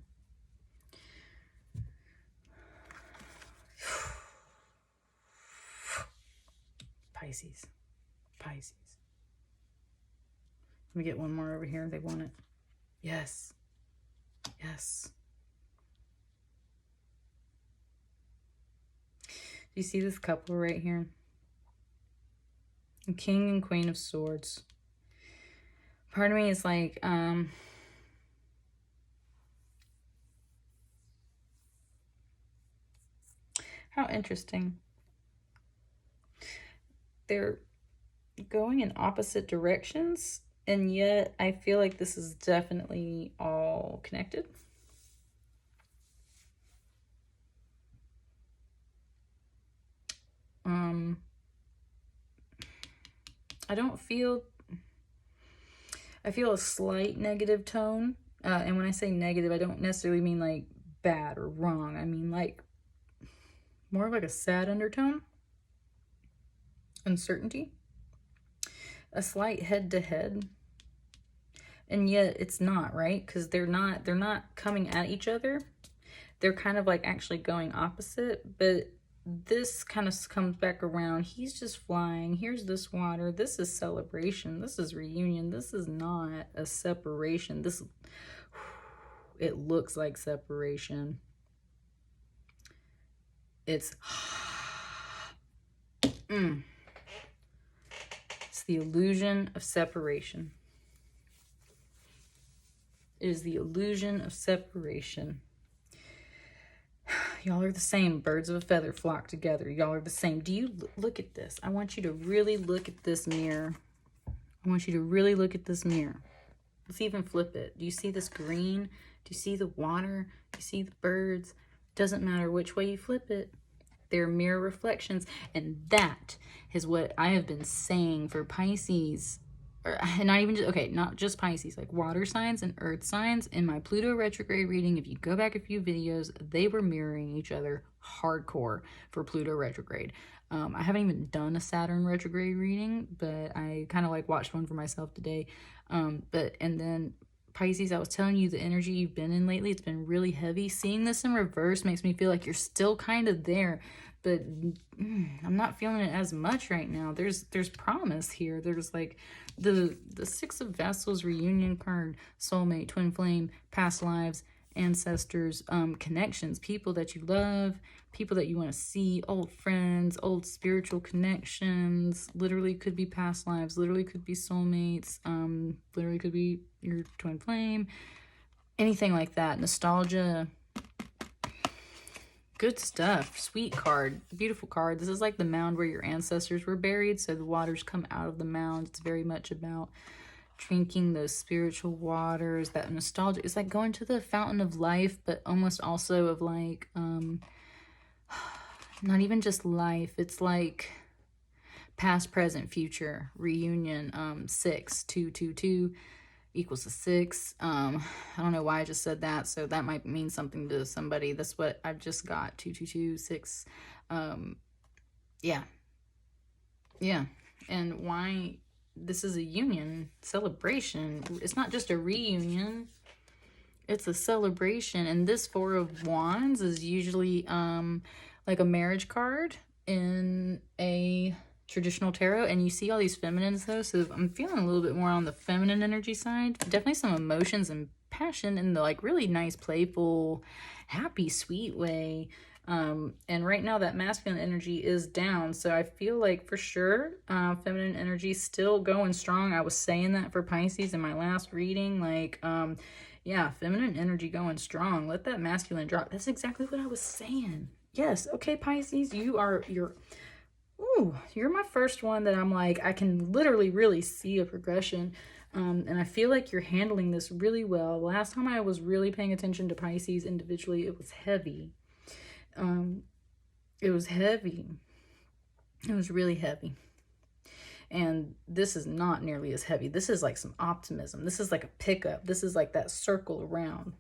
Pisces. Let me get one more over here. They want it. Yes. Do you see this couple right here? The King and Queen of Swords. Part of me is like, how interesting. They're going in opposite directions, and yet I feel like this is definitely all connected. I feel a slight negative tone. And when I say negative, I don't necessarily mean like bad or wrong. I mean like more of like a sad undertone. Uncertainty. A slight head-to-head. And yet it's not, right? Because they're not coming at each other. They're kind of like actually going opposite, but this kind of comes back around. He's just flying. Here's this water. This is celebration. This is reunion. This is not a separation. It looks like separation. It's it's the illusion of separation. It is the illusion of separation. Y'all are the same. Birds of a feather flock together. Y'all are the same. Do you look at this? I want you to really look at this mirror. Let's even flip it. Do you see this green? Do you see the water? Do you see the birds? Doesn't matter which way you flip it. They're mirror reflections. And that is what I have been saying for Pisces. And not even just, okay, not just Pisces, like water signs and earth signs. In my Pluto retrograde reading, if you go back a few videos, they were mirroring each other hardcore for Pluto retrograde. I haven't even done a Saturn retrograde reading, but I kind of like watched one for myself today. And then Pisces, I was telling you the energy you've been in lately, it's been really heavy. Seeing this in reverse makes me feel like you're still kind of there, but I'm not feeling it as much right now. There's promise here. There's like the Six of Vessels reunion card, soulmate, twin flame, past lives, ancestors, connections, people that you love, people that you want to see, old friends, old spiritual connections. Literally could be past lives, literally could be soulmates, literally could be your twin flame, anything like that. Nostalgia. Good stuff. Sweet card. Beautiful card. This is like the mound where your ancestors were buried, so the waters come out of the mound. It's very much about drinking those spiritual waters, that nostalgia. It's like going to the fountain of life, but almost also of like not even just life. It's like past, present, future, reunion. 6, 2, 2, 2 equals a 6. I don't know why I just said that, so that might mean something to somebody. That's what I've just got. 2, 2, 2, 6. Yeah. And why this is a union celebration. It's not just a reunion, it's a celebration. And this Four of Wands is usually like a marriage card in a traditional tarot, and you see all these feminines though, so I'm feeling a little bit more on the feminine energy side. Definitely some emotions and passion in the like really nice, playful, happy, sweet way. And right now that masculine energy is down, so I feel like for sure feminine energy still going strong. I was saying that for Pisces in my last reading, like yeah, feminine energy going strong. Let that masculine drop. That's exactly what I was saying. Yes, okay, Pisces, you're my first one that I'm like, I can literally really see a progression. And I feel like you're handling this really well. Last time I was really paying attention to Pisces individually, it was heavy. It was heavy. It was really heavy. And this is not nearly as heavy. This is like some optimism. This is like a pickup. This is like that circle around.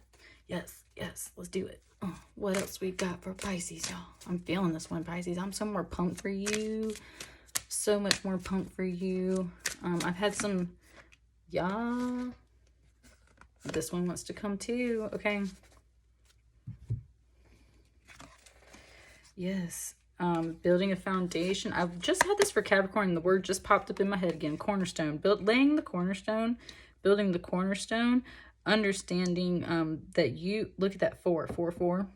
Yes, let's do it. Oh, what else we got for Pisces, y'all? I'm feeling this one, Pisces. I'm so more pumped for you. So much more pumped for you. I've had some, yeah. This one wants to come too, okay. Yes, building a foundation. I've just had this for Capricorn, and the word just popped up in my head again. Cornerstone. Laying the cornerstone, building the cornerstone, understanding that you, look at that 4, 4, 4.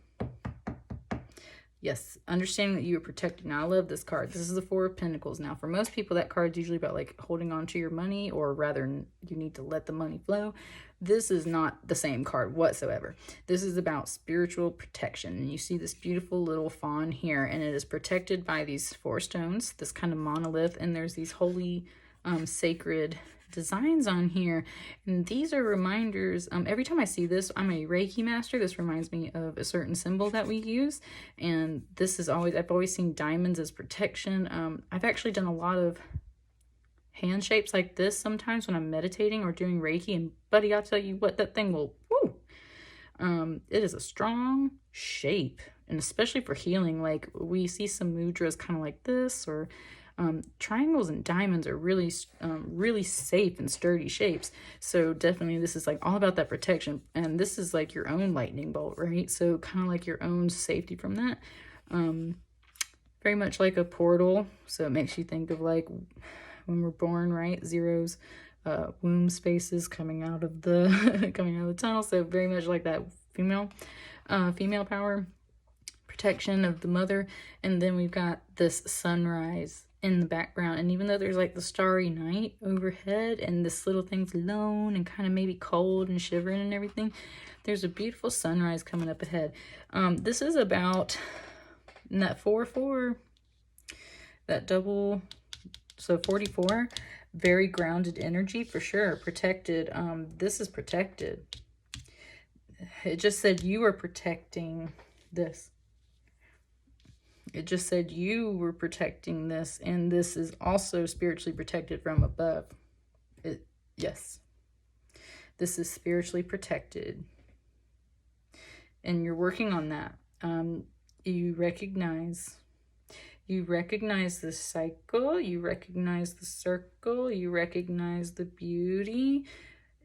Yes, understanding that you are protected. Now, I love this card. This is the Four of Pentacles. Now, for most people, that card's usually about like holding on to your money, or rather, you need to let the money flow. This is not the same card whatsoever. This is about spiritual protection. And you see this beautiful little fawn here, and it is protected by these 4 stones, this kind of monolith, and there's these holy, sacred designs on here. And these are reminders. Every time I see this, I'm a Reiki master. This reminds me of a certain symbol that we use. And this is always, I've always seen diamonds as protection. I've actually done a lot of hand shapes like this sometimes when I'm meditating or doing Reiki, and buddy, I'll tell you what, that thing will, woo! It is a strong shape, and especially for healing. Like, we see some mudras kind of like this, or triangles and diamonds are really really safe and sturdy shapes. So definitely this is like all about that protection, and this is like your own lightning bolt, right? So kind of like your own safety from that. Very much like a portal, so it makes you think of like when we're born, right? Zeros, womb spaces coming out of the tunnel. So very much like that female power, protection of the mother. And then we've got this sunrise in the background, and even though there's like the starry night overhead and this little thing's alone and kind of maybe cold and shivering and everything, there's a beautiful sunrise coming up ahead. This is about that 4, 4, that double, so 44, very grounded energy for sure. Protected. This is protected. It just said you are protecting this. It just said you were protecting this, and this is also spiritually protected from above. Yes. This is spiritually protected. And you're working on that. You recognize the cycle, you recognize the circle, you recognize the beauty,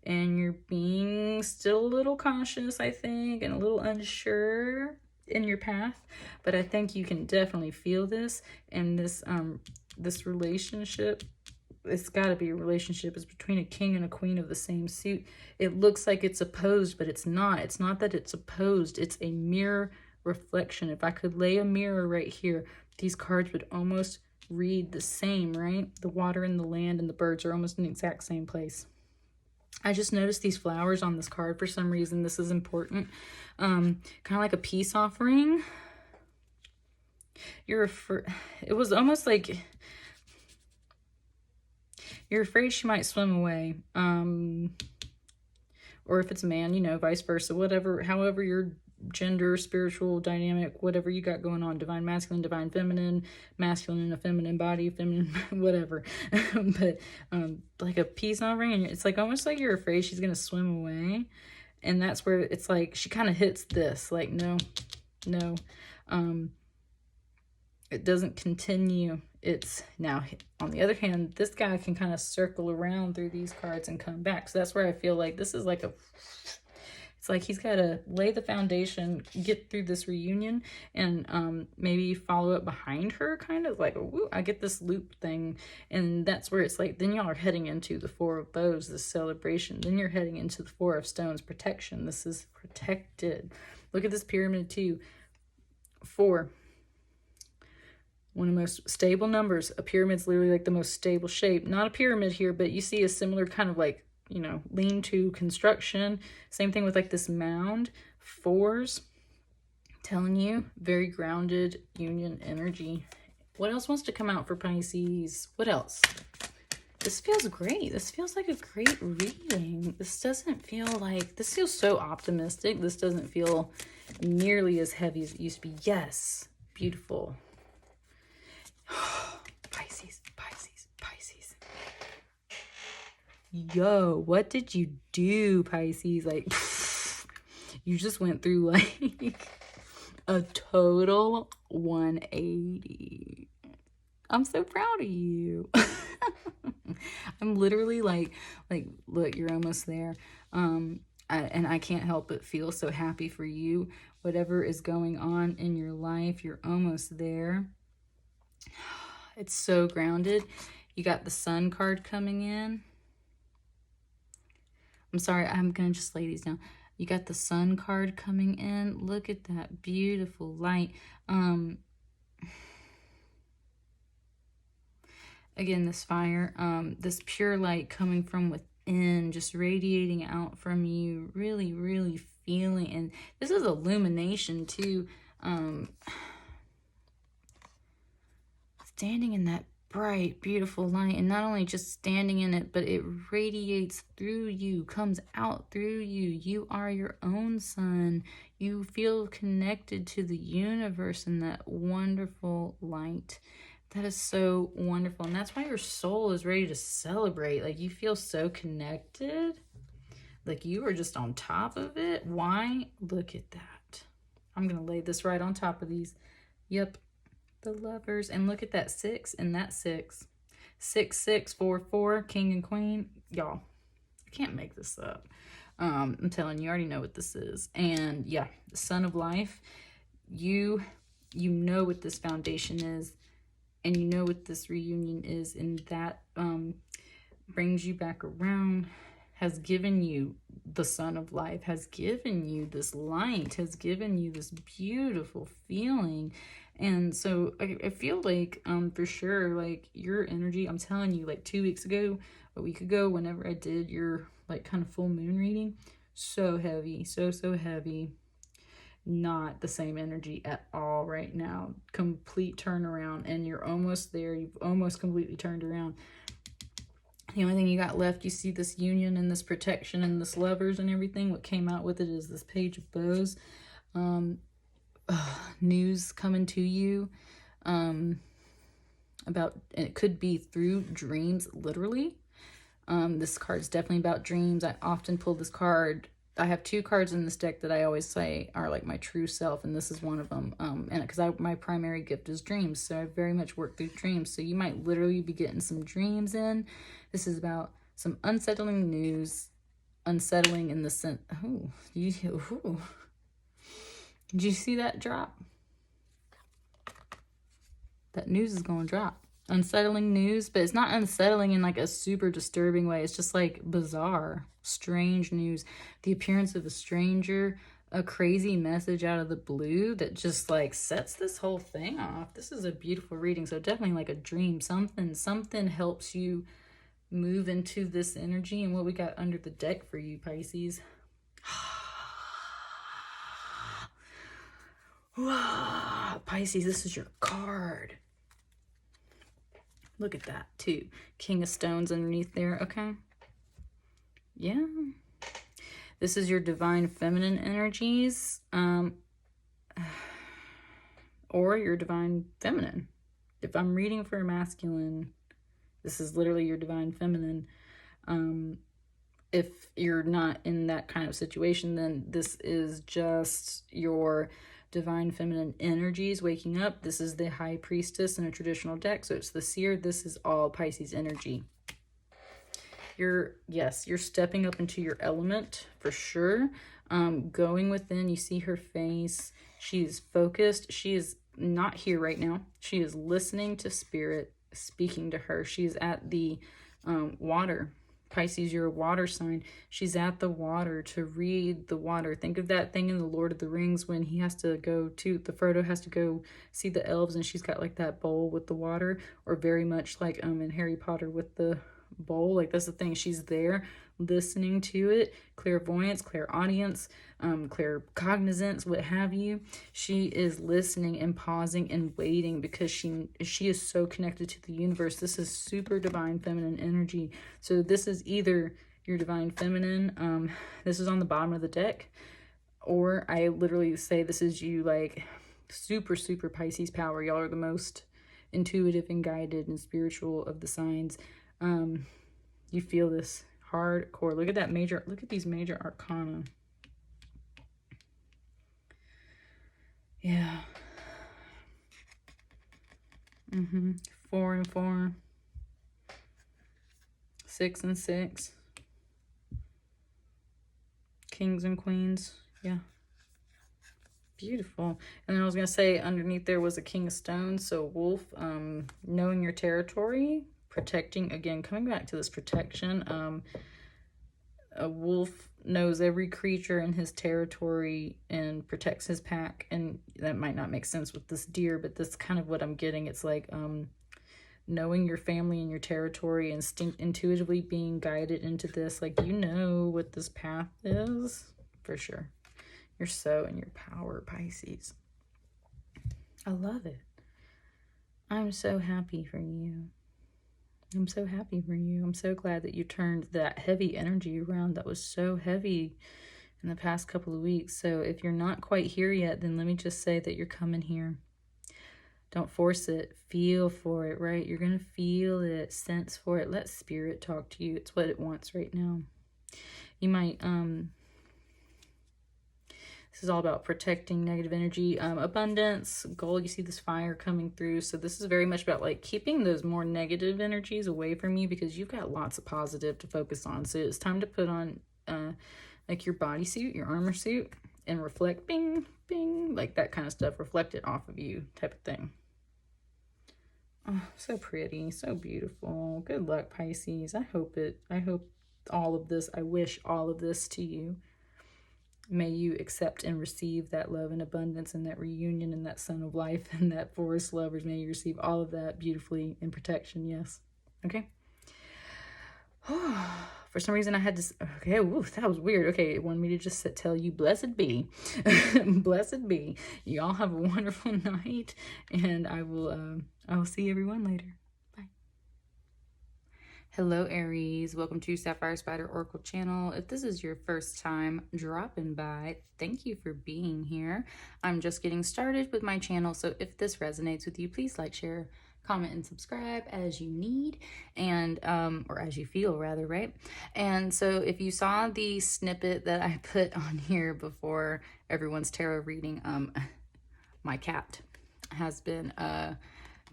and you're being still a little cautious, I think, and a little unsure. in your path, but I think you can definitely feel this. And this relationship, it's got to be a relationship, is between a king and a queen of the same suit. It looks like it's opposed, but it's not. It's not that it's opposed. It's a mirror reflection. If I could lay a mirror right here, these cards would almost read the same, right? The water and the land and the birds are almost in the exact same place. I just noticed these flowers on this card for some reason. This is important. Kind of like a peace offering. It was almost like you're afraid she might swim away. Or if it's a man, you know, vice versa, whatever, however your gender, spiritual dynamic, whatever you got going on, divine masculine, divine feminine, masculine in a feminine body, feminine, whatever. But like a peace offering, and it's like almost like you're afraid she's gonna swim away. And that's where it's like she kind of hits this, like, no, it doesn't continue. It's now, on the other hand, this guy can kind of circle around through these cards and come back. So that's where I feel like this is like it's like he's got to lay the foundation, get through this reunion, and maybe follow up behind her, kind of like, ooh, I get this loop thing. And that's where it's like, then y'all are heading into the Four of Bows, this celebration. Then you're heading into the Four of Stones, protection. This is protected. Look at this pyramid too. 4. One of the most stable numbers. A pyramid's literally like the most stable shape. Not a pyramid here, but you see a similar kind of like, you know, lean-to construction. Same thing with like this mound. 4s, telling you, very grounded union energy. What else wants to come out for Pisces? What else? This feels great. This feels like a great reading. This doesn't feel like, this feels so optimistic. This doesn't feel nearly as heavy as it used to be. Yes, beautiful. Pisces, Pisces, Pisces. Yo, what did you do, Pisces? Like, you just went through like a total 180. I'm so proud of you. I'm literally like, look, you're almost there. And I can't help but feel so happy for you. Whatever is going on in your life, you're almost there. It's so grounded. You got the Sun card coming in. I'm sorry, I'm going to just lay these down. You got the Sun card coming in. Look at that beautiful light. Again, this fire, this pure light coming from within, just radiating out from you, really, really feeling. And this is illumination too. Standing in that bright, beautiful light, and not only just standing in it, but it radiates through you, comes out through you. You are your own sun. You feel connected to the universe in that wonderful light. That is so wonderful. And that's why your soul is ready to celebrate. Like, you feel so connected. Like, you are just on top of it. Why? Look at that. I'm going to lay this right on top of these. Yep. The Lovers. And look at that 6 and that 6. 6, 6, 4, 4. King and Queen. Y'all, I can't make this up. I'm telling you, you already know what this is. And yeah, the Sun of Life. You know what this foundation is. And you know what this reunion is, and that brings you back around, has given you the Sun of Life, has given you this light, has given you this beautiful feeling. And so I feel like for sure, like, your energy, I'm telling you, like 2 weeks ago, a week ago, whenever I did your like kind of full moon reading, so heavy, so heavy. Not the same energy at all right now. Complete turnaround, and you're almost there. You've almost completely turned around. The only thing you got left, you see this union and this protection and this Lovers and everything. What came out with it is this Page of Bows. News coming to you about, and it could be through dreams, literally. This card's definitely about dreams. I often pull this card. I have 2 cards in this deck that I always say are like my true self, and this is one of them. And because my primary gift is dreams, so I very much work through dreams. So you might literally be getting some dreams in. This is about some unsettling news, unsettling in the sense. Did you see that drop? That news is going to drop. Unsettling news, but it's not unsettling in like a super disturbing way. It's just like bizarre, strange news. The appearance of a stranger, a crazy message out of the blue that just like sets this whole thing off. This is a beautiful reading. So definitely like a dream. Something helps you move into this energy. And what we got under the deck for you, Pisces. Pisces, this is your card. Look at that too. King of Stones underneath there, okay? Yeah. This is your divine feminine energies, or your divine feminine. If I'm reading for masculine, this is literally your divine feminine. If you're not in that kind of situation, then this is just your divine feminine energies waking up. This is the High Priestess in a traditional deck, so it's the Seer. This is all Pisces energy. You're stepping up into your element for sure. Going within, you see her face. She's focused. She is not here right now. She is listening to spirit speaking to her. She's at the water. Pisces, you're a water sign. She's at the water to read the water. Think of that thing in the Lord of the Rings when he has to go to, the Frodo has to go see the elves and she's got like that bowl with the water, or very much like in Harry Potter with the bowl. Like that's the thing. She's there listening to it. Clairvoyance, clairaudience, claircognizance, what have you. She is listening and pausing and waiting because she is so connected to the universe. This is super divine feminine energy. So this is either your divine feminine, this is on the bottom of the deck, or I literally say this is you, like super Pisces power. Y'all are the most intuitive and guided and spiritual of the signs. You feel this hardcore. Look at that major, look at these major arcana. Yeah. 4 and 4. 6 and 6. Kings and queens. Yeah. Beautiful. And then I was going to say underneath there was a King of Stones. So wolf, knowing your territory, protecting, again, coming back to this protection. A wolf knows every creature in his territory and protects his pack. And that might not make sense with this deer, but that's kind of what I'm getting. It's like knowing your family and your territory, intuitively being guided into this. Like, you know what this path is for sure. You're so in your power, Pisces. I love it. I'm so happy for you. I'm so happy for you. I'm so glad that you turned that heavy energy around that was so heavy in the past couple of weeks. So if you're not quite here yet, then let me just say that you're coming here. Don't force it. Feel for it, right? You're going to feel it, sense for it. Let spirit talk to you. It's what it wants right now. You might, this is all about protecting negative energy, abundance, gold. You see this fire coming through. So this is very much about like keeping those more negative energies away from you, because you've got lots of positive to focus on. So it's time to put on like your bodysuit, your armor suit, and reflect, bing, bing, like that kind of stuff. Reflect it off of you type of thing. Oh, so pretty, so beautiful. Good luck, Pisces. I hope all of this, I wish all of this to you. May you accept and receive that love and abundance and that reunion and that sun of life and that forest lovers. May you receive all of that beautifully in protection. Yes. Okay. For some reason I had to, okay, ooh, that was weird. Okay, it wanted me to just tell you, blessed be. Blessed be. You all have a wonderful night, and I will see everyone later. Bye. Hello, Aries. Welcome to Sapphire Spider Oracle channel. If this is your first time dropping by, thank you for being here. I'm just getting started with my channel, so if this resonates with you, please like, share, comment, and subscribe as you need, and or as you feel rather, right? And so if you saw the snippet that I put on here before everyone's tarot reading, my cat has been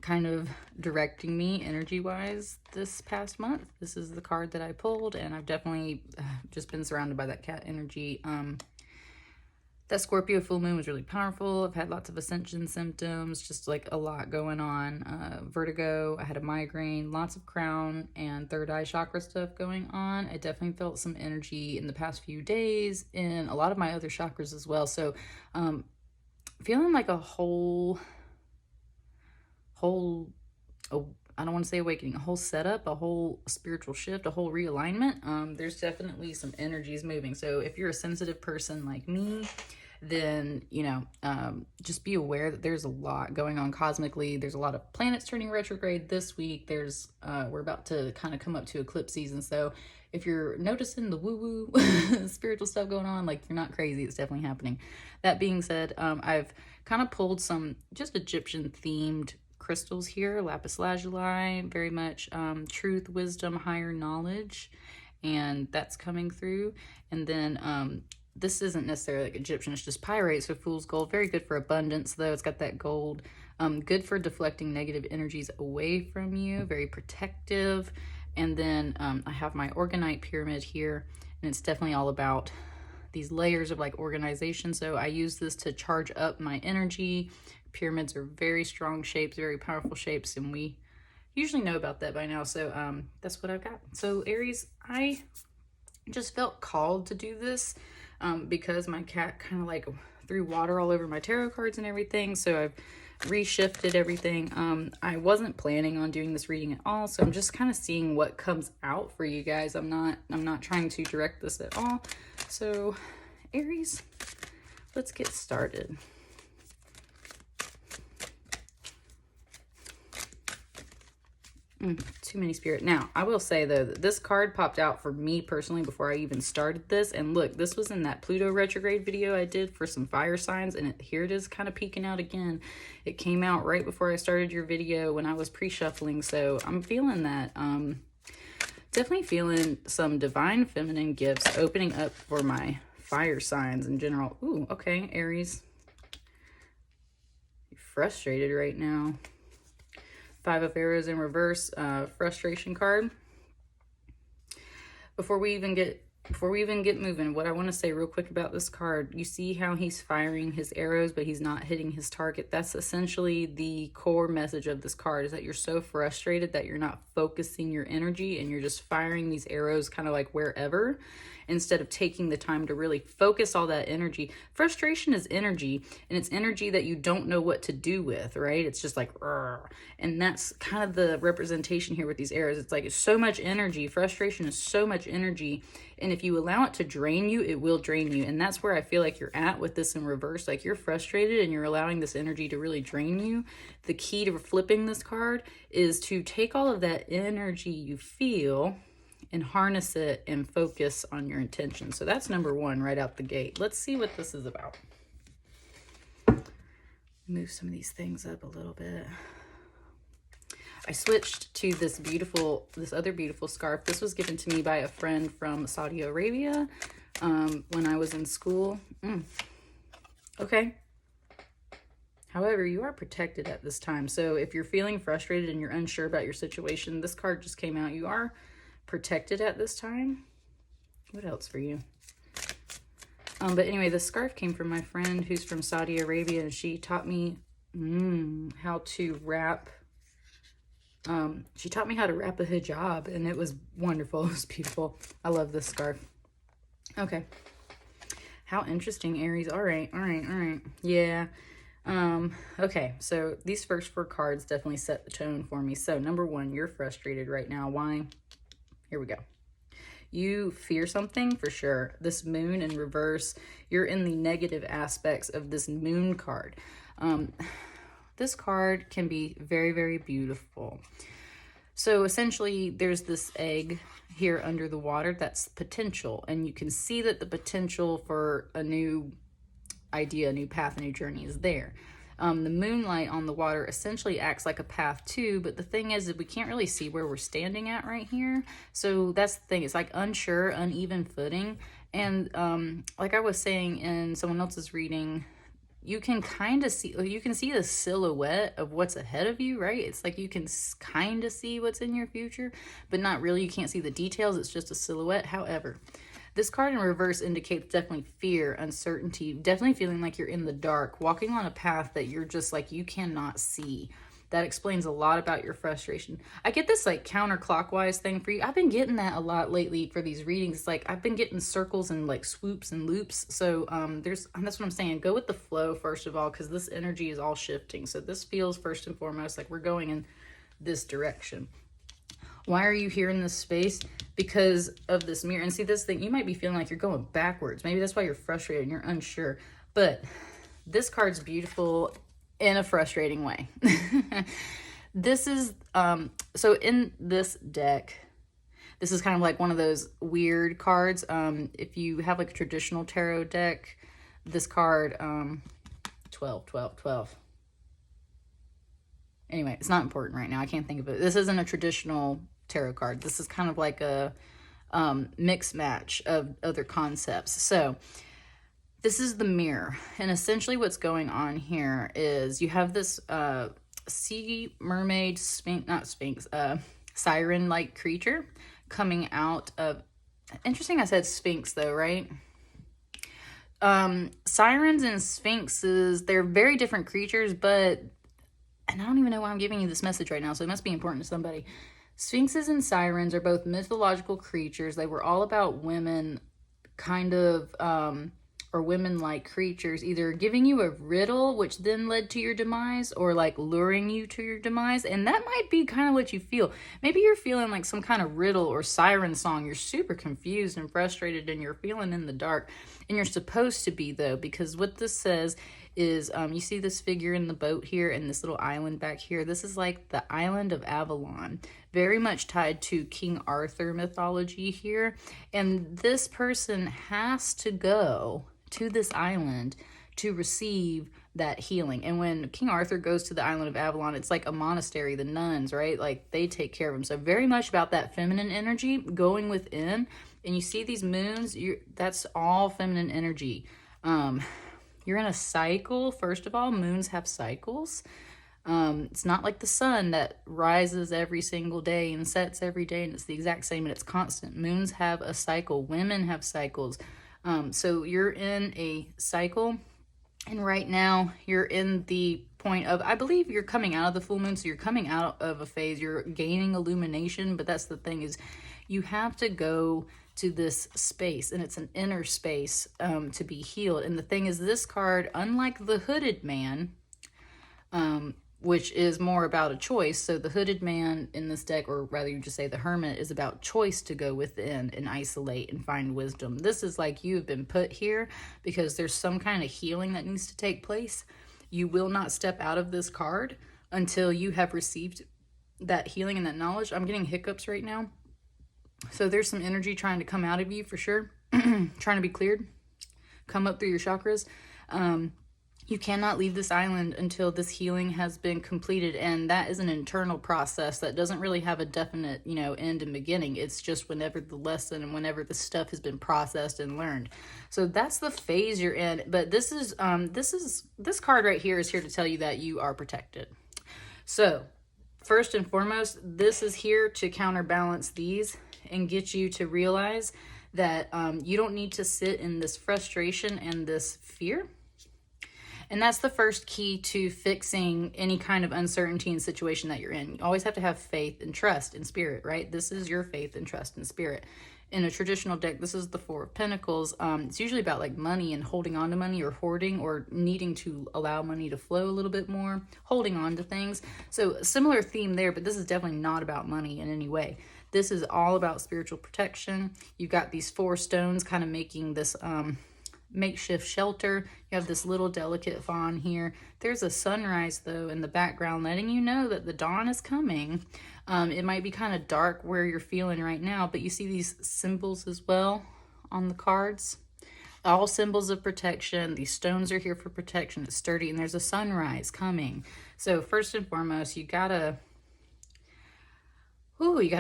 kind of directing me energy-wise this past month. This is the card that I pulled, and I've definitely just been surrounded by that cat energy That Scorpio full moon was really powerful. I've had lots of ascension symptoms, just like a lot going on. Vertigo, I had a migraine, lots of crown and third eye chakra stuff going on. I definitely felt some energy in the past few days in a lot of my other chakras as well. So feeling like a whole, I don't want to say awakening, a whole setup, a whole spiritual shift, a whole realignment. There's definitely some energies moving. So if you're a sensitive person like me, then, you know, just be aware that there's a lot going on cosmically. There's a lot of planets turning retrograde this week. There's, we're about to kind of come up to eclipse season. So if you're noticing the woo-woo spiritual stuff going on, like, you're not crazy. It's definitely happening. That being said, I've kind of pulled some just Egyptian themed crystals here. Lapis Lazuli, very much truth, wisdom, higher knowledge, and that's coming through. And then this isn't necessarily like Egyptian, it's just pyrite, so fool's gold. Very good for abundance, though. It's got that gold. Good for deflecting negative energies away from you. Very protective. And then I have my Orgonite pyramid here, and it's definitely all about these layers of like organization. So I use this to charge up my energy. Pyramids are very strong shapes, very powerful shapes, and we usually know about that by now. So that's what I've got. So Aries, I just felt called to do this because my cat kind of like threw water all over my tarot cards and everything. So I've reshifted everything. I wasn't planning on doing this reading at all, so I'm just kind of seeing what comes out for you guys. I'm not trying to direct this at all. So Aries, let's get started. Too many spirit. Now, I will say, though, that this card popped out for me personally before I even started this. And look, this was in that Pluto retrograde video I did for some fire signs. And here it is kind of peeking out again. It came out right before I started your video when I was pre-shuffling. So I'm feeling that. Definitely feeling some divine feminine gifts opening up for my fire signs in general. Ooh, okay, Aries. You're frustrated right now. Five of Arrows in reverse, frustration card. Before we even get moving, what I want to say real quick about this card, you see how he's firing his arrows, but he's not hitting his target. That's essentially the core message of this card, is that you're so frustrated that you're not focusing your energy and you're just firing these arrows kind of like wherever, instead of taking the time to really focus all that energy. Frustration is energy, and it's energy that you don't know what to do with, right? It's just like, "Rrr." And that's kind of the representation here with these arrows. It's like, it's so much energy. Frustration is so much energy. And if you allow it to drain you, it will drain you. And that's where I feel like you're at with this in reverse. Like, you're frustrated and you're allowing this energy to really drain you. The key to flipping this card is to take all of that energy you feel and harness it and focus on your intention. So that's number one right out the gate. Let's see what this is about. Move some of these things up a little bit. I switched to this other beautiful scarf. This was given to me by a friend from Saudi Arabia when I was in school. Okay. However, you are protected at this time. So if you're feeling frustrated and you're unsure about your situation, this card just came out. You are protected at this time. What else for you? But anyway, this scarf came from my friend who's from Saudi Arabia, and she taught me how to wrap. She taught me how to wrap a hijab, and it was wonderful. It was beautiful. I love this scarf. Okay. How interesting, Aries. All right. Yeah. Okay. So these first four cards definitely set the tone for me. So number one, you're frustrated right now. Why? Here we go. You fear something for sure. This moon in reverse, you're in the negative aspects of this moon card. This card can be very, very beautiful. So essentially, there's this egg here under the water that's potential. And you can see that the potential for a new idea, a new path, a new journey is there. The moonlight on the water essentially acts like a path too, but the thing is that we can't really see where we're standing at right here. So that's the thing. It's like unsure, uneven footing. And like I was saying in someone else's reading, you can kind of see, you can see the silhouette of what's ahead of you, right? It's like you can kind of see what's in your future, but not really. You can't see the details. It's just a silhouette. However, This card in reverse indicates definitely fear, uncertainty, definitely feeling like you're in the dark, walking on a path that you're just like, you cannot see. That explains a lot about your frustration. I get this like counterclockwise thing for you. I've been getting that a lot lately for these readings. Like I've been getting circles and like swoops and loops. So that's what I'm saying. Go with the flow first of all, because this energy is all shifting. So this feels first and foremost like we're going in this direction. Why are you here in this space? Because of this mirror. And see this thing, you might be feeling like you're going backwards. Maybe that's why you're frustrated and you're unsure. But this card's beautiful in a frustrating way. This is, so in this deck, this is kind of like one of those weird cards. If you have like a traditional tarot deck, this card, 12, 12, 12. Anyway, it's not important right now. I can't think of it. This isn't a traditional tarot card. This is kind of like a mix match of other concepts. So this is the mirror. And essentially what's going on here is you have this sea mermaid, siren-like creature coming out of... Interesting I said sphinx though, right? Sirens and sphinxes, they're very different creatures, but... And I don't even know why I'm giving you this message right now, so it must be important to somebody. Sphinxes and sirens are both mythological creatures. They were all about women, kind of, or women-like creatures, either giving you a riddle, which then led to your demise, or like luring you to your demise. And that might be kind of what you feel. Maybe you're feeling like some kind of riddle or siren song. You're super confused and frustrated, and you're feeling in the dark. And you're supposed to be, though, because what this says is, you see this figure in the boat here and this little island back here. This is like the island of Avalon, very much tied to King Arthur mythology here. And this person has to go to this island to receive that healing. And when King Arthur goes to the island of Avalon, it's like a monastery, the nuns, right? Like they take care of him. So very much about that feminine energy going within. And you see these moons, that's all feminine energy. You're in a cycle. First of all, moons have cycles. It's not like the sun that rises every single day and sets every day, and it's the exact same and it's constant. Moons have a cycle. Women have cycles. So you're in a cycle, and right now you're in the point of, I believe you're coming out of the full moon, so you're coming out of a phase, you're gaining illumination, but that's the thing is you have to go to this space, and it's an inner space to be healed. And the thing is, this card, unlike the hooded man, which is more about a choice, so the hooded man in this deck, or rather you just say the hermit, is about choice to go within and isolate and find wisdom. This is like you have been put here because there's some kind of healing that needs to take place. You will not step out of this card until you have received that healing and that knowledge. I'm getting hiccups right now. So there's some energy trying to come out of you for sure, trying to be cleared, come up through your chakras. You cannot leave this island until this healing has been completed, and that is an internal process that doesn't really have a definite, end and beginning. It's just whenever the lesson and whenever the stuff has been processed and learned. So that's the phase you're in. But this card right here is here to tell you that you are protected. So first and foremost, this is here to counterbalance these and get you to realize that you don't need to sit in this frustration and this fear. And that's the first key to fixing any kind of uncertainty and situation that you're in. You always have to have faith and trust in spirit, right? This is your faith and trust in spirit. In a traditional deck, this is the Four of Pentacles. It's usually about like money and holding on to money, or hoarding, or needing to allow money to flow a little bit more, holding on to things. So a similar theme there, but this is definitely not about money in any way. This is all about spiritual protection. You've got these four stones kind of making this makeshift shelter. You have this little delicate fawn here. There's a sunrise though in the background letting you know that the dawn is coming. It might be kind of dark where you're feeling right now, but you see these symbols as well on the cards. All symbols of protection. These stones are here for protection. It's sturdy, and there's a sunrise coming. So first and foremost, you gotta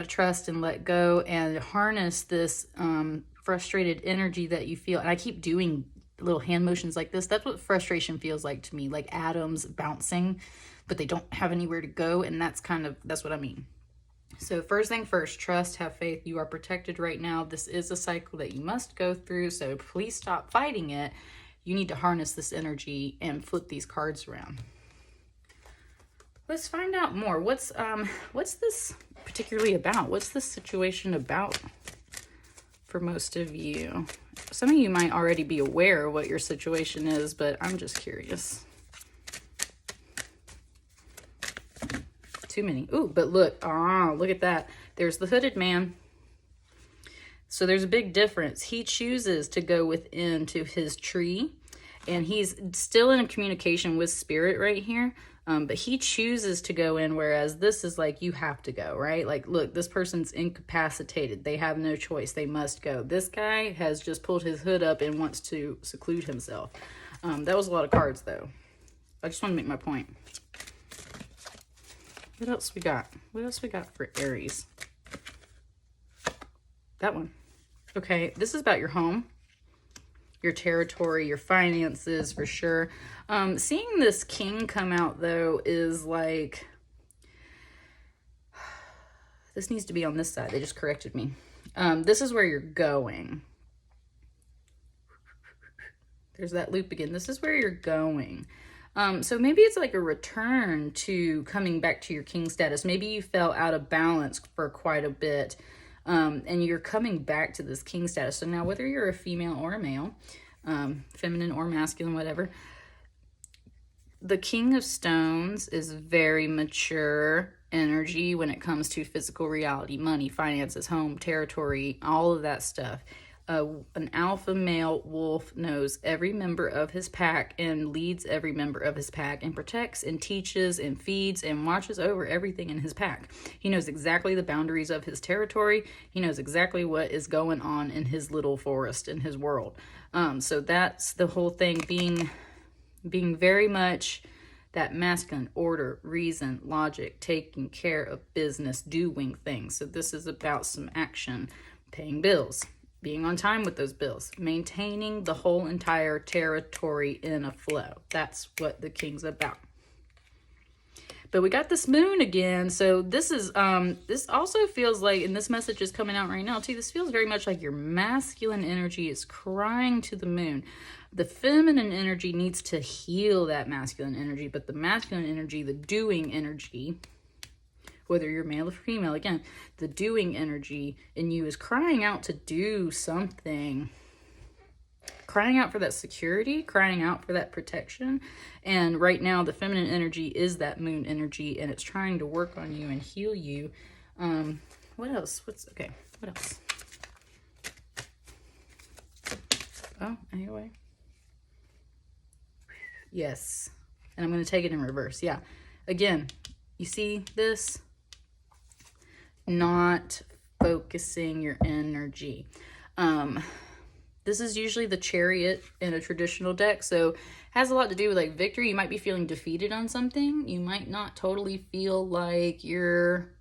trust and let go and harness this frustrated energy that you feel. And I keep doing little hand motions like this. That's what frustration feels like to me, like atoms bouncing, but they don't have anywhere to go. And that's what I mean. So first thing first, trust, have faith. You are protected right now. This is a cycle that you must go through. So please stop fighting it. You need to harness this energy and flip these cards around. Let's find out more. What's this particularly about? What's this situation about for most of you? Some of you might already be aware of what your situation is, but I'm just curious. Too many. Ooh, but look. Look at that. There's the hooded man. So there's a big difference. He chooses to go within to his tree, and he's still in communication with spirit right here. But he chooses to go in, whereas this is like, you have to go, right? Like, look, this person's incapacitated. They have no choice. They must go. This guy has just pulled his hood up and wants to seclude himself. That was a lot of cards, though. I just want to make my point. What else we got? What else we got for Aries? That one. Okay, this is about your home, your territory, your finances, for sure. Seeing this king come out, though, is like, this needs to be on this side. They just corrected me. This is where you're going. There's that loop again. This is where you're going. So maybe it's like a return to coming back to your king status. Maybe you fell out of balance for quite a bit, and you're coming back to this king status. So now, whether you're a female or a male, feminine or masculine, whatever, the King of Stones is very mature energy when it comes to physical reality, money, finances, home, territory, all of that stuff. An alpha male wolf knows every member of his pack and leads every member of his pack and protects and teaches and feeds and watches over everything in his pack. He knows exactly the boundaries of his territory. He knows exactly what is going on in his little forest, in his world. So that's the whole thing, being very much that masculine, order, reason, logic, taking care of business, doing things. So this is about some action, paying bills, being on time with those bills, maintaining the whole entire territory in a flow. That's what the king's about. But we got this moon again. So this is, this also feels like, and this message is coming out right now too, this feels very much like your masculine energy is crying to the moon. The feminine energy needs to heal that masculine energy, but the masculine energy, the doing energy, whether you're male or female, again, the doing energy in you is crying out to do something, crying out for that security, crying out for that protection. And right now, the feminine energy is that moon energy, and it's trying to work on you and heal you. What else? Okay, what else? Oh, anyway. Yes. And I'm going to take it in reverse. Yeah. Again, you see this? Not focusing your energy. This is usually the Chariot in a traditional deck, so it has a lot to do with like victory. You might be feeling defeated on something. You might not totally feel like you're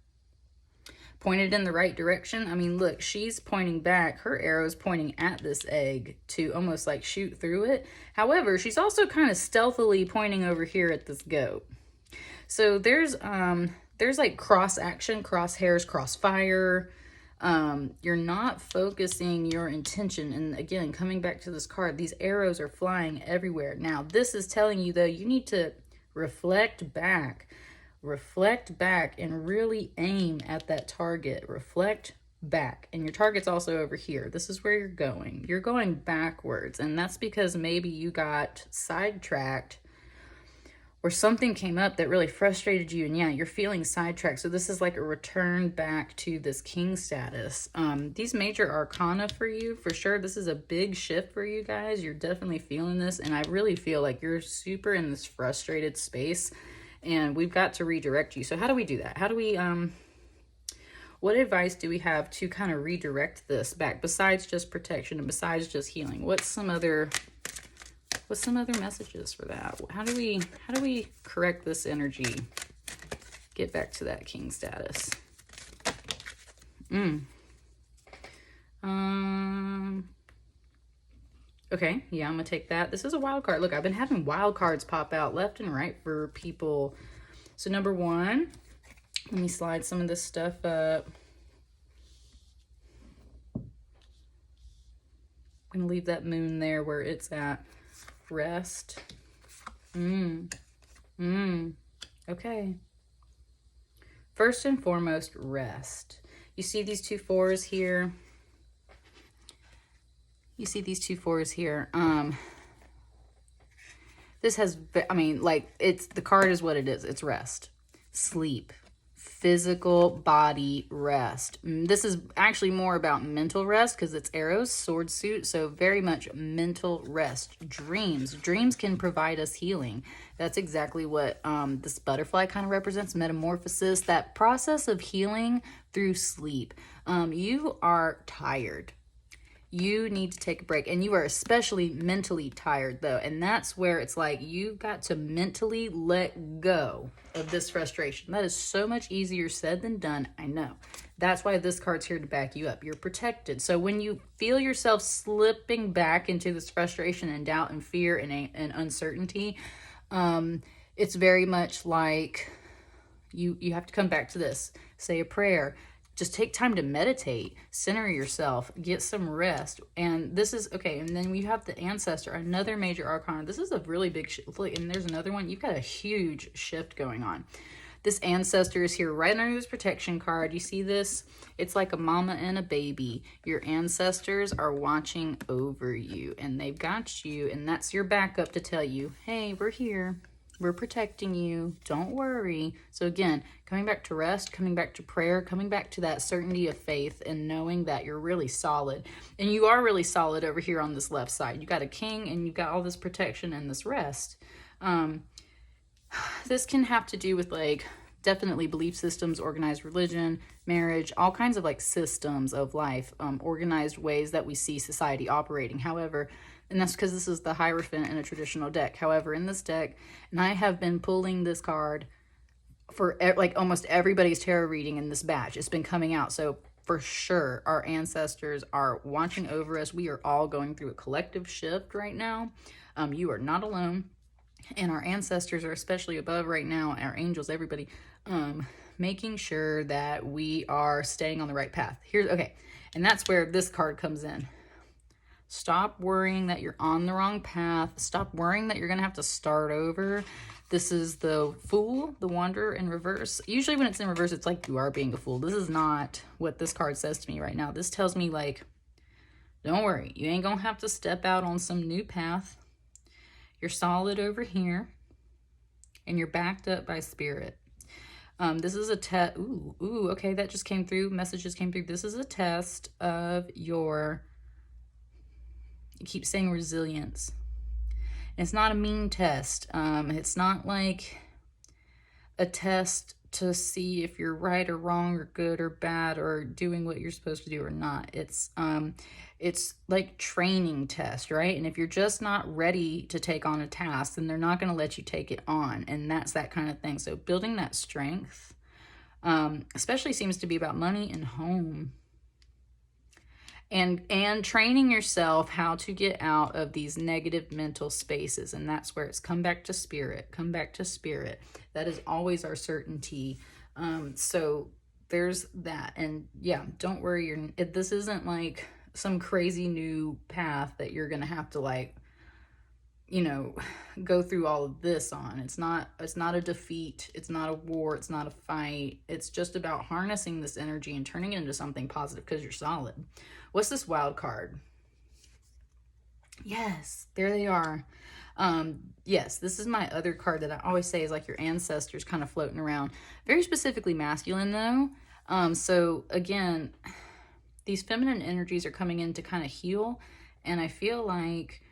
pointed in the right direction. I mean, look, she's pointing back. Her arrow's pointing at this egg to almost like shoot through it. However, she's also kind of stealthily pointing over here at this goat. So there's like cross action, crosshairs, crossfire. You're not focusing your intention. And again, coming back to this card, these arrows are flying everywhere. Now, this is telling you, though, you need to reflect back and really aim at that target. Reflect back. And your target's also over here. This is where you're going. You're going backwards. And that's because maybe you got sidetracked or something came up that really frustrated you, and yeah, you're feeling sidetracked. So this is like a return back to this king status. These major arcana for you, for sure, this is a big shift for you guys. You're definitely feeling this, and I really feel like you're super in this frustrated space, and we've got to redirect you. So how do we do that? How do we, what advice do we have to kind of redirect this back, besides just protection and besides just healing? What's some other messages for that? How do we correct this energy? Get back to that king status. Okay, yeah, I'm gonna take that. This is a wild card. Look, I've been having wild cards pop out left and right for people. So number one, Let me slide some of this stuff up. I'm going to leave that moon there where it's at. Rest. Okay. First and foremost, rest. You see these two fours here? You see these two fours here? This has, I mean, like, it's, the card is what it is. It's rest. Sleep. Physical body rest. This is actually more about mental rest because it's arrows, sword suit, so very much mental rest. Dreams. Dreams can provide us healing. That's exactly what this butterfly kind of represents, metamorphosis, that process of healing through sleep. You are tired. You need to take a break, and you are especially mentally tired though, and that's where it's like you've got to mentally let go of this frustration. That is so much easier said than done, I know. That's why this card's here to back you up. You're protected. So when you feel yourself slipping back into this frustration and doubt and fear and uncertainty, it's very much like you have to come back to this. Say a prayer. Just take time to meditate, center yourself, get some rest. And this is, okay, and then we have the ancestor, another major arcana. This is a really big shift. And there's another one. You've got a huge shift going on. This ancestor is here right under this protection card. You see this? It's like a mama and a baby. Your ancestors are watching over you, and they've got you, and that's your backup to tell you, hey, we're here. We're protecting you. Don't worry. So again, coming back to rest, coming back to prayer, coming back to that certainty of faith and knowing that you're really solid. And you are really solid over here on this left side. You got a king and you got all this protection and this rest. This can have to do with like definitely belief systems, organized religion, marriage, all kinds of like systems of life, organized ways that we see society operating. However, and that's because this is the Hierophant in a traditional deck. However, in this deck, and I have been pulling this card for like almost everybody's tarot reading in this batch. It's been coming out. So for sure, our ancestors are watching over us. We are all going through a collective shift right now. You are not alone. And our ancestors are especially above right now, our angels, everybody, making sure that we are staying on the right path. Here's, okay, and that's where this card comes in. Stop worrying that you're on the wrong path. Stop worrying that you're going to have to start over. This is the Fool, the Wanderer in reverse. Usually when it's in reverse, it's like you are being a fool. This is not what this card says to me right now. This tells me like, don't worry. You ain't going to have to step out on some new path. You're solid over here. And you're backed up by spirit. This is a test. Ooh, okay, that just came through. Messages came through. This is a test of your... You keep saying resilience. It's not a mean test. It's not like a test to see if you're right or wrong or good or bad or doing what you're supposed to do or not. It's like training test, right? And if you're just not ready to take on a task, then they're not going to let you take it on. And that's that kind of thing. So building that strength, especially seems to be about money and home. And training yourself how to get out of these negative mental spaces. And that's where it's come back to spirit. Come back to spirit. That is always our certainty. So there's that. And yeah, don't worry. This isn't like some crazy new path that you're going to have to like, you know, go through all of this on. It's not a defeat. It's not a war. It's not a fight. It's just about harnessing this energy and turning it into something positive because you're solid. What's this wild card? Yes, there they are. Yes, this is my other card that I always say is like your ancestors kind of floating around. Very specifically masculine though. So again, these feminine energies are coming in to kind of heal. And I feel like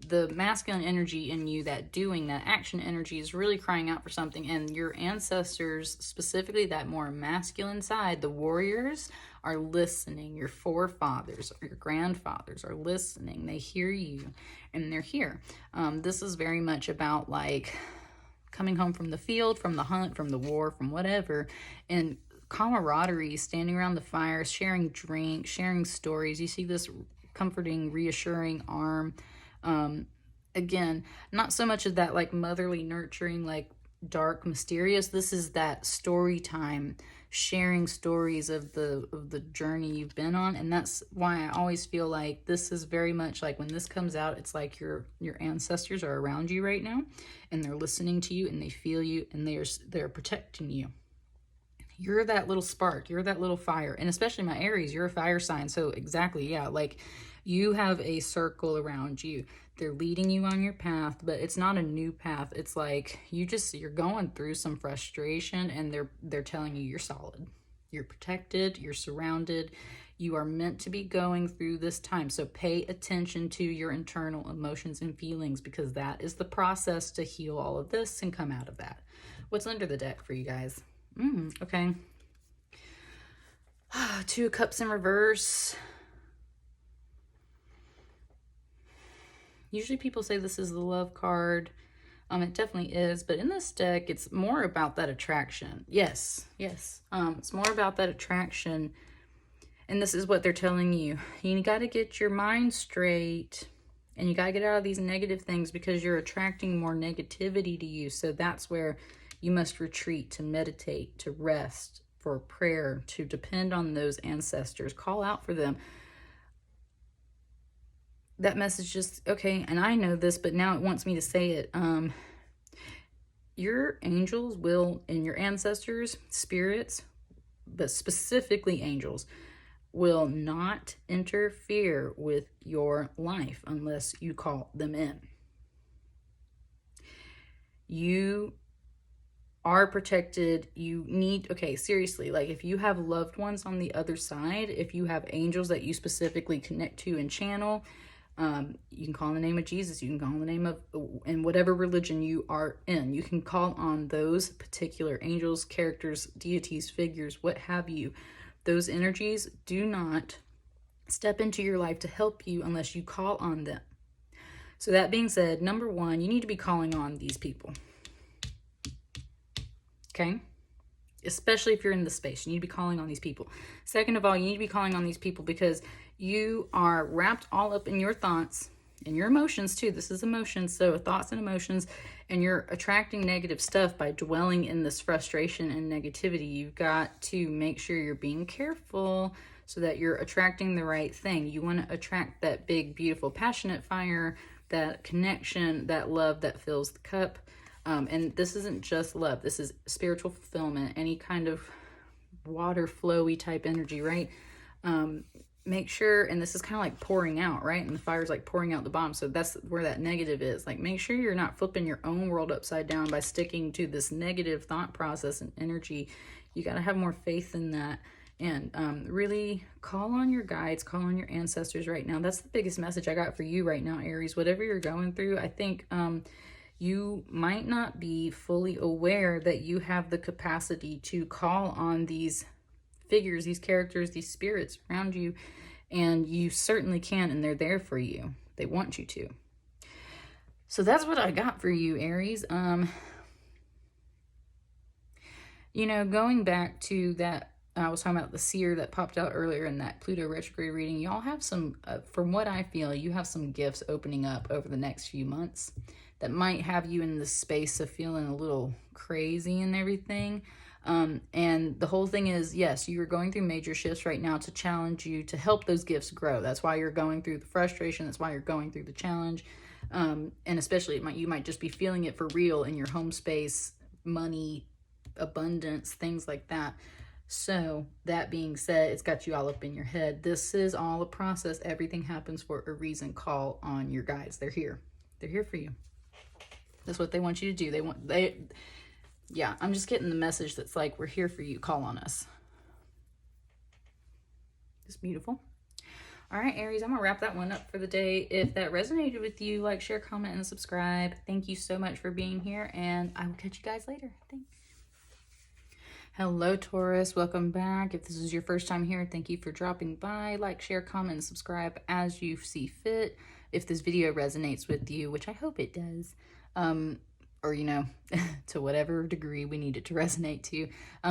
the masculine energy in you, that doing, that action energy is really crying out for something. And your ancestors, specifically that more masculine side, the warriors, are listening. Your forefathers or your grandfathers are listening. They hear you and they're here. This is very much about like coming home from the field, from the hunt, from the war, from whatever, and camaraderie, standing around the fire, sharing drinks, sharing stories. You see this comforting, reassuring arm. Again, not so much of that like motherly nurturing, like dark, mysterious. This is that story time, sharing stories of the journey you've been on. And that's why I always feel like this is very much like when this comes out, it's like your ancestors are around you right now, and they're listening to you, and they feel you, and they're protecting you. You're that little spark, you're that little fire. And especially my Aries, you're a fire sign. So exactly, yeah, like you have a circle around you. They're leading you on your path, but it's not a new path. It's like you're going through some frustration, and they're telling you you're solid. You're protected, you're surrounded. You are meant to be going through this time. So pay attention to your internal emotions and feelings, because that is the process to heal all of this and come out of that. What's under the deck for you guys? Okay. Two of Cups in reverse. Usually people say this is the love card. It definitely is, but in this deck, it's more about that attraction. Yes. It's more about that attraction. And this is what they're telling you. You got to get your mind straight, and you got to get out of these negative things, because you're attracting more negativity to you. So that's where you must retreat, to meditate, to rest, for prayer, to depend on those ancestors. Call out for them. That message just, okay, and I know this, but now it wants me to say it. Your angels will, and your ancestors, spirits, but specifically angels, will not interfere with your life unless you call them in. You are protected. You need, okay, seriously, like if you have loved ones on the other side, if you have angels that you specifically connect to and channel, you can call in the name of Jesus, you can call in the name of, in whatever religion you are in, you can call on those particular angels, characters, deities, figures, what have you. Those energies do not step into your life to help you unless you call on them. So that being said, number one, you need to be calling on these people. Okay? Especially if you're in the space, you need to be calling on these people. Second of all, you need to be calling on these people because you are wrapped all up in your thoughts and your emotions too. This is emotions, so thoughts and emotions, and you're attracting negative stuff by dwelling in this frustration and negativity. You've got to make sure you're being careful so that you're attracting the right thing. You want to attract that big, beautiful, passionate fire, that connection, that love that fills the cup. And this isn't just love. This is spiritual fulfillment, any kind of water flowy type energy, right? Make sure, and this is kind of like pouring out, right? And the fire's like pouring out the bottom. So that's where that negative is. Like, make sure you're not flipping your own world upside down by sticking to this negative thought process and energy. You got to have more faith in that. And really call on your guides, call on your ancestors right now. That's the biggest message I got for you right now, Aries. Whatever you're going through, I think you might not be fully aware that you have the capacity to call on these figures, these characters, these spirits around you, and you certainly can, and they're there for you. They want you to. So that's what I got for you, Aries. You know, going back to that, I was talking about the seer that popped out earlier in that Pluto retrograde reading. Y'all have some, from what I feel, you have some gifts opening up over the next few months that might have you in the space of feeling a little crazy and everything. And the whole thing is, yes, you are going through major shifts right now to challenge you, to help those gifts grow. That's why you're going through the frustration. That's why you're going through the challenge. And especially you might just be feeling it for real in your home space, money, abundance, things like that. So that being said, it's got you all up in your head. This is all a process. Everything happens for a reason. Call on your guides. They're here. They're here for you. That's what they want you to do. Yeah, I'm just getting the message that's like, we're here for you. Call on us. It's beautiful. All right, Aries, I'm going to wrap that one up for the day. If that resonated with you, like, share, comment, and subscribe. Thank you so much for being here, and I will catch you guys later. Thanks. Hello, Taurus. Welcome back. If this is your first time here, thank you for dropping by. Like, share, comment, and subscribe as you see fit. If this video resonates with you, which I hope it does, or, you know, to whatever degree we need it to resonate to,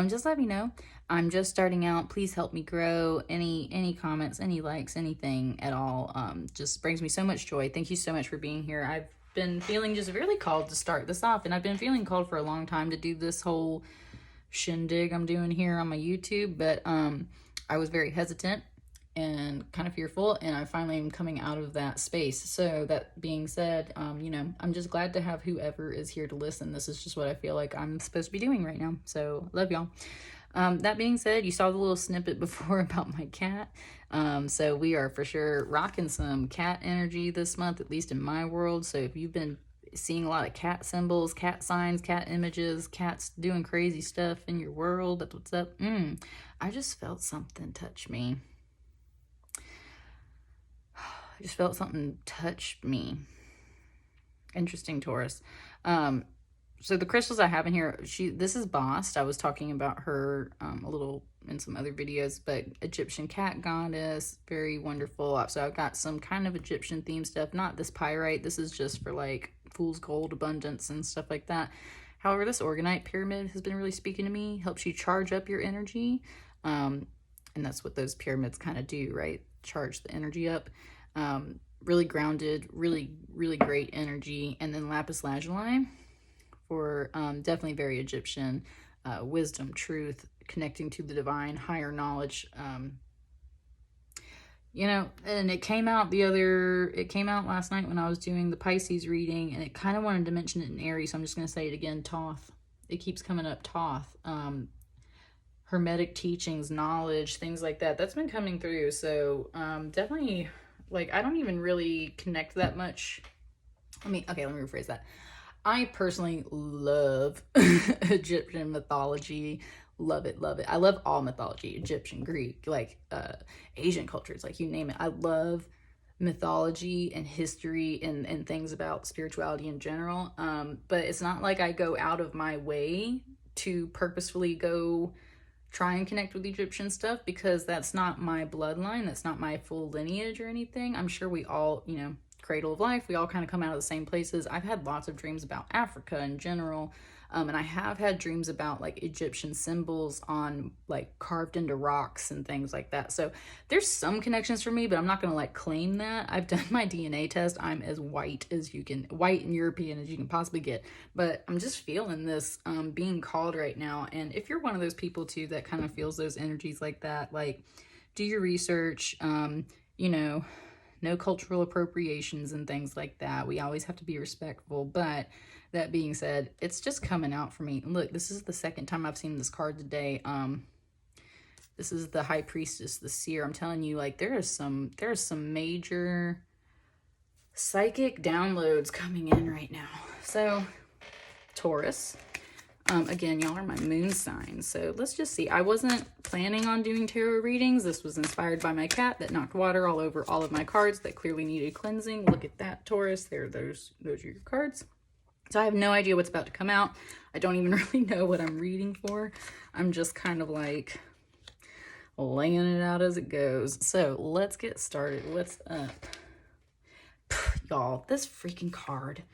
just let me know. I'm just starting out. Please help me grow. Any comments, any likes, anything at all, just brings me so much joy. Thank you so much for being here. I've been feeling just really called to start this off. And I've been feeling called for a long time to do this whole shindig I'm doing here on my YouTube. But I was very hesitant and kind of fearful, and I finally am coming out of that space. So that being said, you know, I'm just glad to have whoever is here to listen. This is just what I feel like I'm supposed to be doing right now. So love y'all. That being said, you saw the little snippet before about my cat. So we are for sure rocking some cat energy this month, at least in my world. So if you've been seeing a lot of cat symbols, cat signs, cat images, cats doing crazy stuff in your world, that's what's up. I just felt something touch me. I just felt something touch me. Interesting, Taurus. So the crystals I have in here, this is Bast. I was talking about her a little in some other videos, but Egyptian cat goddess, very wonderful. So I've got some kind of Egyptian themed stuff, not this pyrite. This is just for like fool's gold abundance and stuff like that. However, this Orgonite pyramid has been really speaking to me, helps you charge up your energy. And that's what those pyramids kind of do, right? Charge the energy up. Really grounded, really great energy. And then Lapis Lazuli for definitely very Egyptian, wisdom, truth, connecting to the divine, higher knowledge. You know, and it came out last night when I was doing the Pisces reading, and it kind of wanted to mention it in Aries, so I'm just going to say it again, Thoth. It keeps coming up, Thoth. Hermetic teachings, knowledge, things like that. That's been coming through, so definitely, like, I don't even really connect that much. Let me rephrase that. I personally love Egyptian mythology. Love it. I love all mythology, Egyptian, Greek, like Asian cultures, like you name it. I love mythology and history and things about spirituality in general. But it's not like I go out of my way to purposefully go try and connect with Egyptian stuff, because that's not my bloodline. That's not my full lineage or anything. I'm sure we all, you know, cradle of life, we all kind of come out of the same places. I've had lots of dreams about Africa in general, and I have had dreams about like Egyptian symbols on like carved into rocks and things like that. So there's some connections for me, but I'm not gonna like claim that. I've done my DNA test. I'm as white and European as you can possibly get, but I'm just feeling this being called right now. And if you're one of those people too that kind of feels those energies like that, like do your research, you know, no cultural appropriations and things like that. We always have to be respectful. But that being said, it's just coming out for me. Look, this is the second time I've seen this card today. This is the High Priestess, the Seer. I'm telling you, like, there's some major psychic downloads coming in right now. So, Taurus. Again, y'all are my moon signs, so let's just see. I wasn't planning on doing tarot readings. This was inspired by my cat that knocked water all over all of my cards that clearly needed cleansing. Look at that, Taurus. There, those are your cards. So I have no idea what's about to come out. I don't even really know what I'm reading for. I'm just kind of like laying it out as it goes. So let's get started. What's up? Y'all, this freaking card.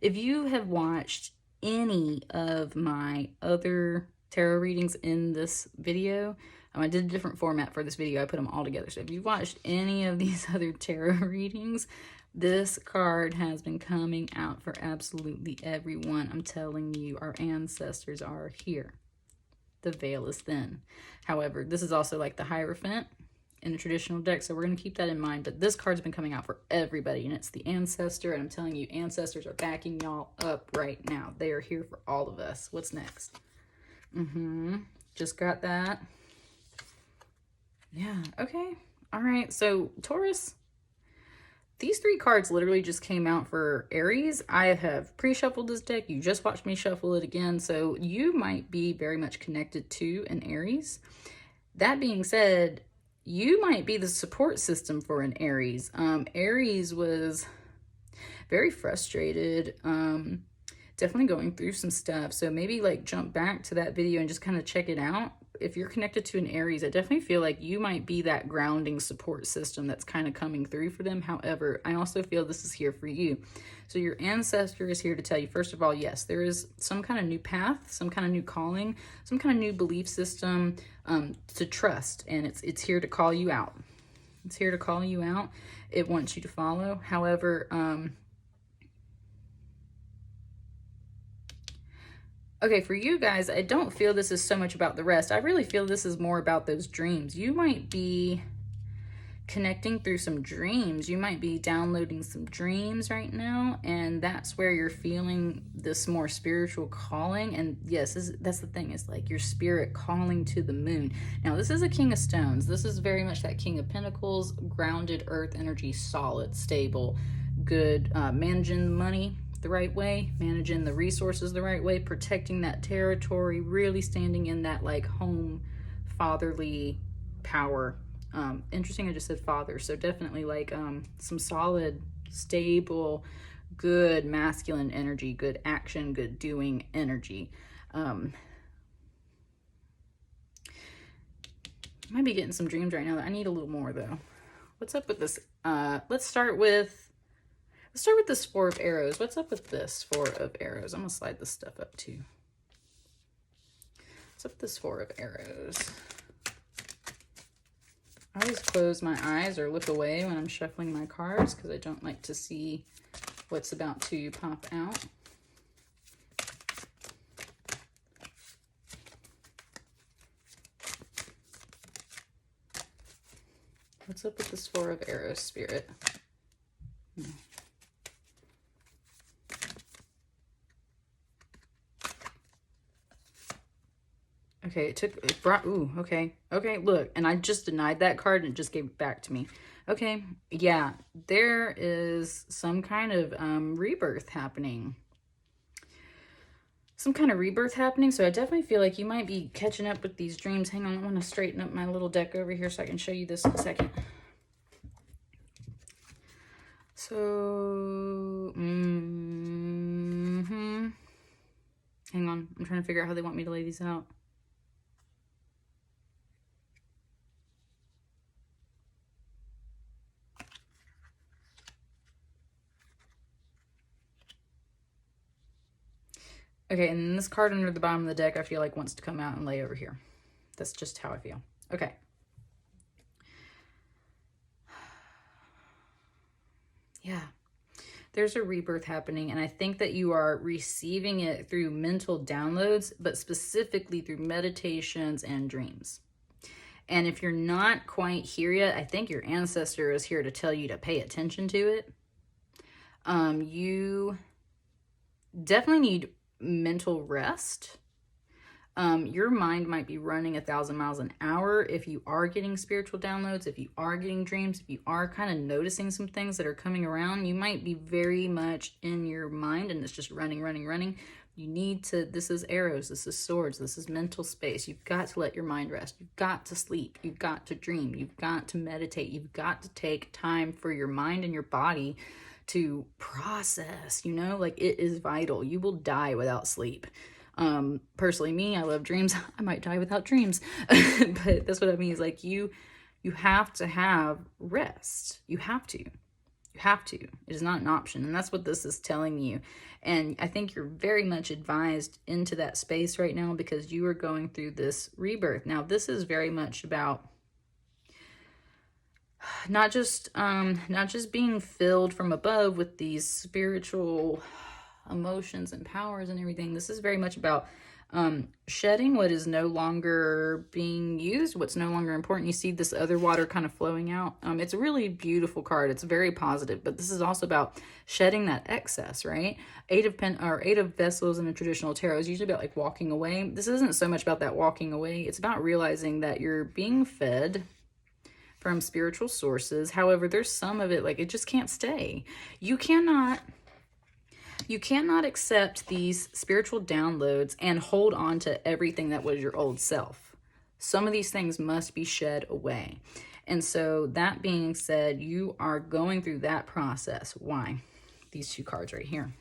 If you have watched any of my other tarot readings in this video, I did a different format for this video. I put them all together. So if you've watched any of these other tarot readings, this card has been coming out for absolutely everyone. I'm telling you, our ancestors are here. The veil is thin. However, this is also like the Hierophant in a traditional deck, so we're going to keep that in mind. But this card's been coming out for everybody, and it's the ancestor, and I'm telling you, ancestors are backing y'all up right now. They are here for all of us. What's next? Just got that. Yeah, okay. All right, so Taurus, these three cards literally just came out for Aries. I have pre-shuffled this deck. You just watched me shuffle it again, so you might be very much connected to an Aries. That being said, you might be the support system for an Aries. Aries was very frustrated, definitely going through some stuff. So maybe like jump back to that video and just kind of check it out. If you're connected to an Aries, I definitely feel like you might be that grounding support system that's kind of coming through for them. However, I also feel this is here for you. So your ancestor is here to tell you, first of all, yes, there is some kind of new path, some kind of new calling, some kind of new belief system to trust. And it's here to call you out. It's here to call you out. It wants you to follow. However, Okay, for you guys, I don't feel this is so much about the rest. I really feel this is more about those dreams. You might be connecting through some dreams. You might be downloading some dreams right now, and that's where you're feeling this more spiritual calling. And yes, that's the thing, is like your spirit calling to the moon. Now, this is a King of Stones. This is very much that King of Pentacles, grounded earth energy, solid, stable, good, managing money the right way, managing the resources the right way, protecting that territory, really standing in that like home fatherly power. Interesting, I just said father, so definitely like some solid, stable, good masculine energy, good action, good doing energy. Might be getting some dreams right now that I need a little more though. What's up with this? Let's start with this Four of Arrows. What's up with this Four of Arrows? I'm gonna slide this stuff up too. What's up with this Four of Arrows? I always close my eyes or look away when I'm shuffling my cards because I don't like to see what's about to pop out. What's up with this Four of Arrows, Spirit? Okay, it brought, ooh, okay, look, and I just denied that card and it just gave it back to me. Okay, yeah, there is some kind of rebirth happening. Some kind of rebirth happening, so I definitely feel like you might be catching up with these dreams. Hang on, I want to straighten up my little deck over here so I can show you this in a second. So, hang on, I'm trying to figure out how they want me to lay these out. Okay, and then this card under the bottom of the deck, I feel like wants to come out and lay over here. That's just how I feel. Okay. Yeah. There's a rebirth happening, and I think that you are receiving it through mental downloads, but specifically through meditations and dreams. And if you're not quite here yet, I think your ancestor is here to tell you to pay attention to it. You definitely need mental rest. Your mind might be running 1,000 miles an hour if you are getting spiritual downloads, if you are getting dreams, if you are kind of noticing some things that are coming around. You might be very much in your mind and it's just running. You need to, this is arrows, this is swords, this is mental space. You've got to let your mind rest. You've got to sleep. You've got to dream. You've got to meditate. You've got to take time for your mind and your body to process, you know, like it is vital. You will die without sleep. Personally, me, I love dreams. I might die without dreams, but that's what I mean is like you have to have rest. You have to. It is not an option. And that's what this is telling you. And I think you're very much advised into that space right now because you are going through this rebirth. Now, this is very much about not just being filled from above with these spiritual emotions and powers and everything. This is very much about shedding what is no longer being used, what's no longer important. You see this other water kind of flowing out. It's a really beautiful card. It's very positive, but this is also about shedding that excess, right? Eight of Vessels in a traditional tarot is usually about like walking away. This isn't so much about that walking away. It's about realizing that you're being fed from spiritual sources. However, there's some of it, like it just can't stay. You cannot accept these spiritual downloads and hold on to everything that was your old self. Some of these things must be shed away. And so that being said, you are going through that process. Why? These two cards right here.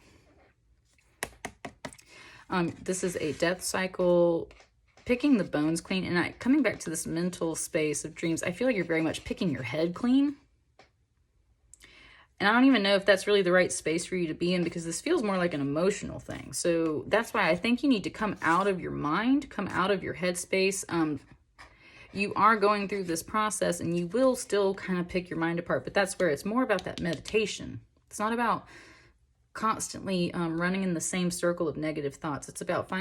This is a death cycle, picking the bones clean. And coming back to this mental space of dreams, I feel like you're very much picking your head clean. And I don't even know if that's really the right space for you to be in because this feels more like an emotional thing. So that's why I think you need to come out of your mind, come out of your headspace. You are going through this process and you will still kind of pick your mind apart, but that's where it's more about that meditation. It's not about constantly running in the same circle of negative thoughts. It's about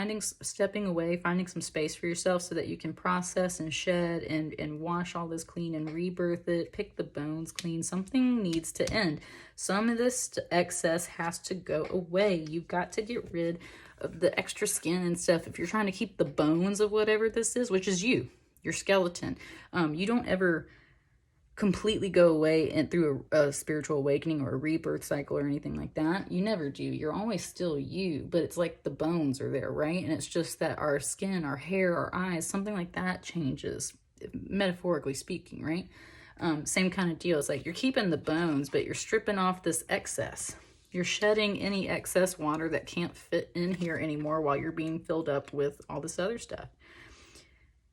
stepping away, finding some space for yourself so that you can process and shed and wash all this clean and rebirth it, pick the bones clean. Something needs to end. Some of this excess has to go away. You've got to get rid of the extra skin and stuff. If you're trying to keep the bones of whatever this is, which is you, your skeleton, you don't ever completely go away and through a spiritual awakening or a rebirth cycle or anything like that. You never do. You're always still you, but it's like the bones are there, right? And it's just that our skin, our hair, our eyes, something like that changes, metaphorically speaking, right? Same kind of deal. It's like you're keeping the bones, but you're stripping off this excess. You're shedding any excess water that can't fit in here anymore while you're being filled up with all this other stuff.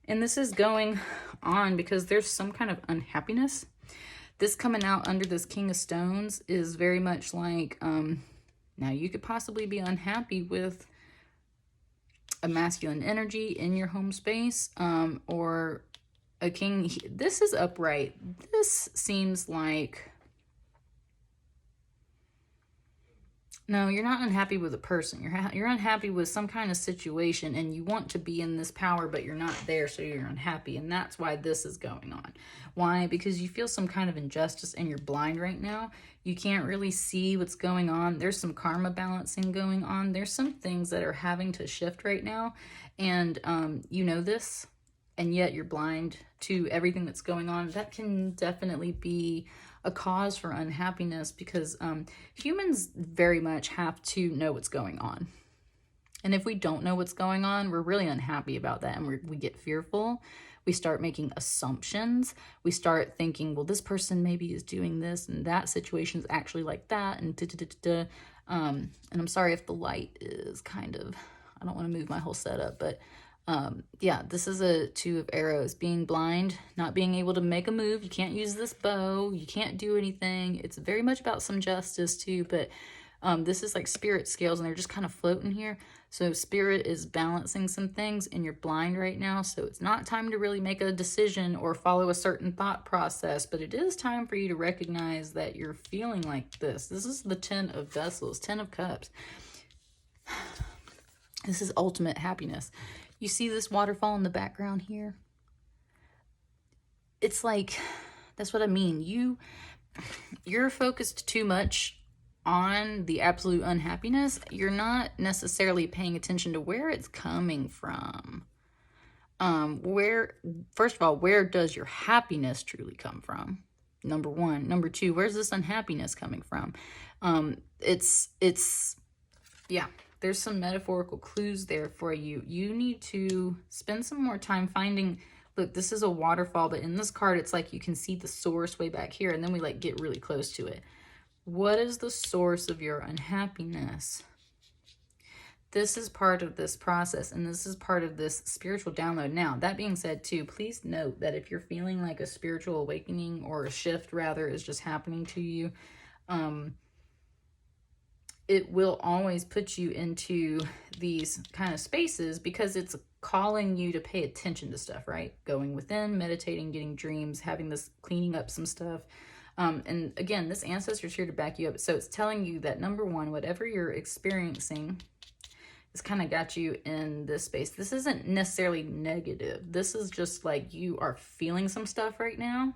And this is going on because there's some kind of unhappiness. This coming out under this King of Stones is very much like, now you could possibly be unhappy with a masculine energy in your home space, or a king. This is upright. This seems like, no, you're not unhappy with a person. You're unhappy with some kind of situation, and you want to be in this power, but you're not there, so you're unhappy. And that's why this is going on. Why? Because you feel some kind of injustice and you're blind right now. You can't really see what's going on. There's some karma balancing going on. There's some things that are having to shift right now. And you know this, and yet you're blind to everything that's going on. That can definitely be a cause for unhappiness, because humans very much have to know what's going on. And if we don't know what's going on, we're really unhappy about that, and we get fearful. We start making assumptions. We start thinking, well, this person maybe is doing this, and that situation is actually like that, and and I'm sorry if the light is kind of, I don't want to move my whole setup, but yeah, this is a 2 of arrows. Being blind, not being able to make a move. You can't use this bow. You can't do anything. It's very much about some justice too, but this is like spirit scales, and they're just kind of floating here. So spirit is balancing some things, and you're blind right now. So it's not time to really make a decision or follow a certain thought process, but it is time for you to recognize that you're feeling like this. This is the 10 of vessels, 10 of cups. This is ultimate happiness. You see this waterfall in the background here? It's like, that's what I mean. You're focused too much on the absolute unhappiness. You're not necessarily paying attention to where it's coming from. First of all, where does your happiness truly come from? Number 1. Number 2, where's this unhappiness coming from? Yeah. There's some metaphorical clues there for you. You need to spend some more time finding, look, this is a waterfall, but in this card, it's like you can see the source way back here, and then we like get really close to it. What is the source of your unhappiness? This is part of this process, and this is part of this spiritual download. Now, that being said too, please note that if you're feeling like a spiritual awakening, or a shift rather, is just happening to you, it will always put you into these kind of spaces because it's calling you to pay attention to stuff, right? Going within, meditating, getting dreams, having this, cleaning up some stuff. And again, this ancestor's here to back you up. So it's telling you that, number 1, whatever you're experiencing, it's kind of got you in this space. This isn't necessarily negative. This is just like you are feeling some stuff right now.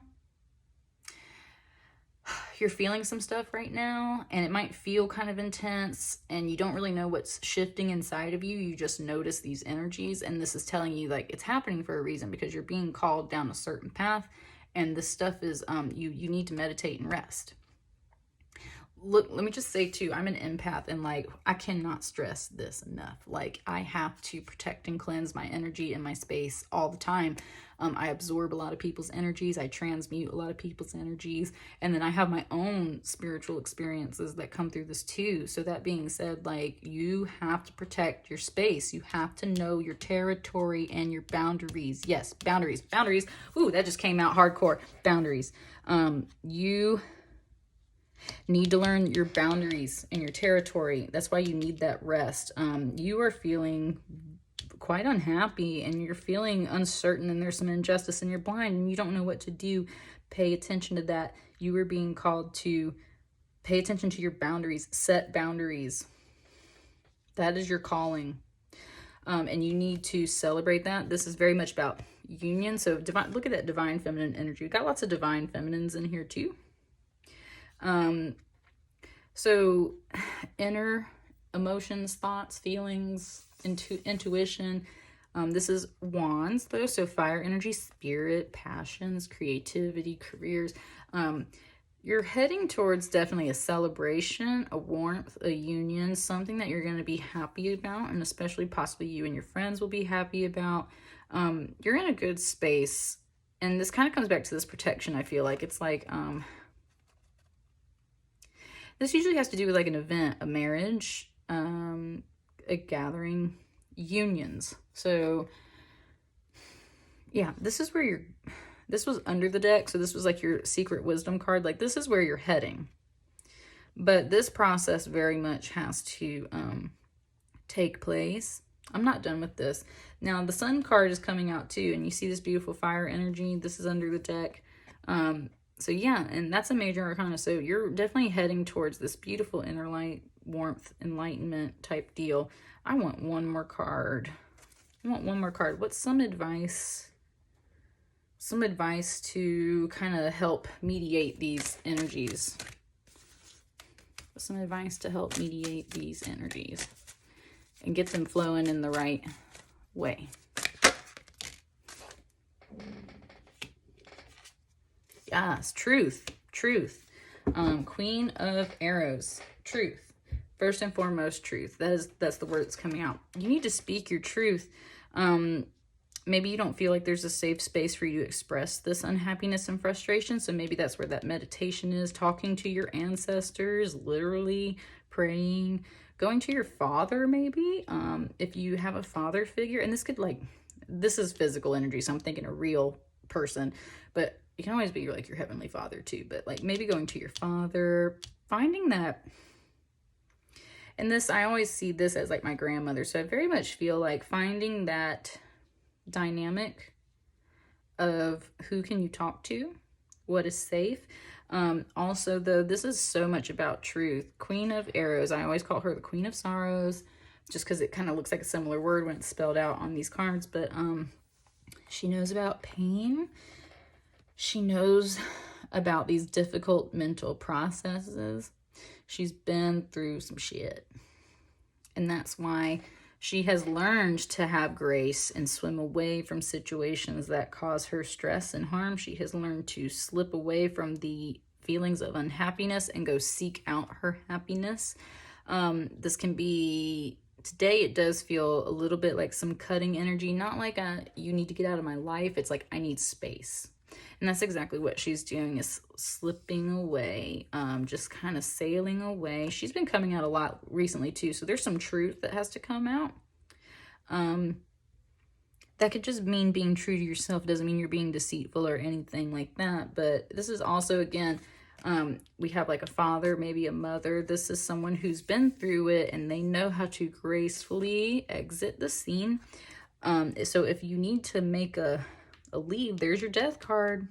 You're feeling some stuff right now, and it might feel kind of intense, and you don't really know what's shifting inside of you. You just notice these energies, and this is telling you like it's happening for a reason, because you're being called down a certain path, and this stuff is you need to meditate and rest. Look, let me just say too, I'm an empath, and like I cannot stress this enough. Like I have to protect and cleanse my energy and my space all the time. I absorb a lot of people's energies. I transmute a lot of people's energies. And then I have my own spiritual experiences that come through this too. So that being said, like you have to protect your space. You have to know your territory and your boundaries. Yes, boundaries. Boundaries. Ooh, that just came out hardcore. Boundaries. You need to learn your boundaries and your territory. That's why you need that rest. You are feeling quite unhappy, and you're feeling uncertain, and there's some injustice, and you're blind and you don't know what to do. Pay attention to that. You are being called to Pay attention to your boundaries. Set boundaries. That is your calling. And you need to celebrate that. This is very much about union. So divine, look at that divine feminine energy. We've got lots of divine feminines in here too. So inner emotions, thoughts, feelings, intuition. This is wands though. So fire energy, spirit, passions, creativity, careers. You're heading towards definitely a celebration, a warmth, a union, something that you're going to be happy about, and especially possibly you and your friends will be happy about. You're in a good space, and this kind of comes back to this protection. I feel like it's like this usually has to do with like an event, a marriage, a gathering, unions. So yeah, this is where this was under the deck, so this was like your secret wisdom card. Like, this is where you're heading. But this process very much has to take place. I'm not done with this. Now, the sun card is coming out too, and you see this beautiful fire energy. This is under the deck. So yeah, and that's a major arcana. So you're definitely heading towards this beautiful inner light, warmth, enlightenment type deal. I want one more card. I want one more card. What's some advice? Some advice to kind of help mediate these energies. Some advice to help mediate these energies and get them flowing in the right way. Yes, truth. Queen of Arrows, truth. First and foremost, truth. That's the word that's coming out. You need to speak your truth. Maybe you don't feel like there's a safe space for you to express this unhappiness and frustration. So maybe that's where that meditation is, talking to your ancestors, literally praying, going to your father maybe. If you have a father figure, and this is physical energy, so I'm thinking a real person, but it can always be your heavenly father too. But like maybe going to your father, finding that. And this, I always see this as like my grandmother. So I very much feel like finding that dynamic of who can you talk to, what is safe. Also though, this is so much about truth. Queen of Arrows, I always call her the Queen of Sorrows, just because it kind of looks like a similar word when it's spelled out on these cards. But she knows about pain. She knows about these difficult mental processes. She's been through some shit, and that's why she has learned to have grace and swim away from situations that cause her stress and harm. She has learned to slip away from the feelings of unhappiness and go seek out her happiness. This can be, today it does feel a little bit like some cutting energy, not like you need to get out of my life. It's like, I need space. And that's exactly what she's doing, is slipping away, just kind of sailing away. She's been coming out a lot recently too, so there's some truth that has to come out. That could just mean being true to yourself. It doesn't mean you're being deceitful or anything like that. But this is also, again, we have like a father, maybe a mother. This is someone who's been through it and they know how to gracefully exit the scene. So if you need to make a leave, there's your death card.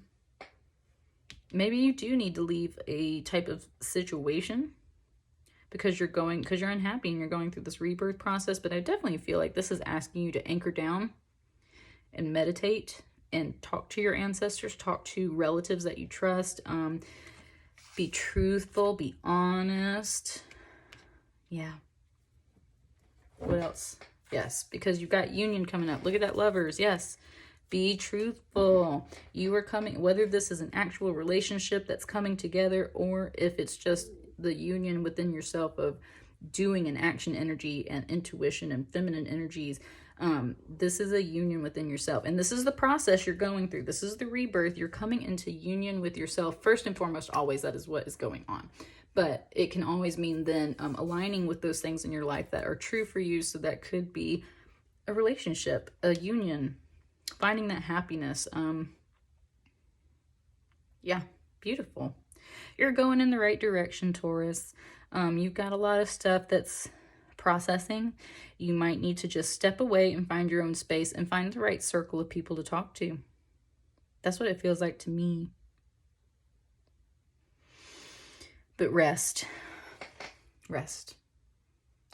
Maybe you do need to leave a type of situation because you're unhappy and you're going through this rebirth process. But I definitely feel like this is asking you to anchor down and meditate and talk to your ancestors, talk to relatives that you trust, be truthful, be honest. Yeah. What else? Yes, because you've got union coming up. Look at that, Lovers. Yes. Be truthful. You are coming, whether this is an actual relationship that's coming together or if it's just the union within yourself of doing an action energy and intuition and feminine energies. This is a union within yourself. And this is the process you're going through. This is the rebirth. You're coming into union with yourself. First and foremost, always, that is what is going on. But it can always mean then aligning with those things in your life that are true for you. So that could be a relationship, a union, finding that happiness. Yeah, beautiful. You're going in the right direction, Taurus. You've got a lot of stuff that's processing. You might need to just step away and find your own space and find the right circle of people to talk to. That's what it feels like to me. But rest. Rest.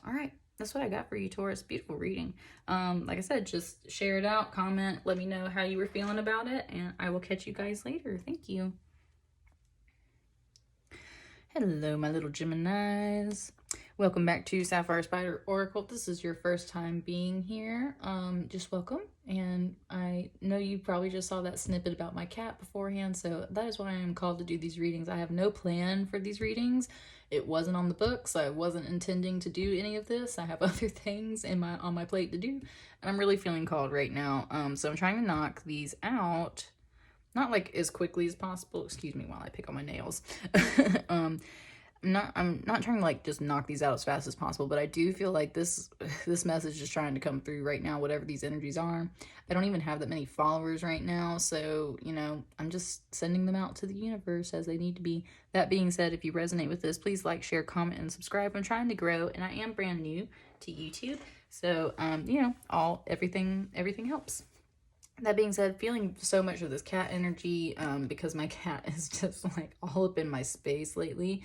All right. That's what I got for you, Taurus. Beautiful reading. Like I said, just share it out, comment, let me know how you were feeling about it, and I will catch you guys later. Thank you. Hello, my little Geminis. Welcome back to Sapphire Spider Oracle. If this is your first time being here, just welcome. And I know you probably just saw that snippet about my cat beforehand, so that is why I am called to do these readings. I have no plan for these readings. It wasn't on the books. I wasn't intending to do any of this. I have other things on my plate to do, and I'm really feeling called right now. So I'm trying to knock these out. Not like as quickly as possible. Excuse me while I pick on my nails. I'm not trying to like just knock these out as fast as possible, but I do feel like this message is trying to come through right now, whatever these energies are. I don't even have that many followers right now, so you know, I'm just sending them out to the universe as they need to be. That being said, if you resonate with this, please like, share, comment, and subscribe. I'm trying to grow, and I am brand new to YouTube, so you know, everything helps. That being said, feeling so much of this cat energy, because my cat is just like all up in my space lately.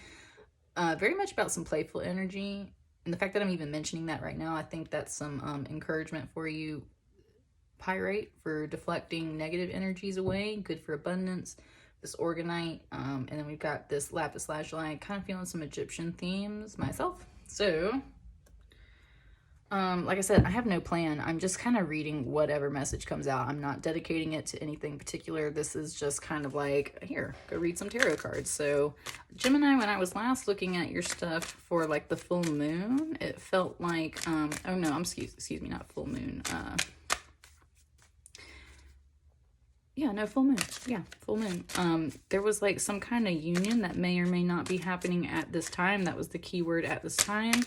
Very much about some playful energy. And the fact that I'm even mentioning that right now, I think that's some encouragement for you. Pyrite for deflecting negative energies away. Good for abundance. This Orgonite. And then we've got this Lapis Lazuli. Kind of feeling some Egyptian themes myself. So like I said, I have no plan. I'm just kind of reading whatever message comes out. I'm not dedicating it to anything particular. This is just kind of like, here, go read some tarot cards. So Gemini, when I was last looking at your stuff for like the full moon, it felt like, oh no, excuse me, not full moon. Yeah, no, full moon. Yeah, full moon. There was like some kind of union that may or may not be happening at this time. That was the key word, at this time.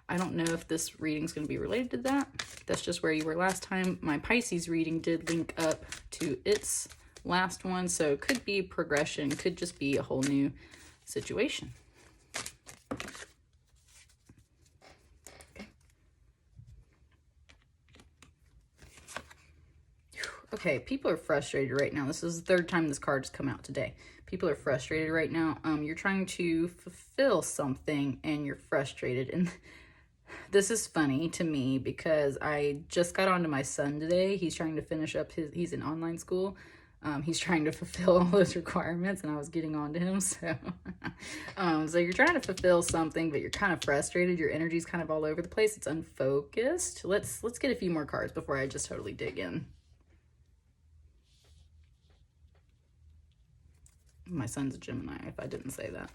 I don't know if this reading's going to be related to that. That's just where you were last time. My Pisces reading did link up to its last one, so it could be progression, could just be a whole new situation. Okay, people are frustrated right now. This is the third time this card's come out today. People are frustrated right now. You're trying to fulfill something and you're frustrated. And this is funny to me because I just got on to my son today. He's trying to finish up he's in online school. He's trying to fulfill all those requirements and I was getting on to him. So, so you're trying to fulfill something, but you're kind of frustrated. Your energy's kind of all over the place. It's unfocused. Let's get a few more cards before I just totally dig in. My son's a Gemini, if I didn't say that.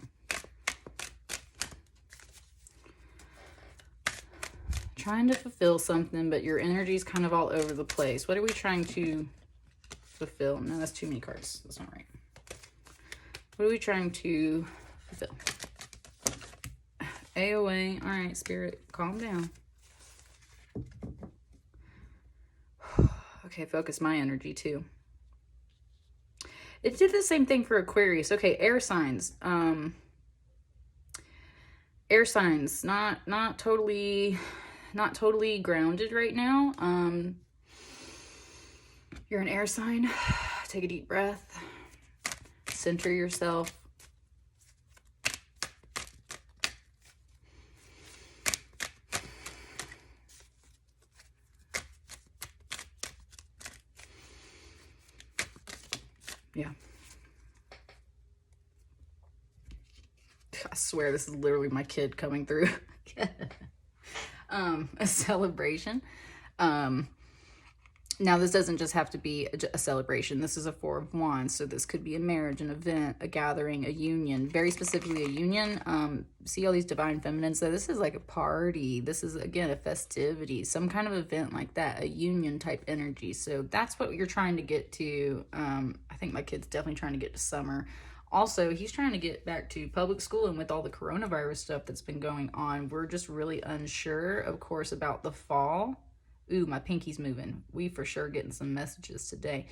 Trying to fulfill something, but your energy's kind of all over the place. What are we trying to fulfill? No, that's too many cards. That's not right. What are we trying to fulfill? AOA. All right, Spirit, calm down. Okay, focus my energy too. It did the same thing for Aquarius. Okay, air signs. Air signs, not totally grounded right now. You're an air sign. Take a deep breath. Center yourself. Yeah. I swear this is literally my kid coming through. A celebration. Now this doesn't just have to be a celebration. This is a Four of Wands, so this could be a marriage, an event, a gathering, a union, very specifically a union. See all these divine feminines, so this is like a party. This is, again, a festivity, some kind of event like that, a union type energy. So that's what you're trying to get to. I think my kid's definitely trying to get to summer. Also, he's trying to get back to public school, and with all the coronavirus stuff that's been going on, we're just really unsure, of course, about the fall. Ooh, my pinky's moving. We for sure getting some messages today.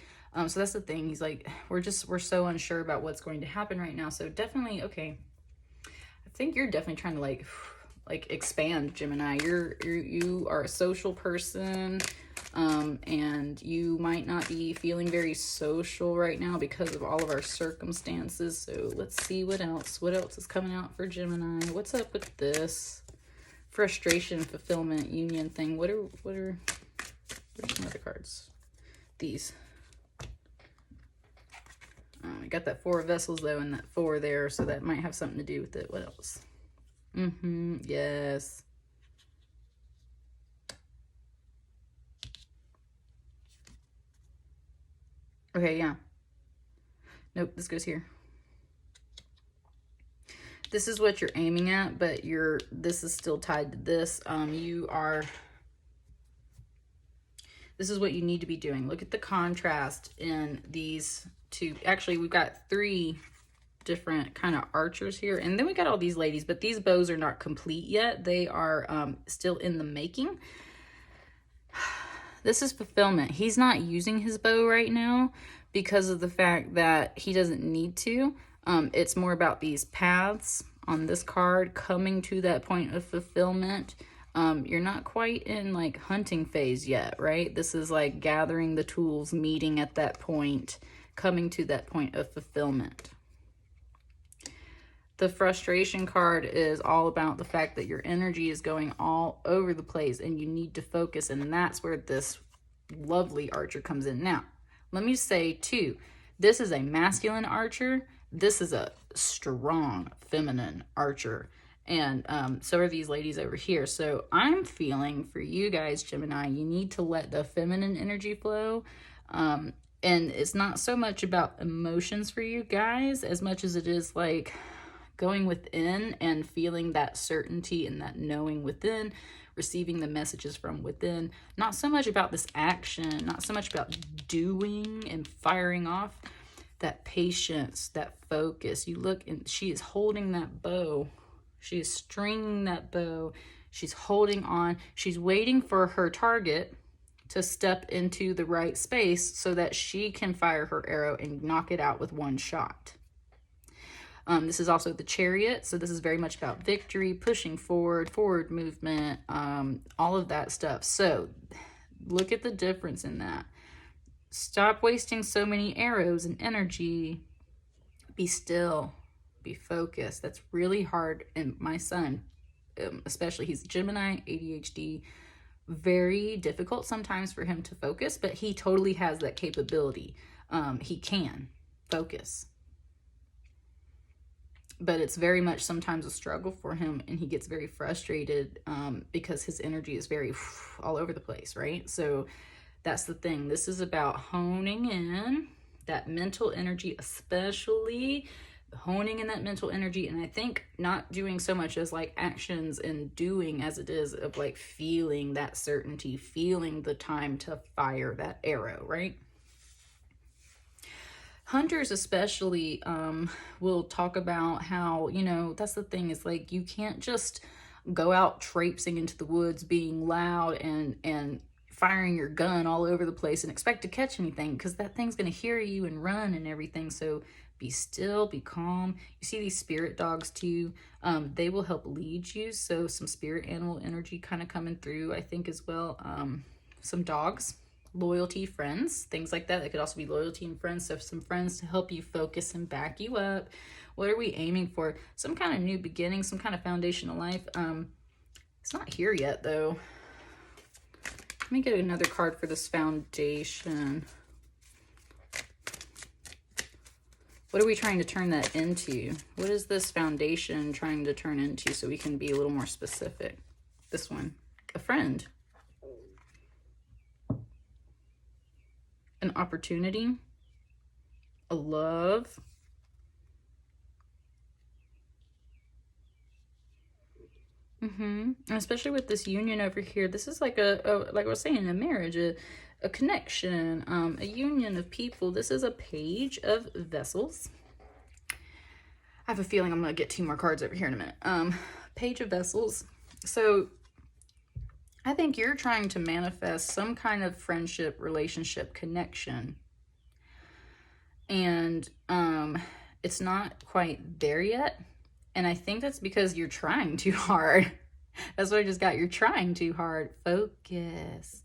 So that's the thing. He's like, we're so unsure about what's going to happen right now. So definitely, okay. I think you're definitely trying to like expand, Gemini. You are a social person. And you might not be feeling very social right now because of all of our circumstances. So let's see what else is coming out for Gemini. What's up with this frustration, fulfillment, union thing? What are where's some other cards? These. We got that 4 of Vessels though, and that 4 there, so that might have something to do with it. What else? Yes. Okay, yeah. Nope, this goes here. This is what you're aiming at, but this is still tied to this. This is what you need to be doing. Look at the contrast in these two. Actually, we've got 3 different kind of archers here, and then we got all these ladies, but these bows are not complete yet. They are still in the making. This is fulfillment. He's not using his bow right now because of the fact that he doesn't need to. It's more about these paths on this card coming to that point of fulfillment. You're not quite in like hunting phase yet, right? This is like gathering the tools, meeting at that point, coming to that point of fulfillment. The frustration card is all about the fact that your energy is going all over the place and you need to focus, and that's where this lovely archer comes in. Now, let me say too, this is a masculine archer. This is a strong feminine archer. And so are these ladies over here. So I'm feeling for you guys, Gemini, you need to let the feminine energy flow. And it's not so much about emotions for you guys as much as it is like going within and feeling that certainty and that knowing within, receiving the messages from within. Not so much about this action, not so much about doing and firing off. That patience, that focus. You look and she is holding that bow. She is stringing that bow. She's holding on. She's waiting for her target to step into the right space so that she can fire her arrow and knock it out with one shot. This is also the Chariot. So this is very much about victory, pushing forward movement, all of that stuff. So look at the difference in that. Stop wasting so many arrows and energy. Be still. Be focused. That's really hard. And my son, especially, he's Gemini, ADHD, very difficult sometimes for him to focus, but he totally has that capability. He can focus. But it's very much sometimes a struggle for him, and he gets very frustrated because his energy is very all over the place, right? So that's the thing. This is about honing in that mental energy, especially honing in that mental energy. And I think not doing so much as like actions and doing as it is of like feeling that certainty, feeling the time to fire that arrow, right? Hunters especially will talk about how, you know, that's the thing, is like you can't just go out traipsing into the woods being loud and firing your gun all over the place and expect to catch anything, because that thing's going to hear you and run and everything. So be still, be calm. You see these spirit dogs too. They will help lead you. So some spirit animal energy kind of coming through, I think, as well. Some dogs, loyalty, friends, things like that. That could also be loyalty and friends. So some friends to help you focus and back you up. What are we aiming for? Some kind of new beginning, some kind of foundational life. It's not here yet though. Let me get another card for this foundation. What are we trying to turn that into? What is this foundation trying to turn into so we can be a little more specific? This one, a friend. An opportunity. A love. And especially with this union over here, this is like like I was saying, a marriage, a connection, a union of people. This is a Page of Vessels. I have a feeling I'm going to get 2 more cards over here in a minute. Page of Vessels. So I think you're trying to manifest some kind of friendship, relationship, connection. And it's not quite there yet. And I think that's because you're trying too hard. That's what I just got. You're trying too hard. Focus.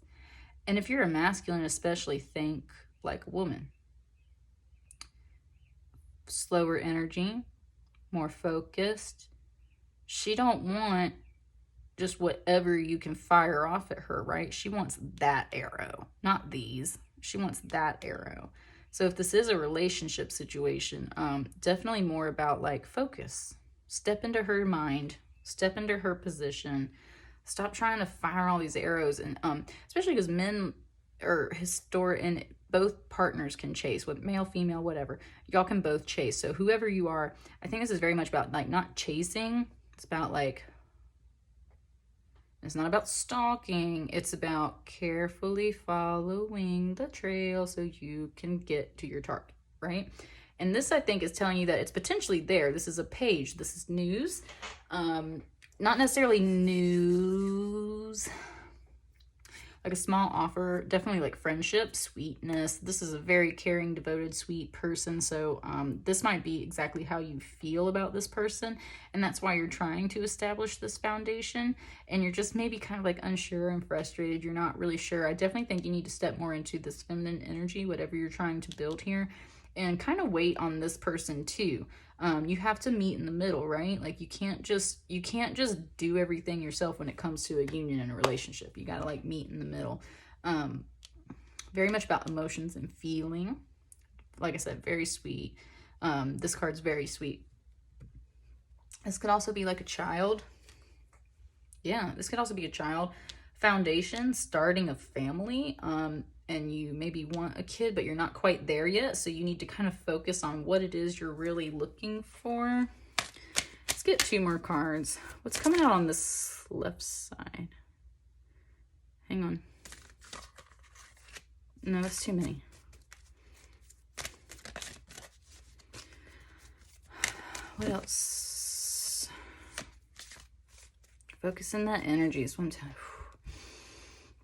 And if you're a masculine especially, think like a woman. Slower energy, more focused. She don't want just whatever you can fire off at her, right? She wants that arrow, not these. She wants that arrow. So if this is a relationship situation, definitely more about like focus. Step into her mind, step into her position. Stop trying to fire all these arrows, and especially because men are historic, and both partners can chase, with male, female, whatever. Y'all can both chase. So whoever you are, I think this is very much about like not chasing. It's about like, it's not about stalking. It's about carefully following the trail so you can get to your target, right? And this, I think, is telling you that it's potentially there. This is a page. This is news. Not necessarily news, like a small offer, definitely like friendship, sweetness. This is a very caring, devoted, sweet person. So this might be exactly how you feel about this person. And that's why you're trying to establish this foundation. And you're just maybe kind of like unsure and frustrated. You're not really sure. I definitely think you need to step more into this feminine energy, whatever you're trying to build here, and kind of wait on this person too. You have to meet in the middle, right? Like you can't just do everything yourself when it comes to a union and a relationship. You got to like meet in the middle. Very much about emotions and feeling. Like I said, very sweet. This card's very sweet. This could also be like a child. Yeah, this could also be a child. Foundation, starting a family. And you maybe want a kid, but you're not quite there yet. So you need to kind of focus on what it is you're really looking for. Let's get 2 more cards. What's coming out on this left side? Hang on. No, that's too many. What else? Focus in that energy is one time.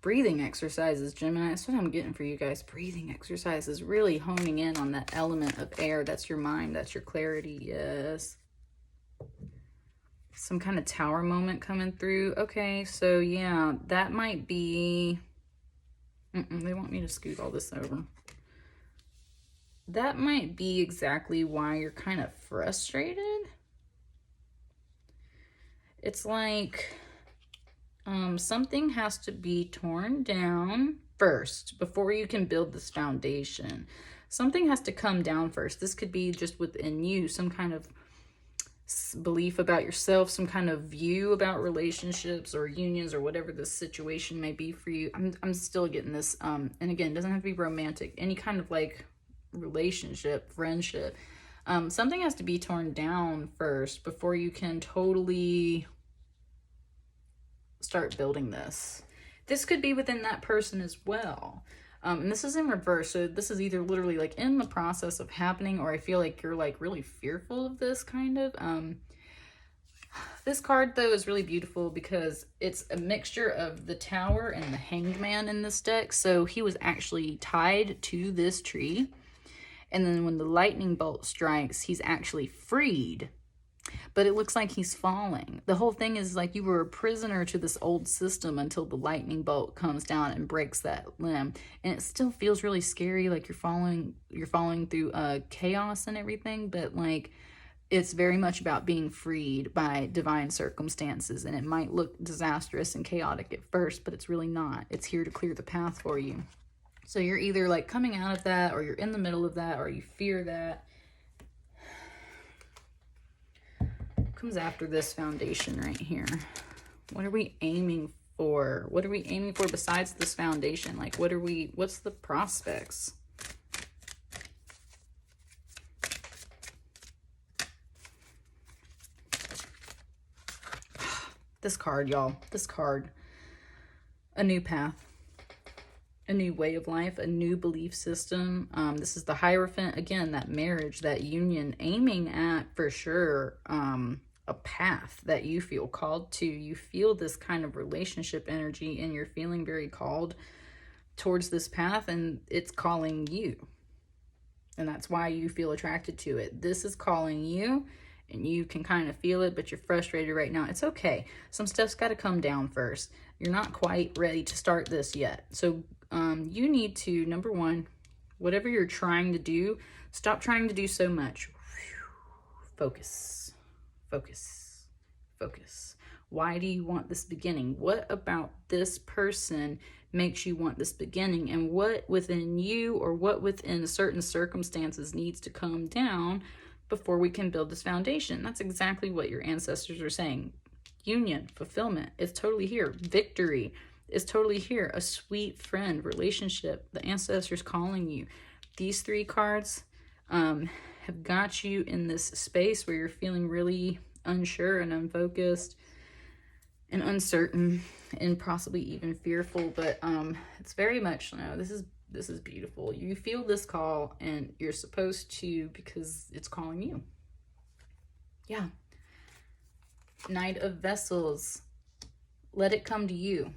Breathing exercises, Gemini. That's what I'm getting for you guys. Breathing exercises, really honing in on that element of air. That's your mind. That's your clarity. Yes. Some kind of tower moment coming through. Okay, so yeah, that might be... They want me to scoot all this over. That might be exactly why you're kind of frustrated. It's like... something has to be torn down first before you can build this foundation. Something has to come down first. This could be just within you, some kind of belief about yourself, some kind of view about relationships or unions or whatever the situation may be for you. I'm still getting this. And again, it doesn't have to be romantic. Any kind of like relationship, friendship. Something has to be torn down first before you can totally start building this. This could be within that person as well. And this is in reverse. So this is either literally like in the process of happening, or I feel like you're like really fearful of this kind of. This card though is really beautiful because it's a mixture of the Tower and the Hanged Man in this deck. So he was actually tied to this tree. And then when the lightning bolt strikes, he's actually freed. But it looks like he's falling. The whole thing is like you were a prisoner to this old system until the lightning bolt comes down and breaks that limb. And it still feels really scary, like you're falling through chaos and everything, but like it's very much about being freed by divine circumstances. And it might look disastrous and chaotic at first, but it's really not. It's here to clear the path for you. So you're either like coming out of that, or you're in the middle of that, or you fear that. Comes after this foundation right here. What are we aiming for? What are we aiming for besides this foundation? Like what's the prospects? This card, y'all. This card. A new path. A new way of life, a new belief system. This is the Hierophant. Again, that marriage, that union, aiming at, for sure, a path that you feel called to. You feel this kind of relationship energy and you're feeling very called towards this path, and it's calling you. And that's why you feel attracted to it. This is calling you, and you can kind of feel it, but you're frustrated right now. It's okay. Some stuff's got to come down first. You're not quite ready to start this yet. So you need to, number one, whatever you're trying to do, stop trying to do so much. Focus, focus, focus. Why do you want this beginning? What about this person makes you want this beginning? And what within you or what within certain circumstances needs to come down before we can build this foundation? That's exactly what your ancestors are saying. Union, fulfillment, it's totally here. Victory is totally here. A sweet friend, relationship, the ancestors calling you. These three cards have got you in this space where you're feeling really unsure and unfocused and uncertain and possibly even fearful, but it's very much, no, this is beautiful. You feel this call and you're supposed to, because it's calling you. Yeah. Knight of Vessels, let it come to you.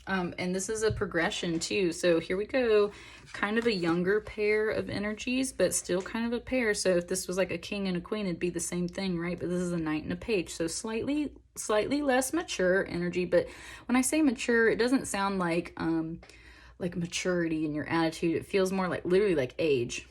And this is a progression too. So here we go, kind of a younger pair of energies, but still kind of a pair. So if this was like a king and a queen, it'd be the same thing, right? But this is a knight and a page. So slightly less mature energy. But when I say mature, it doesn't sound like maturity in your attitude. It feels more like literally like age.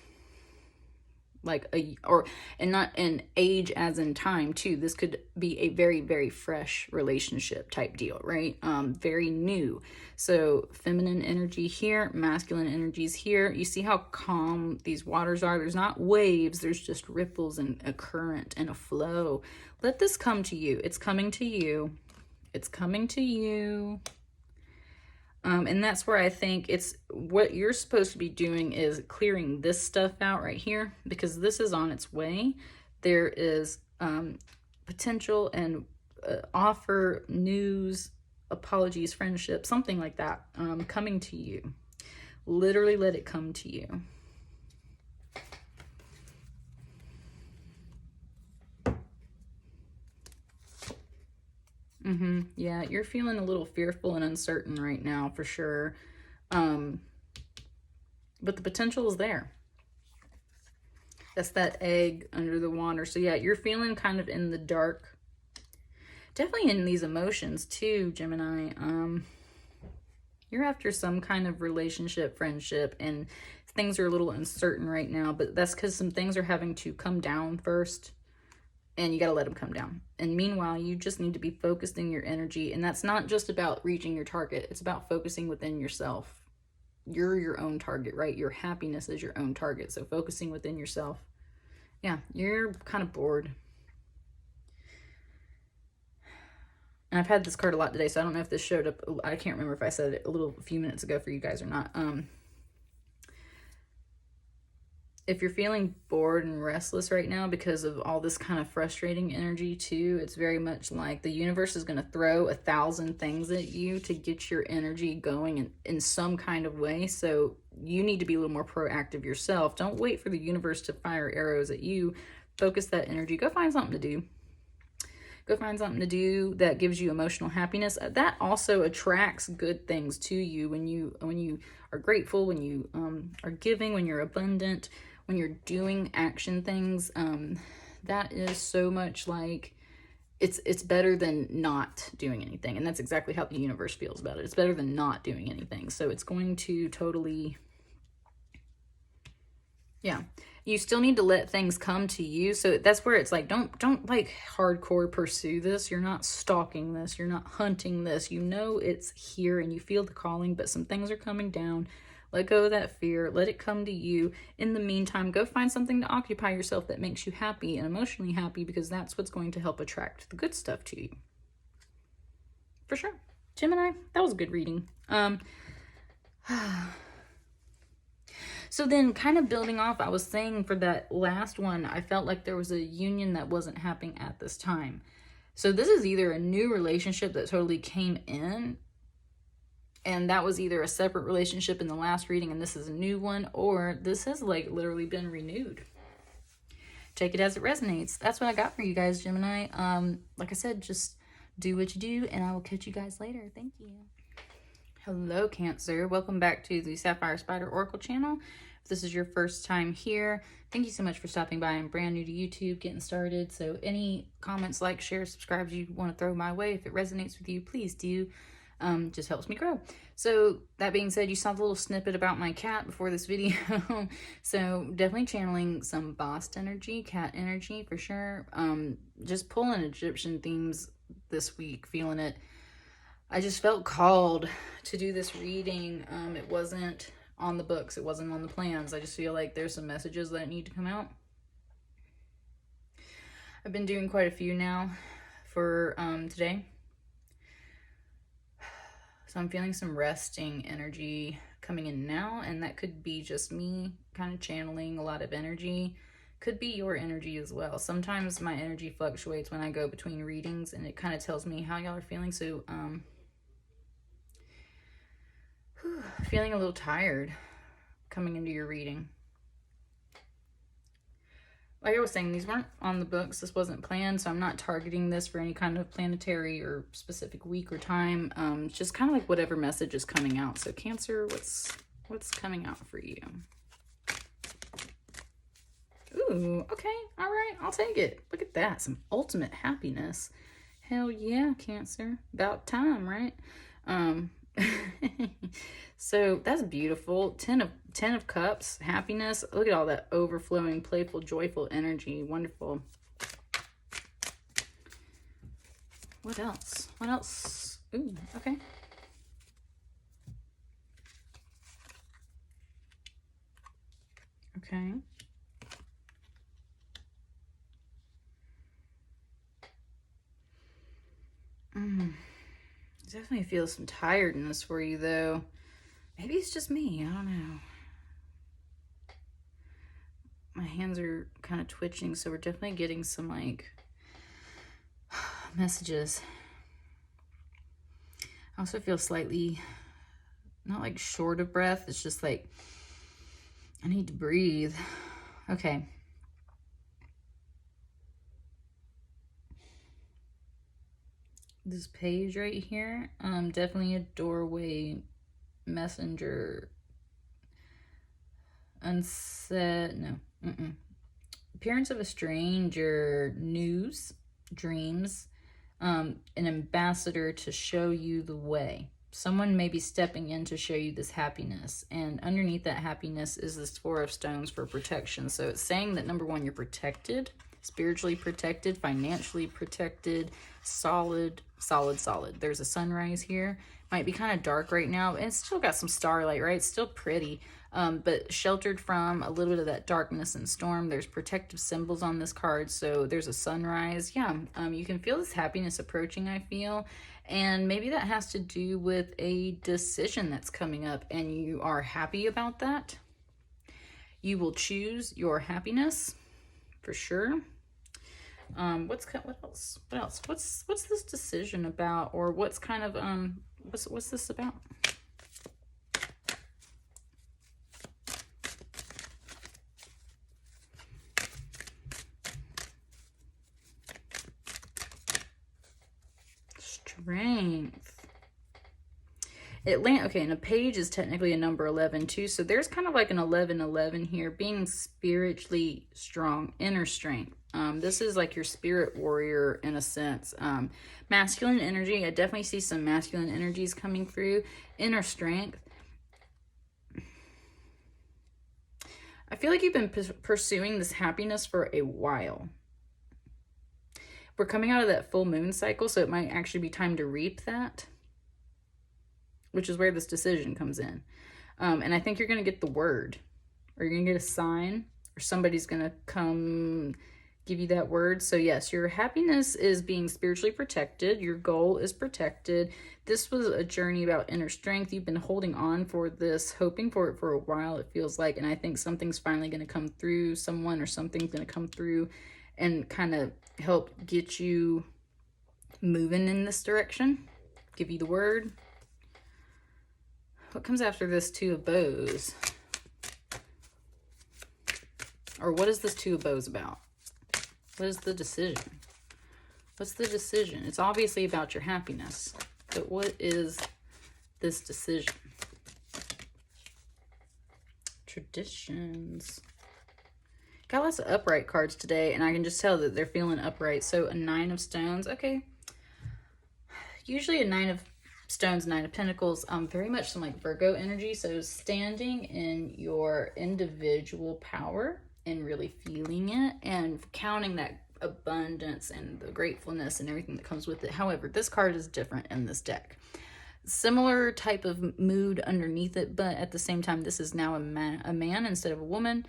And not an age as in time too. This could be a very, very fresh relationship type deal, right? Very new. So feminine energy here, masculine energies here. You see how calm these waters are? There's not waves, there's just ripples and a current and a flow. Let this come to you. It's coming to you. It's coming to you. And that's where I think it's what you're supposed to be doing is clearing this stuff out right here, because this is on its way. There is potential and offer, news, apologies, friendship, something like that coming to you. Literally let it come to you. Yeah, you're feeling a little fearful and uncertain right now for sure. But the potential is there. That's that egg under the water. So yeah, you're feeling kind of in the dark. Definitely in these emotions too, Gemini. You're after some kind of relationship, friendship, and things are a little uncertain right now, but that's because some things are having to come down first. And you got to let them come down. And meanwhile, you just need to be focusing your energy. And that's not just about reaching your target. It's about focusing within yourself. You're your own target, right? Your happiness is your own target. So focusing within yourself. Yeah, you're kind of bored. And I've had this card a lot today, so I don't know if this showed up. I can't remember if I said it a few minutes ago for you guys or not. If you're feeling bored and restless right now because of all this kind of frustrating energy too, it's very much like the universe is going to throw 1,000 things at you to get your energy going in some kind of way. So you need to be a little more proactive yourself. Don't wait for the universe to fire arrows at you. Focus that energy. Go find something to do. Go find something to do that gives you emotional happiness. That also attracts good things to you when you are grateful, when you are giving, when you're abundant, when you're doing action things. That is so much like it's better than not doing anything. And that's exactly how the universe feels about it. It's better than not doing anything. So it's going to totally, yeah. You still need to let things come to you. So that's where it's like, don't like hardcore pursue this. You're not stalking this. You're not hunting this. You know it's here and you feel the calling, but some things are coming down. Let go of that fear. Let it come to you. In the meantime, go find something to occupy yourself that makes you happy and emotionally happy, because that's what's going to help attract the good stuff to you. For sure. Gemini, that was a good reading. So then kind of building off, I was saying for that last one, I felt like there was a union that wasn't happening at this time. So this is either a new relationship that totally came in, and that was either a separate relationship in the last reading and this is a new one, or this has like literally been renewed. Take it as it resonates. That's what I got for you guys, Gemini. Like I said, just do what you do and I will catch you guys later. Thank you. Hello, Cancer. Welcome back to the Sapphire Spider Oracle channel. If this is your first time here, thank you so much for stopping by. I'm brand new to YouTube, getting started. So any comments, like, share, subscribe you want to throw my way, if it resonates with you, please do. Just helps me grow. So that being said, you saw the little snippet about my cat before this video. So definitely channeling some boss energy, cat energy for sure. Just pulling Egyptian themes this week, feeling it. I just felt called to do this reading. It wasn't on the books. It wasn't on the plans. I just feel like there's some messages that need to come out. I've been doing quite a few now for today. So I'm feeling some resting energy coming in now, and that could be just me kind of channeling a lot of energy. Could be your energy as well. Sometimes my energy fluctuates when I go between readings, and it kind of tells me how y'all are feeling. So feeling a little tired coming into your reading. Like I was saying, these weren't on the books. This wasn't planned, so I'm not targeting this for any kind of planetary or specific week or time. It's just kind of like whatever message is coming out. So Cancer, what's coming out for you? Ooh, okay, all right, I'll take it. Look at that, some ultimate happiness. Hell yeah, Cancer. About time, right? So that's beautiful. 10 of cups, happiness. Look at all that overflowing, playful, joyful energy. Wonderful. What else? What else? Ooh, okay. Okay. Definitely feel some tiredness for you, though. Maybe it's just me. I don't know. My hands are kind of twitching, so we're definitely getting some, like, messages. I also feel slightly, not like short of breath. It's just like, I need to breathe. Okay. This page right here, definitely a doorway messenger. Appearance of a stranger, news, dreams, an ambassador to show you the way. Someone may be stepping in to show you this happiness, and underneath that happiness is this Four of Stones for protection. So it's saying that, number one, you're protected, spiritually protected, financially protected, solid. There's a sunrise here. Might be kind of dark right now, and it's still got some starlight, right? It's still pretty, but sheltered from a little bit of that darkness and storm. There's protective symbols on this card, so there's a sunrise. Yeah, you can feel this happiness approaching, I feel, and maybe that has to do with a decision that's coming up, and you are happy about that. You will choose your happiness for sure. What else? What's this decision about, or what's kind of what's this about? Strength. Okay, and a page is technically a number 11 too, so there's kind of like an 11-11 here, being spiritually strong, inner strength. This is like your spirit warrior in a sense. Masculine energy, I definitely see some masculine energies coming through. Inner strength. I feel like you've been pursuing this happiness for a while. We're coming out of that full moon cycle, so it might actually be time to reap that, which is where this decision comes in. And I think you're going to get the word, or you're going to get a sign, or somebody's going to come give you that word. So yes, your happiness is being spiritually protected. Your goal is protected. This was a journey about inner strength. You've been holding on for this, hoping for it for a while, it feels like. And I think something's finally going to come through. Someone or something's going to come through and kind of help get you moving in this direction. Give you the word. What comes after this Two of Bows? Or what is this Two of Bows about? What is the decision? What's the decision? It's obviously about your happiness. But what is this decision. Traditions. Got lots of upright cards today, and I can just tell that they're feeling upright. So a 9 of stones. Okay. Usually a 9 of stones, 9 of pentacles, very much some like Virgo energy. So standing in your individual power and really feeling it and counting that abundance and the gratefulness and everything that comes with it. However, this card is different in this deck. Similar type of mood underneath it, but at the same time, this is now a man instead of a woman,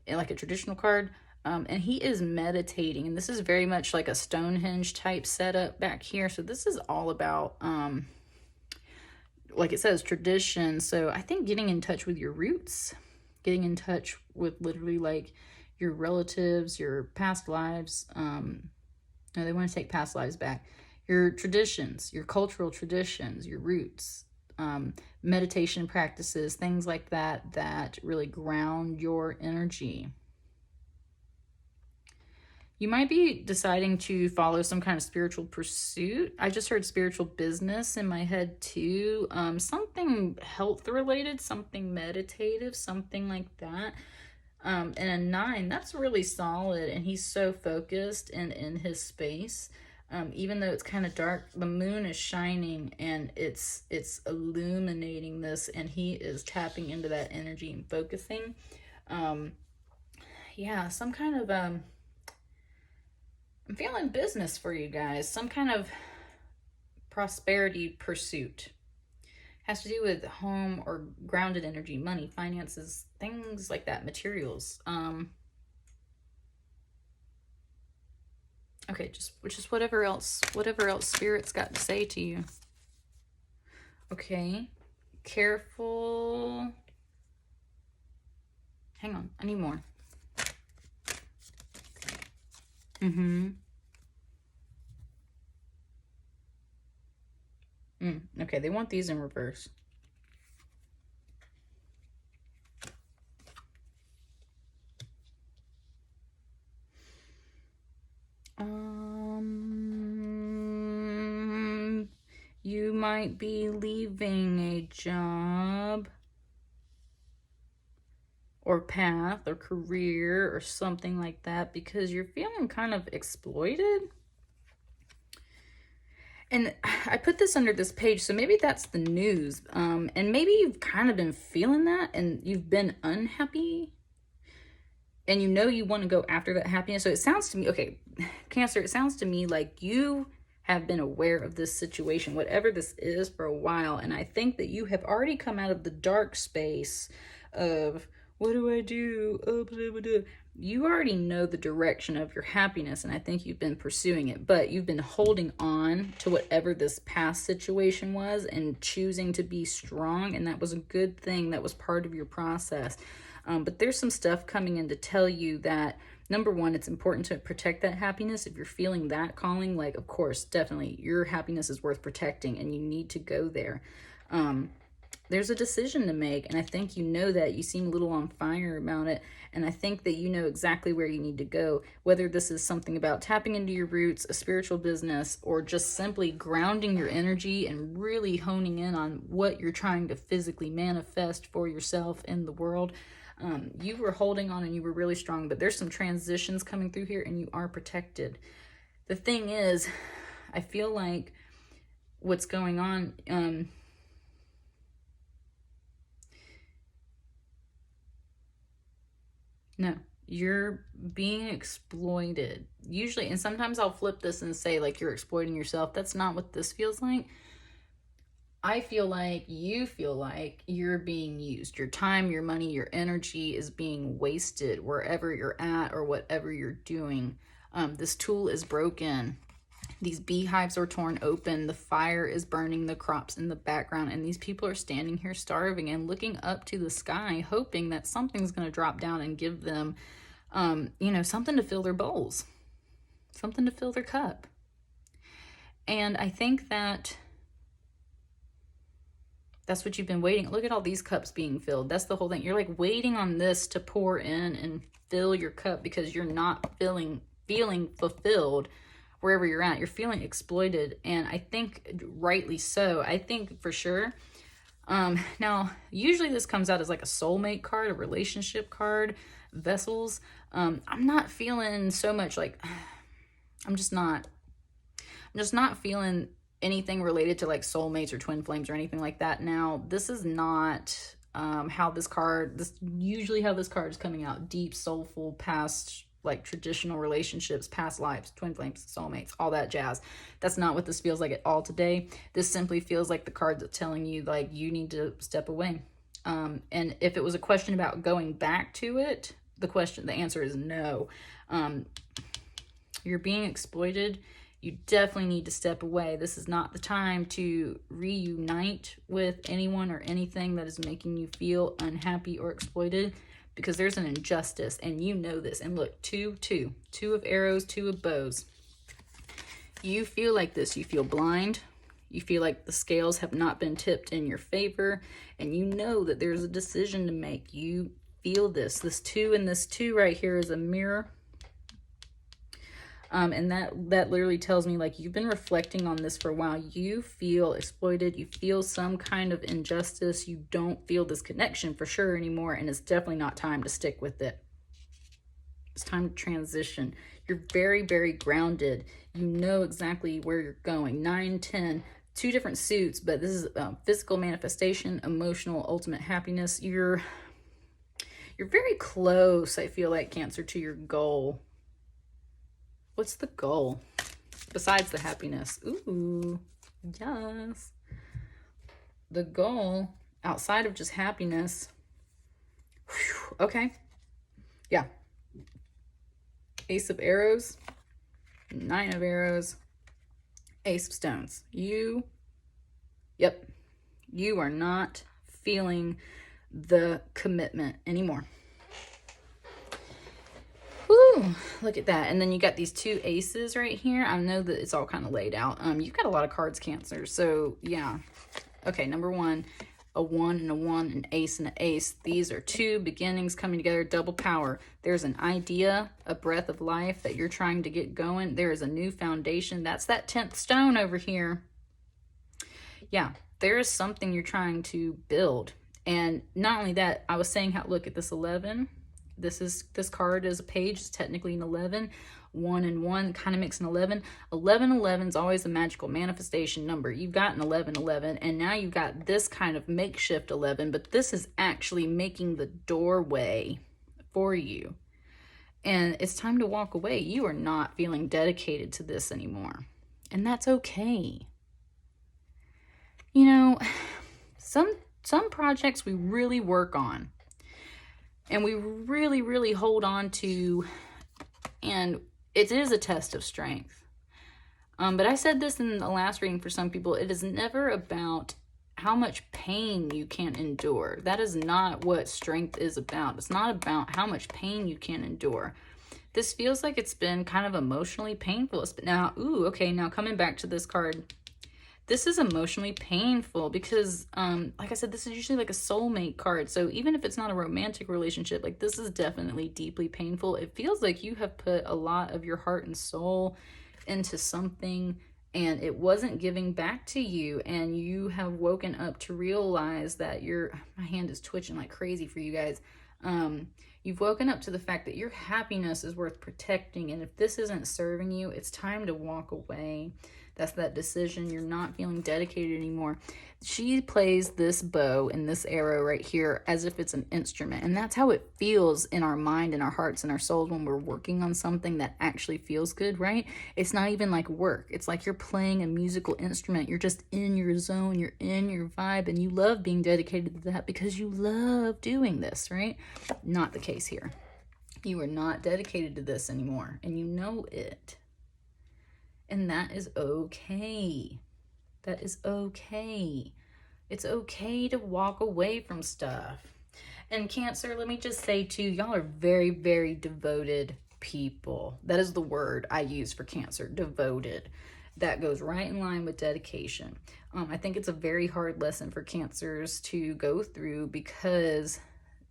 like a traditional card. And he is meditating, and this is very much like a Stonehenge type setup back here. So this is all about, like it says, tradition. So I think getting in touch with your roots, getting in touch with literally like your relatives, your past lives. No, they want to take past lives back. Your traditions, your cultural traditions, your roots, meditation practices, things like that, that really ground your energy. You might be deciding to follow some kind of spiritual pursuit. I just heard spiritual business in my head too. Something health related, something meditative, something like that. And a 9, that's really solid. And he's so focused and in his space. Even though it's kind of dark, the moon is shining and it's illuminating this, and he is tapping into that energy and focusing. Yeah, some kind of, I'm feeling business for you guys. Some kind of prosperity pursuit. Has to do with home or grounded energy, money, finances, things like that, materials. Okay, just whatever else Spirit's got to say to you. Okay, careful. Hang on, I need more. Okay, they want these in reverse. You might be leaving a job or path or career or something like that because you're feeling kind of exploited. And I put this under this page, so maybe that's the news. And maybe you've kind of been feeling that and you've been unhappy. And you know you want to go after that happiness. So it sounds to me, okay, Cancer, it sounds to me like you have been aware of this situation, whatever this is, for a while. And I think that you have already come out of the dark space of, what do I do? Oh, blah, blah, blah. You already know the direction of your happiness, and I think you've been pursuing it, but you've been holding on to whatever this past situation was and choosing to be strong, and that was a good thing. That was part of your process. But there's some stuff coming in to tell you that, number one, it's important to protect that happiness. If you're feeling that calling, like, of course, definitely, your happiness is worth protecting, and you need to go there. There's a decision to make, and I think you know that. You seem a little on fire about it, and I think that you know exactly where you need to go, whether this is something about tapping into your roots, a spiritual business, or just simply grounding your energy and really honing in on what you're trying to physically manifest for yourself in the world. You were holding on and you were really strong, but there's some transitions coming through here and you are protected. The thing is, I feel like what's going on, no, you're being exploited. Usually, and sometimes I'll flip this and say, like, you're exploiting yourself. That's not what this feels like. I feel like you feel like you're being used. Your time, your money, your energy is being wasted wherever you're at or whatever you're doing. This tool is broken. These beehives are torn open. The fire is burning the crops in the background. And these people are standing here starving and looking up to the sky, hoping that something's going to drop down and give them, something to fill their bowls, something to fill their cup. And I think that that's what you've been waiting. Look at all these cups being filled. That's the whole thing. You're like waiting on this to pour in and fill your cup because you're not feeling fulfilled wherever you're at. You're feeling exploited. And I think rightly so. I think for sure Now, usually this comes out as like a soulmate card, a relationship card, vessels. I'm not feeling so much like, I'm just not feeling anything related to like soulmates or twin flames or anything like that. Now, this is not how this card is coming out. Deep, soulful, past, like traditional relationships, past lives, twin flames, soulmates, all that jazz. That's not what this feels like at all today. This simply feels like the card that's telling you like you need to step away. And if it was a question about going back to it, the answer is no. You're being exploited. You definitely need to step away. This is not the time to reunite with anyone or anything that is making you feel unhappy or exploited, because there's an injustice and you know this. And look, two of arrows, 2 of bows. You feel like this. You feel blind. You feel like the scales have not been tipped in your favor, and you know that there's a decision to make. You feel this. This 2 and this 2 right here is a mirror. And that literally tells me like you've been reflecting on this for a while. You feel exploited. You feel some kind of injustice. You don't feel this connection for sure anymore. And it's definitely not time to stick with it. It's time to transition. You're very, very grounded. You know exactly where you're going. 9, 10, 2 different suits, but this is physical manifestation, emotional, ultimate happiness. You're very close, I feel like, Cancer, to your goal. What's the goal besides the happiness? Ooh, yes. The goal outside of just happiness. Whew, okay. Yeah. Ace of arrows, 9 of arrows, Ace of stones. You are not feeling the commitment anymore. Woo, look at that. And then you got these 2 aces right here. I know that it's all kind of laid out. You've got a lot of cards, Cancer. So yeah. Okay, number 1, a 1 and a 1, an ace and an ace. These are 2 beginnings coming together, double power. There's an idea, a breath of life that you're trying to get going. There is a new foundation. That's that 10th stone over here. Yeah, there is something you're trying to build. And not only that, I was saying how, look at this 11. This card is a page. It's technically an 11. 1 and 1 kind of makes an 11. 11 is always a magical manifestation number. You've got an 11, and now you've got this kind of makeshift 11, but this is actually making the doorway for you. And it's time to walk away. You are not feeling dedicated to this anymore. And that's okay. You know, some projects we really work on. And we really, really hold on to, and it is a test of strength. But I said this in the last reading for some people, it is never about how much pain you can endure. That is not what strength is about. It's not about how much pain you can endure. This feels like it's been kind of emotionally painful. Now, ooh, okay, now coming back to this card. This is emotionally painful because, like I said, this is usually like a soulmate card. So even if it's not a romantic relationship, like this is definitely deeply painful. It feels like you have put a lot of your heart and soul into something and it wasn't giving back to you. And you have woken up to realize that my hand is twitching like crazy for you guys. You've woken up to the fact that your happiness is worth protecting. And if this isn't serving you, it's time to walk away. That's that decision. You're not feeling dedicated anymore. She plays this bow and this arrow right here as if it's an instrument. And that's how it feels in our mind and our hearts and our souls when we're working on something that actually feels good, right? It's not even like work. It's like you're playing a musical instrument. You're just in your zone. You're in your vibe. And you love being dedicated to that because you love doing this, right? Not the case here. You are not dedicated to this anymore. And you know it. And that is okay. That is okay. It's okay to walk away from stuff. And Cancer, let me just say too, y'all are very, very devoted people. That is the word I use for Cancer, devoted. That goes right in line with dedication. I think it's a very hard lesson for Cancers to go through because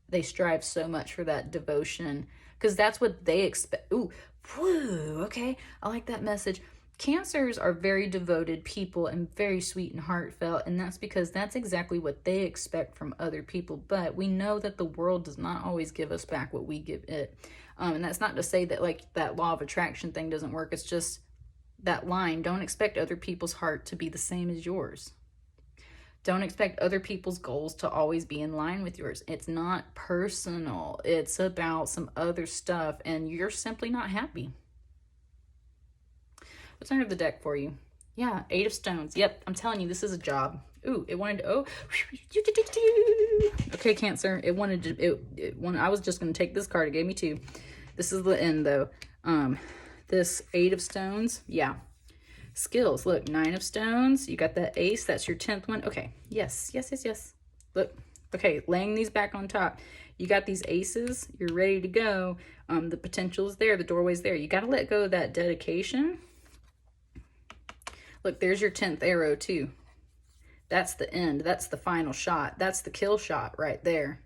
they strive so much for that devotion because that's what they expect. Ooh, whew, okay. I like that message. Cancers are very devoted people and very sweet and heartfelt, and that's because that's exactly what they expect from other people. But we know that the world does not always give us back what we give it. And that's not to say that like that law of attraction thing doesn't work. It's just that line, don't expect other people's heart to be the same as yours. Don't expect other people's goals to always be in line with yours. It's not personal. It's about some other stuff, and you're simply not happy. What's under the deck for you? Yeah, 8 of Stones. Yep, I'm telling you, this is a job. Ooh, it wanted to, oh. Okay, Cancer, it wanted to, I was just going to take this card. It gave me 2. This is the end, though. This 8 of Stones, yeah. Skills, look, 9 of Stones. You got that ace, that's your 10th one. Okay, yes. Look, okay, laying these back on top. You got these aces, you're ready to go. The potential is there, the doorway's there. You got to let go of that dedication. Look, there's your 10th arrow too. That's the end. That's the final shot. That's the kill shot right there.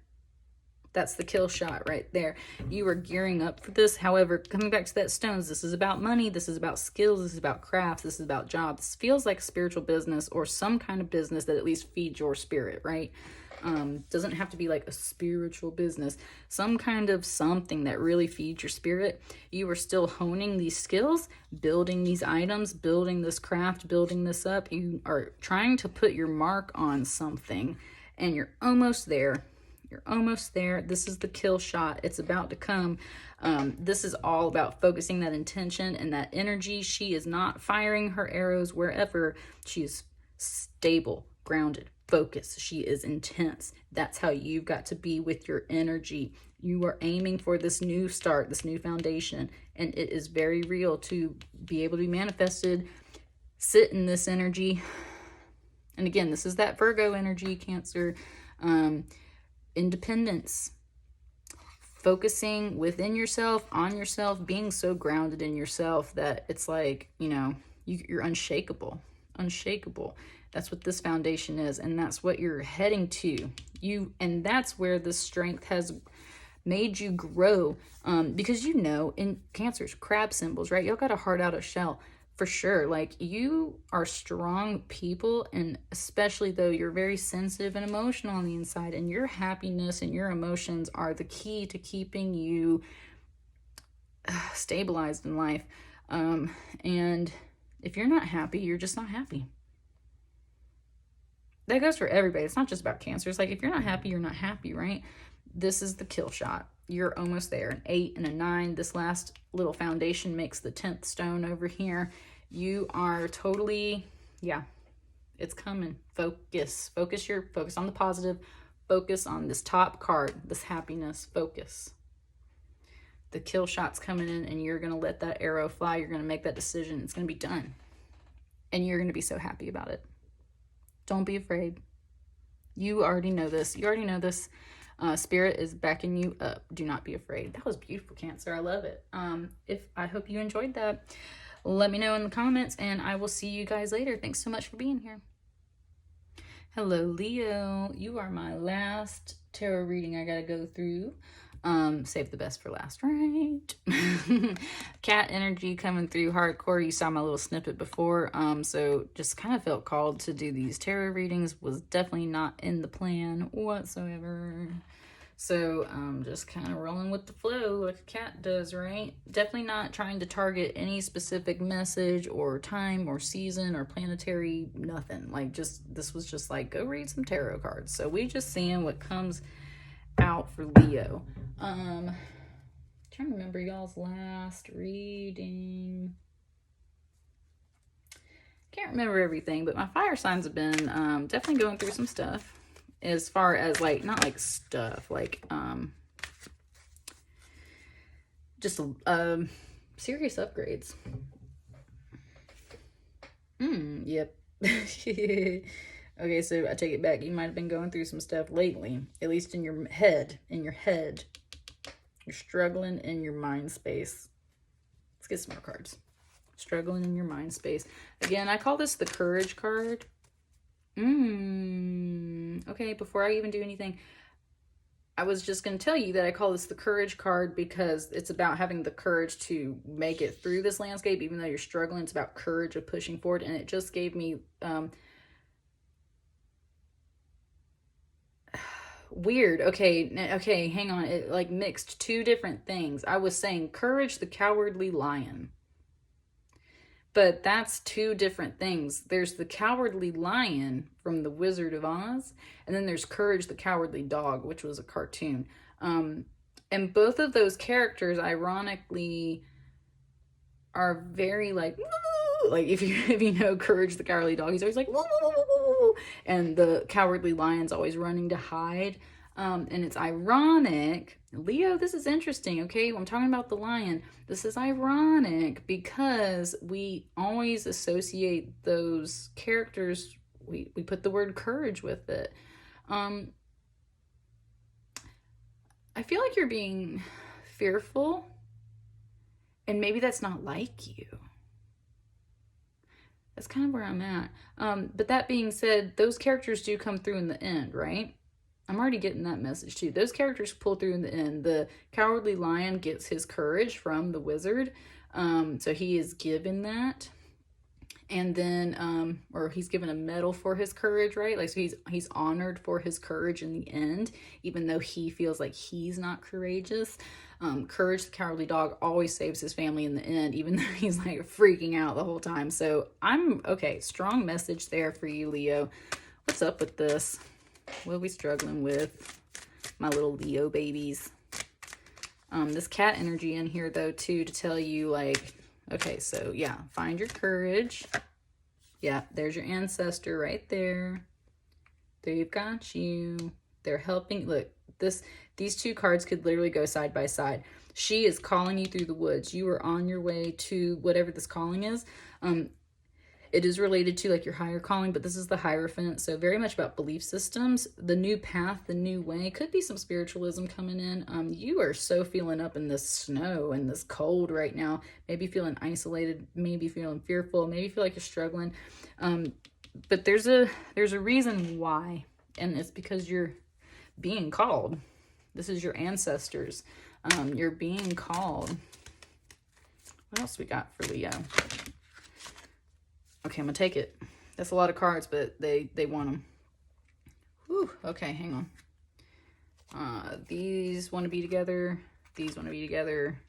That's the kill shot right there. You are gearing up for this. However, coming back to that Stones, this is about money. This is about skills. This is about crafts. This is about jobs. This feels like spiritual business or some kind of business that at least feeds your spirit, right? Doesn't have to be like a spiritual business, some kind of something that really feeds your spirit. You are still honing these skills, building these items, building this craft, building this up. You are trying to put your mark on something, and you're almost there. You're almost there. This is the kill shot. It's about to come. This is all about focusing that intention and that energy. She is not firing her arrows wherever. She is stable, grounded, focused. She is intense. That's how you've got to be with your energy. You are aiming for this new start, this new foundation, and it is very real to be able to be manifested. Sit in this energy. And again, this is that Virgo energy, Cancer. Independence, focusing within yourself, on yourself, being so grounded in yourself that it's like, you know, you're unshakable. That's what this foundation is, and that's what you're heading to. And that's where the strength has made you grow, because you know, in Cancer's crab symbols, right? Y'all got a heart out of shell. For sure, like you are strong people, and especially though you're very sensitive and emotional on the inside, and your happiness and your emotions are the key to keeping you stabilized in life. And if you're not happy, you're just not happy. That goes for everybody. It's not just about Cancer. It's like if you're not happy, you're not happy, right? This is the kill shot. You're almost there. An 8 and a 9. This last little foundation makes the 10th stone over here. You are totally, yeah, it's coming. Focus on the positive. Focus on this top card, this happiness. Focus. The kill shot's coming in, and you're going to let that arrow fly. You're going to make that decision. It's going to be done. And you're going to be so happy about it. Don't be afraid. You already know this. Spirit is backing you up. Do not be afraid. That was beautiful, Cancer. I love it. I hope you enjoyed that. Let me know in the comments, and I will see you guys later. Thanks so much for being here. Hello, Leo. You are my last tarot reading I gotta go through. Save the best for last, right? Cat energy coming through hardcore. You saw my little snippet before. So just kind of felt called to do these tarot readings. Was definitely not in the plan whatsoever. So just kind of rolling with the flow like a cat does, right? Definitely not trying to target any specific message or time or season or planetary, nothing. Like this was just like, go read some tarot cards. So we just seeing what comes out for Leo. Trying to remember y'all's last reading. Can't remember everything, but my fire signs have been definitely going through some stuff, as far as like, not like stuff, like just serious upgrades. Yep. Okay, so I take it back. You might have been going through some stuff lately, at least in your head. You're struggling in your mind space. Let's get some more cards. Struggling in your mind space. Again, I call this the courage card. Okay, before I even do anything, I was just going to tell you that I call this the courage card because it's about having the courage to make it through this landscape, even though you're struggling. It's about courage of pushing forward. And it just gave me weird. Okay, hang on. It like mixed two different things. I was saying courage, the cowardly lion. But that's two different things. There's the cowardly lion from The Wizard of Oz, and then there's Courage the Cowardly Dog, which was a cartoon. And both of those characters, ironically, are very like if you know Courage the Cowardly Dog, he's always like and the Cowardly Lion's always running to hide. And it's ironic, Leo, this is interesting, okay? I'm talking about the lion. This is ironic because we always associate those characters, we put the word courage with it. I feel like you're being fearful, and maybe that's not like you. That's kind of where I'm at. But that being said, those characters do come through in the end, right? I'm already getting that message too. Those characters pull through in the end. The Cowardly Lion gets his courage from the wizard. So he is given that. And then, or he's given a medal for his courage, right? Like, so he's honored for his courage in the end, even though he feels like he's not courageous. Courage the Cowardly Dog always saves his family in the end, even though he's like freaking out the whole time. So okay, strong message there for you, Leo. What's up with this? What are we struggling with, my little Leo babies? This cat energy in here, though, too, to tell you, like, okay, so, yeah, find your courage. Yeah, there's your ancestor right there. They've got you. They're helping. Look, these two cards could literally go side by side. She is calling you through the woods. You are on your way to whatever this calling is. It is related to like your higher calling, but this is the Hierophant. So very much about belief systems, the new path, the new way. Could be some spiritualism coming in. You are so feeling up in this snow and this cold right now. Maybe feeling isolated, maybe feeling fearful, maybe feel like you're struggling. But there's a reason why, and it's because you're being called. This is your ancestors. You're being called. What else we got for Leo? Okay, I'm gonna take it. That's a lot of cards, but they want them. Whew, okay, hang on. These want to be together. These want to be together.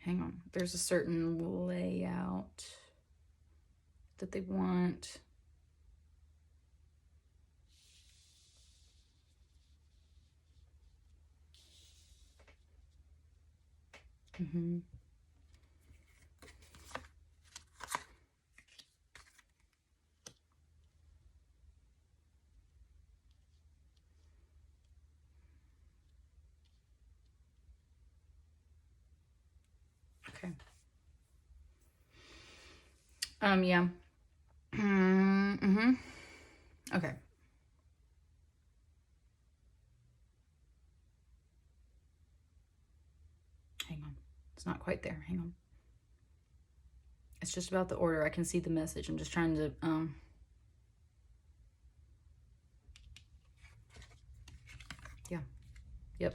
Hang on. There's a certain layout that they want. Mm-hmm. Okay. Yeah. Mm-hmm. Okay. Hang on. It's not quite there. Hang on. It's just about the order. I can see the message. I'm just trying to, yeah. Yep.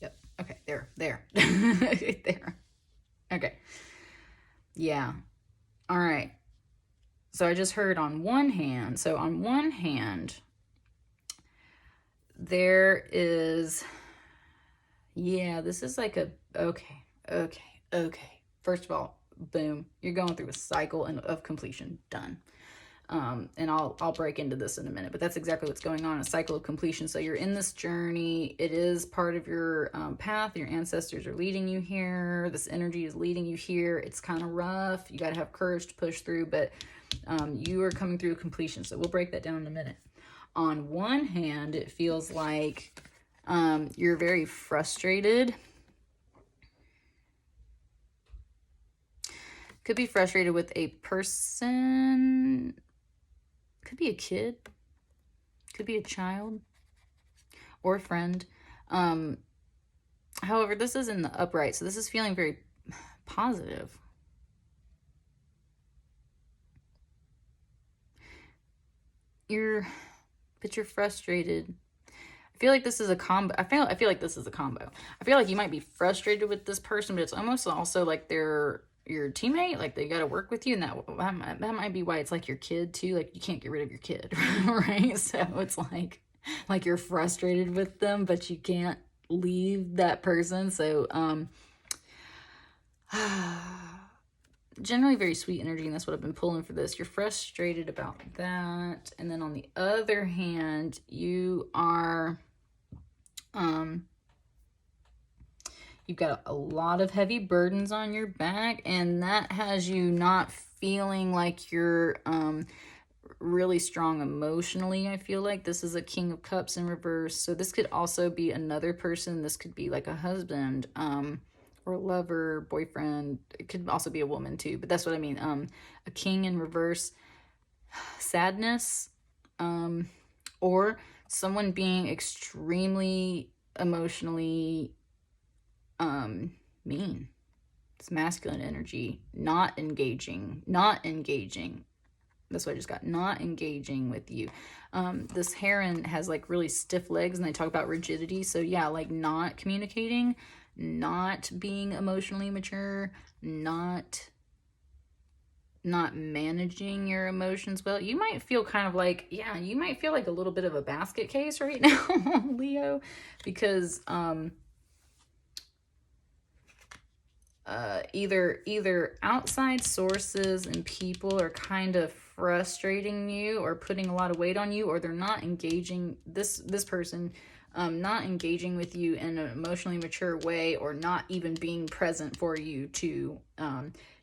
Yep. Okay. There. There. There. Okay. Yeah. All right. So I just heard on one hand. So on one hand, there is, yeah, this is like a, okay. First of all, boom, you're going through a cycle of completion. Done. And I'll break into this in a minute, but that's exactly what's going on, a cycle of completion. So you're in this journey. It is part of your path. Your ancestors are leading you here. This energy is leading you here. It's kind of rough. You got to have courage to push through, but you are coming through completion. So we'll break that down in a minute. On one hand, it feels like you're very frustrated. Could be frustrated with a person. Could be a kid. Could be a child or a friend. However, this is in the upright, so this is feeling very positive. But you're frustrated. I feel like this is a combo. I feel like this is a combo. I feel like you might be frustrated with this person, but it's almost also like they're your teammate, like they got to work with you, and that might be why it's like your kid too. Like you can't get rid of your kid, right? So it's like you're frustrated with them, but you can't leave that person. So generally very sweet energy, and that's what I've been pulling for this. You're frustrated about that. And then on the other hand, you are you've got a lot of heavy burdens on your back, and that has you not feeling like you're really strong emotionally. I feel like this is a King of Cups in reverse, so this could also be another person. This could be like a husband, or a lover, boyfriend. It could also be a woman too, but that's what I mean. A king in reverse, sadness, or someone being extremely emotionally mean. It's masculine energy, not engaging. That's what I just got, not engaging with you. This heron has like really stiff legs, and they talk about rigidity. So yeah, like not communicating, not being emotionally mature, not managing your emotions well. You might feel kind of like, yeah, you might feel like a little bit of a basket case right now, Leo, because either outside sources and people are kind of frustrating you or putting a lot of weight on you, or they're not engaging, this person not engaging with you in an emotionally mature way, or not even being present for you to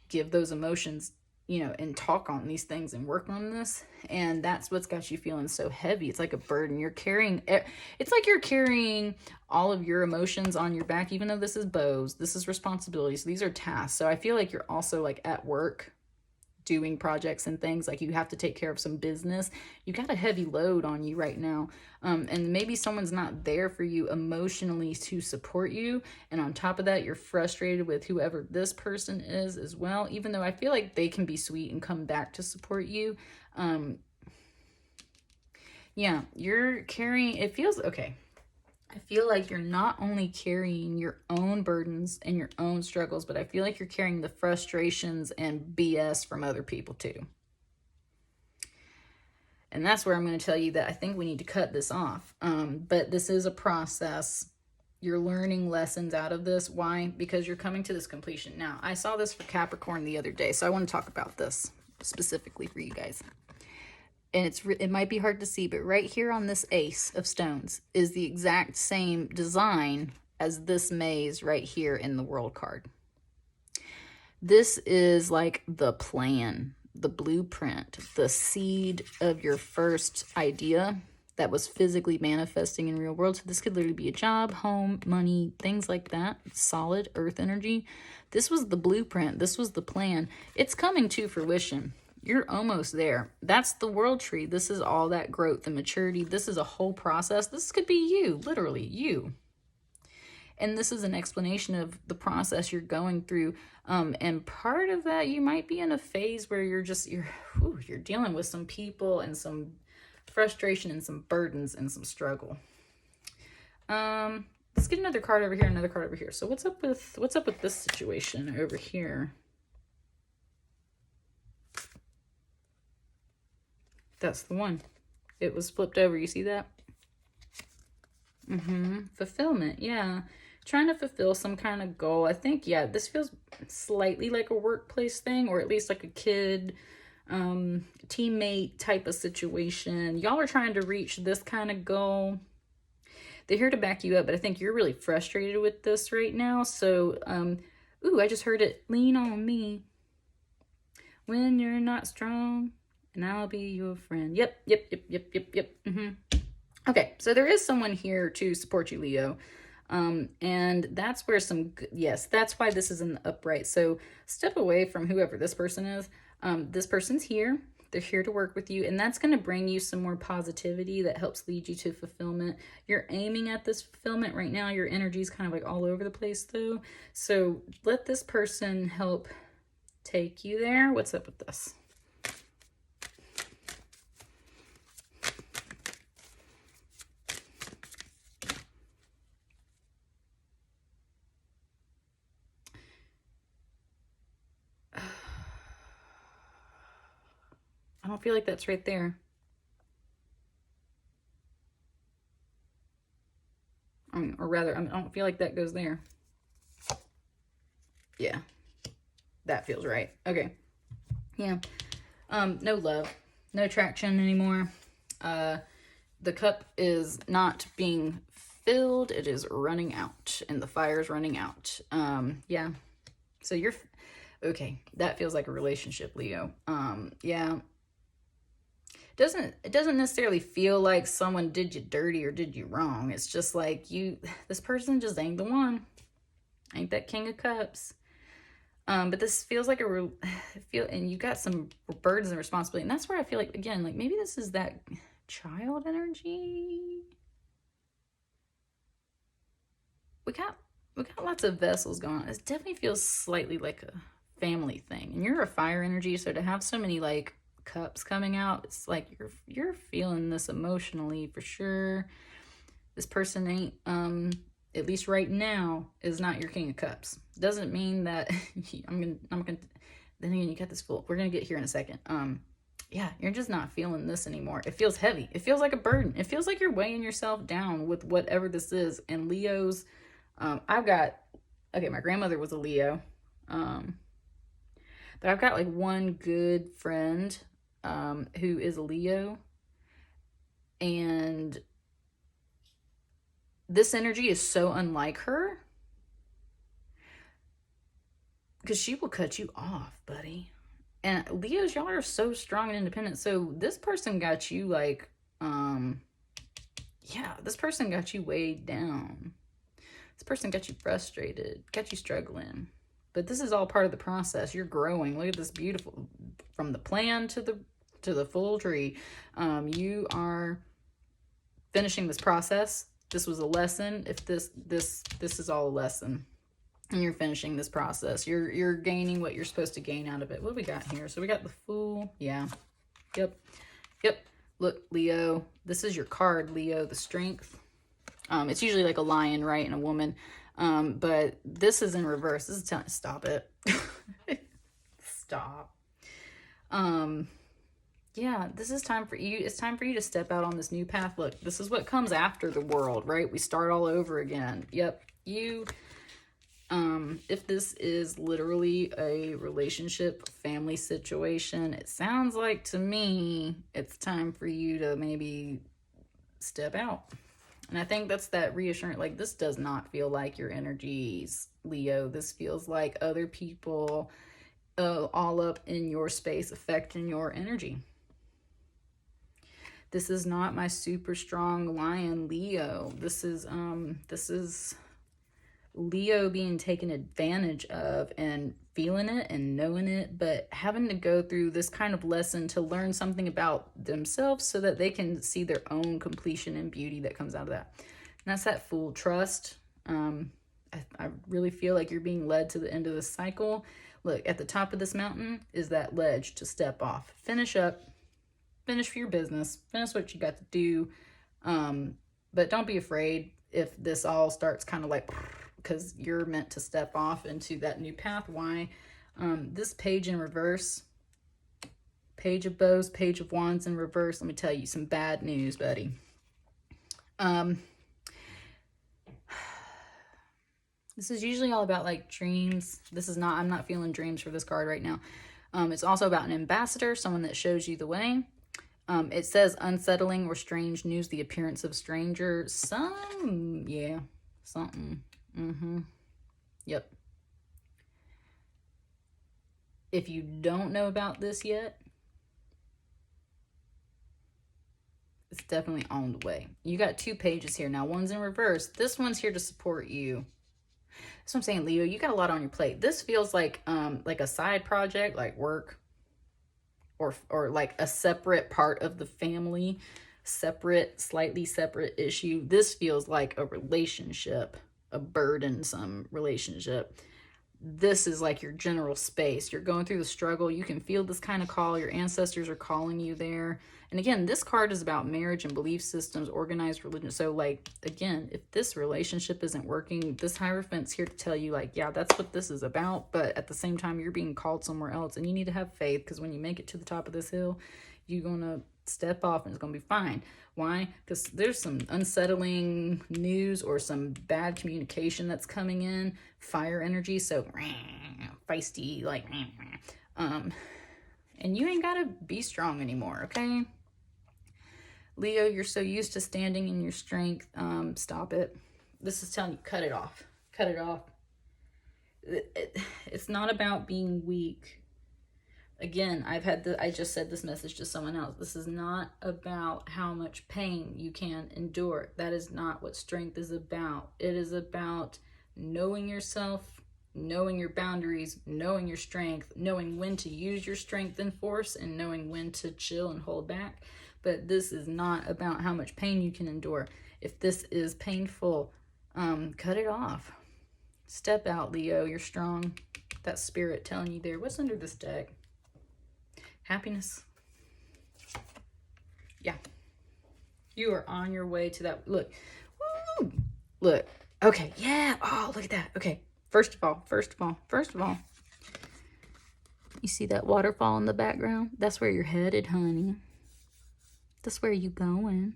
give those emotions, you know, and talk on these things and work on this. And that's what's got you feeling so heavy. It's like a burden you're carrying. It's like you're carrying all of your emotions on your back, even though this is bows, this is responsibilities, these are tasks. So I feel like you're also like at work doing projects and things, like you have to take care of some business. You got a heavy load on you right now, and maybe someone's not there for you emotionally to support you, and on top of that you're frustrated with whoever this person is as well, even though I feel like they can be sweet and come back to support you. Yeah, you're carrying, it feels okay. I feel like you're not only carrying your own burdens and your own struggles, but I feel like you're carrying the frustrations and BS from other people too. And that's where I'm going to tell you that I think we need to cut this off. But this is a process. You're learning lessons out of this. Why? Because you're coming to this completion. Now, I saw this for Capricorn the other day, so I want to talk about this specifically for you guys. And it might be hard to see, but right here on this Ace of Stones is the exact same design as this maze right here in the World card. This is like the plan, the blueprint, the seed of your first idea that was physically manifesting in real world. So this could literally be a job, home, money, things like that. Solid earth energy. This was the blueprint. This was the plan. It's coming to fruition. You're almost there. That's the world tree. This is all that growth and maturity. This is a whole process. This could be you, literally you. And this is an explanation of the process you're going through. And part of that, you might be in a phase where you're dealing with some people and some frustration and some burdens and some struggle. Let's get another card over here, another card over here. So what's up with this situation over here? That's the one. It was flipped over. You see that? Fulfillment. Yeah. Trying to fulfill some kind of goal. I think, yeah, this feels slightly like a workplace thing, or at least like a kid, teammate type of situation. Y'all are trying to reach this kind of goal. They're here to back you up, but I think you're really frustrated with this right now. So, ooh, I just heard it. Lean on me when you're not strong, and I'll be your friend. Yep. Okay, so there is someone here to support you, Leo. And that's where yes, that's why this is in the upright. So step away from whoever this person is. This person's here They're here to work with you, and that's going to bring you some more positivity that helps lead you to fulfillment. You're aiming at this fulfillment right now. Your energy is kind of like all over the place though. So let this person help take you there. What's up with this? I don't feel like that's right there. Or rather, I don't feel like that goes there. Yeah, that feels right. Okay. Yeah. No love, no traction anymore. The cup is not being filled. It is running out, and the fire is running out. Yeah. So you're okay. That feels like a relationship, Leo. Yeah. It doesn't necessarily feel like someone did you dirty or did you wrong. It's just like this person just ain't the one. Ain't that King of Cups. But this feels like and you got some burdens and responsibility. And that's where I feel like, again, like maybe this is that child energy. We got lots of vessels going on. It definitely feels slightly like a family thing. And you're a fire energy, so to have so many like cups coming out, it's like you're feeling this emotionally for sure. This person ain't at least right now is not your King of Cups. Doesn't mean that I'm gonna then again, you got this fool. We're gonna get here in a second. Yeah, you're just not feeling this anymore. It feels heavy. It feels like a burden. It feels like you're weighing yourself down with whatever this is. And Leo's my grandmother was a Leo. But I've got like one good friend who is a Leo, and this energy is so unlike her because she will cut you off, buddy. And Leos, y'all are so strong and independent. So this person got you like, this person got you weighed down. This person got you frustrated, got you struggling. But this is all part of the process. You're growing. Look at this beautiful, from the plan to the full tree. You are finishing this process. This was a lesson. If this is all a lesson, and you're finishing this process, you're gaining what you're supposed to gain out of it. What do we got here? So we got the Fool. Yeah. Yep. Look, Leo, this is your card, Leo, the Strength. It's usually like a lion, right, and a woman. But this is in reverse. This is telling, stop it. Stop. Yeah, this is time for you. It's time for you to step out on this new path. Look, this is what comes after the world, right? We start all over again. Yep. If this is literally a relationship, family situation, it sounds like to me, it's time for you to maybe step out. And I think that's that reassurance. Like, this does not feel like your energies, Leo. This feels like other people all up in your space affecting your energy. This is not my super strong lion, Leo. This is Leo being taken advantage of and feeling it and knowing it, but having to go through this kind of lesson to learn something about themselves so that they can see their own completion and beauty that comes out of that. And that's that Fool. Trust. I really feel like you're being led to the end of the cycle. Look, at the top of this mountain is that ledge to step off. Finish up. Finish for your business. Finish what you got to do. But don't be afraid if this all starts kind of like, because you're meant to step off into that new path. Why? This page in reverse, Page of Bows, Page of Wands in reverse. Let me tell you some bad news, buddy. This is usually all about like dreams. I'm not feeling dreams for this card right now. It's also about an ambassador, someone that shows you the way. It says unsettling or strange news, the appearance of stranger. Something. Yep. If you don't know about this yet, it's definitely on the way. You got two pages here. Now, one's in reverse. This one's here to support you. That's what I'm saying, Leo. You got a lot on your plate. This feels like a side project, like work. or like a separate part of the family, separate, slightly separate issue. This feels like a relationship, a burdensome relationship. This is like your general space. You're going through the struggle. You can feel this kind of call. Your ancestors are calling you there. And again, this card is about marriage and belief systems, organized religion. So like, again, if this relationship isn't working, this Hierophant's here to tell you like, yeah, that's what this is about. But at the same time, you're being called somewhere else, and you need to have faith, because when you make it to the top of this hill, you're going to step off and it's going to be fine. Why? Because there's some unsettling news or some bad communication that's coming in, fire energy. So feisty, like, and you ain't got to be strong anymore. Okay. Leo, you're so used to standing in your strength. Stop it. This is telling you, cut it off. Cut it off. It's not about being weak. Again, I just said this message to someone else. This is not about how much pain you can endure. That is not what strength is about. It is about knowing yourself, knowing your boundaries, knowing your strength, knowing when to use your strength and force, and knowing when to chill and hold back. But this is not about how much pain you can endure. If this is painful, cut it off. Step out, Leo. You're strong. That spirit telling you there. What's under this deck? Happiness. Yeah. You are on your way to that. Look. Woo! Look. Okay. Yeah. Oh, look at that. Okay. First of all. You see that waterfall in the background? That's where you're headed, honey. That's where you going.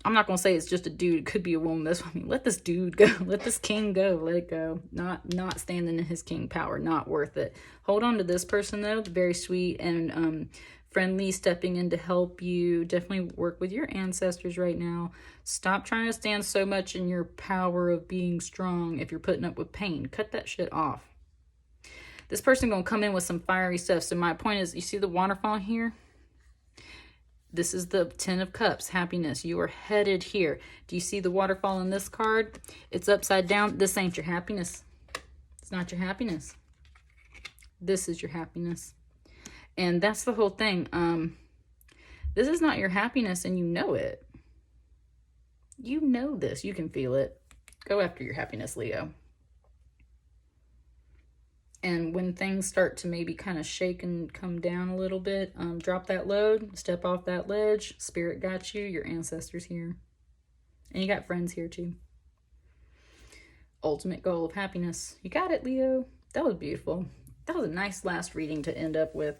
I'm not going to say it's just a dude. It could be a woman. Let this dude go. Let this king go. Let it go. Not standing in his king power. Not worth it. Hold on to this person, though. Very sweet and friendly, stepping in to help you. Definitely work with your ancestors right now. Stop trying to stand so much in your power of being strong if you're putting up with pain. Cut that shit off. This person going to come in with some fiery stuff. So my point is, you see the waterfall here? This is the 10 of Cups, happiness. You are headed here. Do you see the waterfall in this card? It's upside down. This ain't your happiness. It's not your happiness. This is your happiness. And that's the whole thing. This is not your happiness, and you know it. You know this. You can feel it. Go after your happiness, Leo. And when things start to maybe kind of shake and come down a little bit, drop that load, step off that ledge. Spirit got you. Your ancestors here. And you got friends here too. Ultimate goal of happiness. You got it, Leo. That was beautiful. That was a nice last reading to end up with.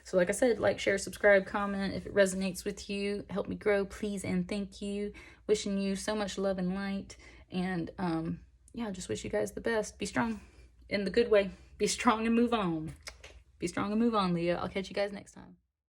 So like I said, like, share, subscribe, comment if it resonates with you. Help me grow, please, and thank you. Wishing you so much love and light. And yeah, just wish you guys the best. Be strong in the good way. Be strong and move on. Be strong and move on, Leo. I'll catch you guys next time.